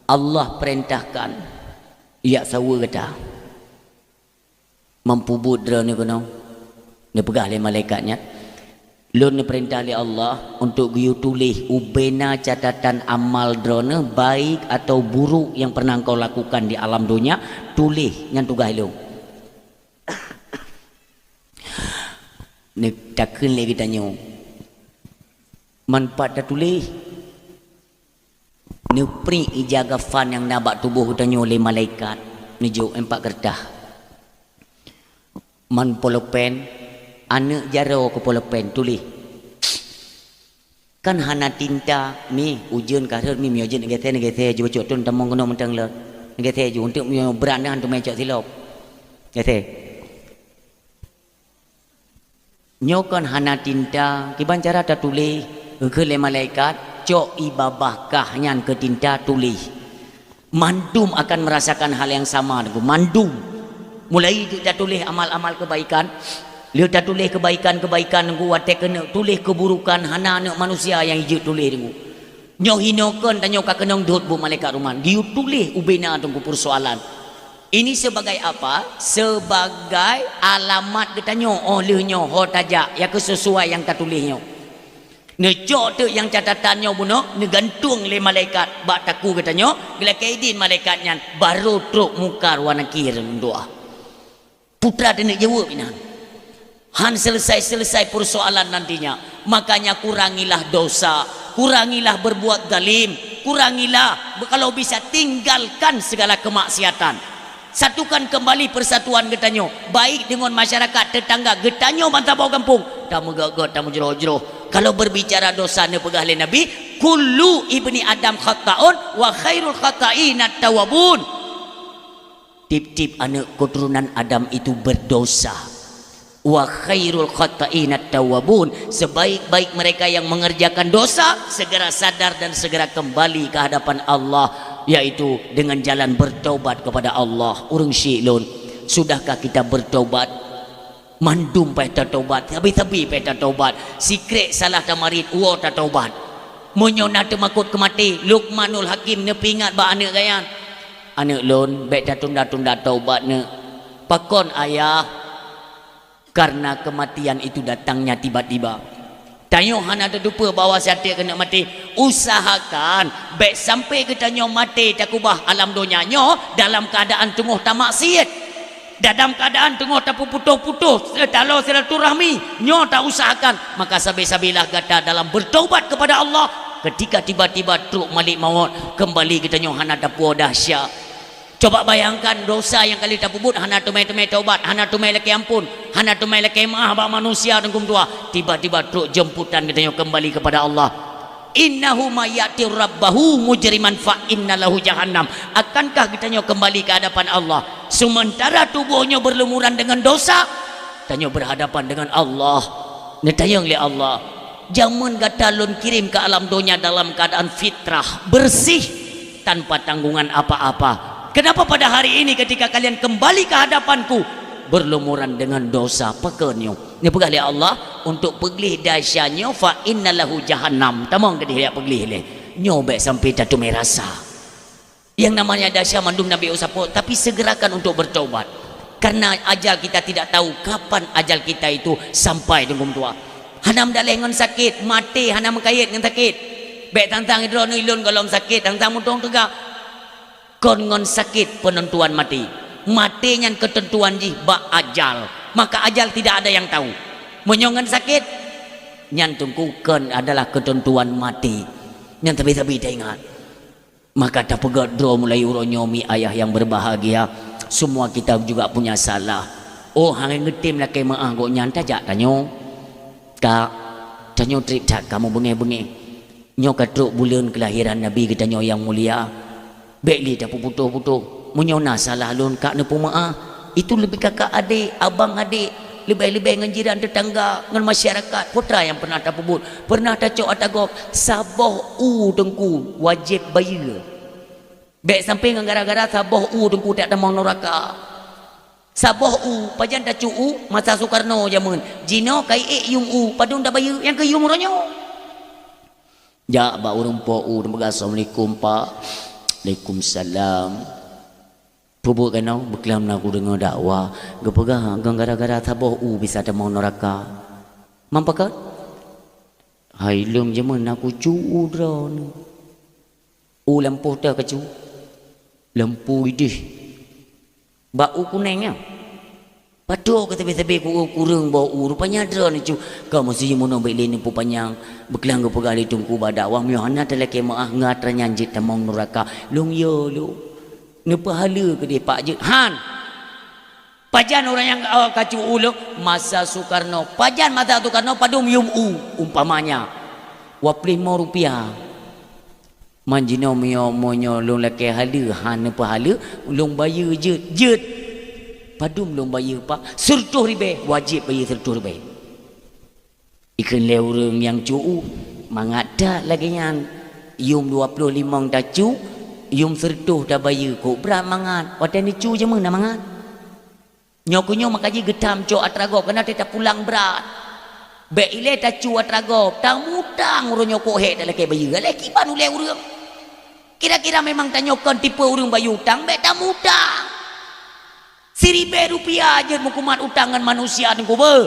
Allah perintahkan ya sawa kata mampu budra ni kono dia pegah oleh malaikatnya lun ni perintah oleh Allah untuk giu tulis ubena catatan amal drone baik atau buruk yang pernah kau lakukan di alam dunia, tulis dengan tugas lu ni takkan lagi tanya manfaat dah tulis ni pri ijaga fan yang nabak tubuh tanya oleh malaikat ni jauh 4 kertas man polopen anak jaro ke polopen tulis kan hana tinta mi ujian karir mi ujian negete juga cotun tamong kena mentang le negete juga untuk mi beranda untuk mencak silap negete nyokan hana tinta kiban cara ta tulis ke le malaikat cok ibabah kahnya ke tinta tulis mandum akan merasakan hal yang sama dengan mandum mulai dia tulis amal-amal kebaikan dia dah tulis kebaikan nunggu wate kena tulis keburukan hana anak manusia yang hijau tulis nunggu nyo hinokan dan nyo ka kenong dot bu malaikat ruman dia tulis ubena tunggu persoalan ini sebagai apa sebagai alamat kita nyo oleh nyo ho tajak ya kesesuai yang tak tulisnya necok tu yang catatannya bunuh negantung le malaikat bak taku katanya bila kaidin malaikatnya baru truk mukar warna kirim doa putra dia nak jawab ini han selesai persoalan nantinya makanya kurangilah dosa kurangilah berbuat zalim kurangilah kalau bisa tinggalkan segala kemaksiatan satukan kembali persatuan getanyo baik dengan masyarakat tetangga getanyo mantap bau kampung tamu gagot tamu jeroh-jeroh kalau berbicara dosa ne pegah le nabi kullu ibni adam khata'un wa khairul khata'ina tawabun tip-tip anak keturunan Adam itu berdosa wa khairul khata'ina tawabun sebaik-baik mereka yang mengerjakan dosa segera sadar dan segera kembali ke hadapan Allah yaitu dengan jalan bertaubat kepada Allah urang syi'lun sudahkah kita bertaubat mandum peta taubat tapi peta taubat sikret salah tamarit uo ta taubat monyona temakut kemati Luqmanul Hakim ne pingat ba anak gayan anak lon bet tunda-tunda taubat ne pakon ayah karena kematian itu datangnya tiba-tiba tanyo hana terdupa bahawa syaitan kena mati usahakan baik sampai kita nyo mati takubah alam dunia nyo dalam keadaan tengah tak maksiat dalam keadaan tengah tak putus-putus kalau silaturahmi nyo tak usahakan maka sabi-sabilah kata dalam bertaubat kepada Allah ketika tiba-tiba truk malik maut kembali kita nyo hana dapu dahsyat coba bayangkan dosa yang kali tak puput hana tumai taubat hana tumai laki ampun hana tumai laki maaf bak manusia dengkum tua tiba-tiba truk jemputan kita nyo kembali kepada Allah innahu mayati rabbahu mujriman fa innalahu jahannam akankah kita nyo kembali ke hadapan Allah sementara tubuhnya berlumuran dengan dosa tanya berhadapan dengan Allah netayang li Allah jaman gatalun kirim ke alam dunia dalam keadaan fitrah bersih tanpa tanggungan apa-apa. Kenapa pada hari ini ketika kalian kembali ke hadapanku berlumuran dengan dosa pekenyo ni pegah oleh Allah untuk peglih dasyanya fa innalahu jahannam tamang ke dia peglih le nyobek sampai tatu merasa yang namanya dasya mandum Nabi Usapot, tapi segerakan untuk bertobat karena ajal kita tidak tahu kapan ajal kita itu sampai dengan tua. Hanam dah lengan sakit mati hanam kait dengan sakit bek tantang hidro ilun golong sakit tantang mutong tegak kon ngon sakit penentuan mati matinya ketentuan ji ba ajal, maka ajal tidak ada yang tahu. Menyongan sakit nyantungkukan adalah ketentuan mati yang tapi ingat. Maka tak pegat draw mulai uronyomi ayah yang berbahagia, semua kita juga punya salah. Oh hang ngetim lah ke maah go nyanta jak tanyo tak tanyo trip tak kamu bengi-bengi nyo katruk bulan kelahiran Nabi kita nyo yang mulia bekli tak putuh-putuh menyona salah lun kak nepu maah itu lebih kakak adik abang adik lebih-lebih dengan jiran tetangga dengan masyarakat putra yang pernah tak pebut pernah tak cok atagop saboh dengku wajib bayar bek sampai dengan gara-gara saboh dengku tak ada mau neraka saboh pajan tak cu masa Soekarno jaman jino kai yung padung dah bayar yang ke yung ronyo ja ba urang po assalamualaikum pak Waalaikumsalam. Pubuk kanau berkelam nak aku dengar dakwah. Gepegah gara-gara taboh bisa ada mau neraka. Mampakat? Hai lum jaman aku cu drone. Lampu dah kecu. Lampu idih. Bau kuningnya. Padu kata tepi ku kurang bau rupanya drone cu. Kau mesti mono baik leni pu panjang. Berkelang gepegah li tungku badakwah miana teleke maah ngatran nyanjit tamong neraka. Lung yo lu. Ni pahala ke dia Pak Je Han pajan orang yang kacu ulu masa Soekarno pajan masa Soekarno padum yum umpamanya Rp25 manjino mio monyo long laki hala Han ni pahala long bayar je padum long bayar Pak RM100 wajib bayar RM100 ikan leureng yang cu mangada lagi yang yum 25 dah cu yung sertuh dah bayar kok berat mangan wadah ni cu je mana mangan nyokunyo makaji getam cok atragop kena tetap pulang berat bek ile tak cu atragop tang mutang urang nyokok hek dah laki bayar laki pan ule urang kira-kira memang tanyokon tipe urang bayar utang bek tak mutang RM1,000 aja hukuman utangan manusia ni ko be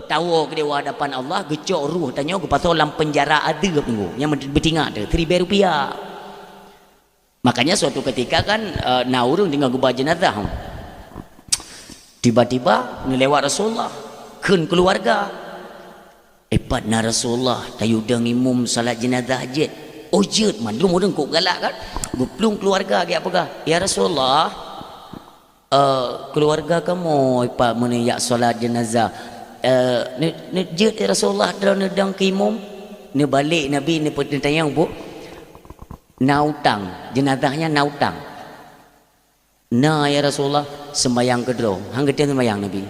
tahu ke dewa hadapan Allah gecok ruh tanyo ke pasal dalam penjara adab ni yang bertingkat tu RM1,000 makanya suatu ketika kan naurung dengan gubah jenazah tiba-tiba ngelewat Rasulullah kun keluarga na Rasulullah tayudang imum salat jenazah je jet man lu mudeng kok galak kan guplung keluarga dia apa ya Rasulullah keluarga kamu ipa meniak salat jenazah ni jet ya Rasulullah dang kimum ni balik Nabi ni tanya bu nautang jenazahnya nautang ya Rasulullah sembayang kedro hang gede sembayang Nabi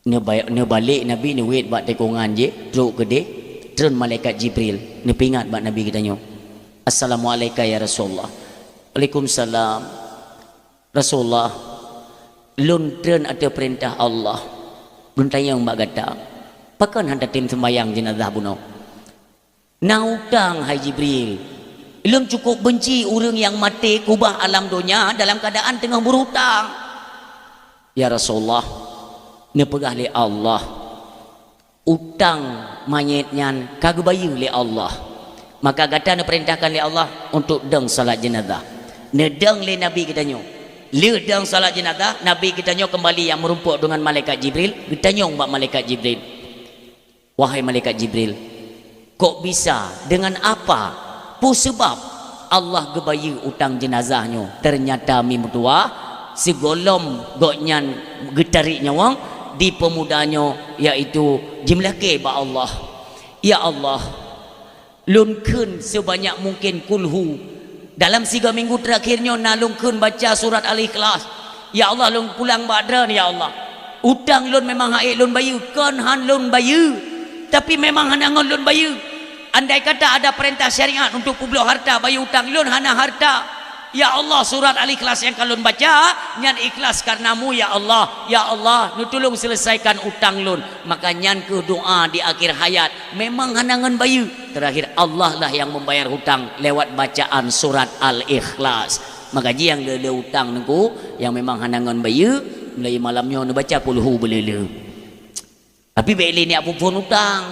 ne balik Nabi ni wait bak tekongan je truk gede turun malaikat Jibril ni pingat bak Nabi kita nyo assalamualaikum ya Rasulullah Waalaikumsalam Rasulullah lun turun ada perintah Allah lun tayang bak gata pakan handa tim sembayang jenazah buno nautang hai Jibril belum cukup benci orang yang mati kubah alam dunia dalam keadaan tengah berhutang ya Rasulullah ni pegah li Allah utang mayatnya kagak bayar li Allah maka kata ni perintahkan li Allah untuk deng salat jenazah ni deng li Nabi kita nyo li deng salat jenazah Nabi kita nyo kembali yang merumpuk dengan malaikat Jibril kita nyo mbak malaikat Jibril wahai malaikat Jibril kok bisa dengan apa sebab Allah gebayi utang jenazahnya ternyata mimutua segolom goknyan getariknya wang di pemudanya yaitu jumlah ke ba Allah ya Allah lunkeun sebanyak mungkin kulhu dalam 3 minggu terakhirnya nalungkeun baca surat Al-Ikhlas ya Allah lun pulang badran ya Allah utang lun memang haik lun bayu kan han lun bayu tapi memang han angon lun bayu andai kata ada perintah syariat untuk publik harta bayi hutang lun hana harta, ya Allah, surat Al-Ikhlas yang kalian baca nyan ikhlas karenamu ya Allah, ya Allah nu tolong selesaikan utang lun, maka nyan ke doa di akhir hayat memang hanangan bayu terakhir Allah lah yang membayar hutang lewat bacaan surat Al-Ikhlas. Maka jiang le hutang nengku yang memang hanangan bayu mulai malamnya nu baca puluh belele, tapi beli ni apa pun hutang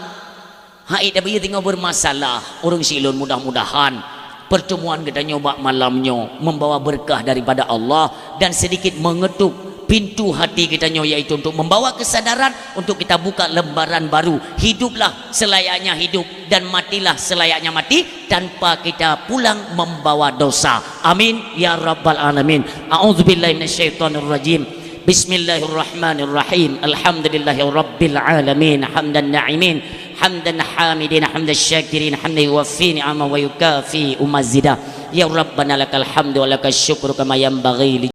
haid bayu tengah bermasalah orang silun, mudah-mudahan pertemuan kita nyoba malamnya membawa berkah daripada Allah dan sedikit mengetuk pintu hati kita yaitu untuk membawa kesadaran untuk kita buka lembaran baru. Hiduplah selayaknya hidup dan matilah selayaknya mati tanpa kita pulang membawa dosa. Amin ya rabbal alamin. A'udzubillahi minasyaitonirrajim. Bismillahirrahmanirrahim. Alhamdulillahi rabbil alamin. Hamdan na'imin, hamdan hamidin, hamdan syakirin, hamdan yuwaffi ni'ama wa yukafi umazida. Ya Rabbana lakal hamdu wa lakal syukru kama yanbaghi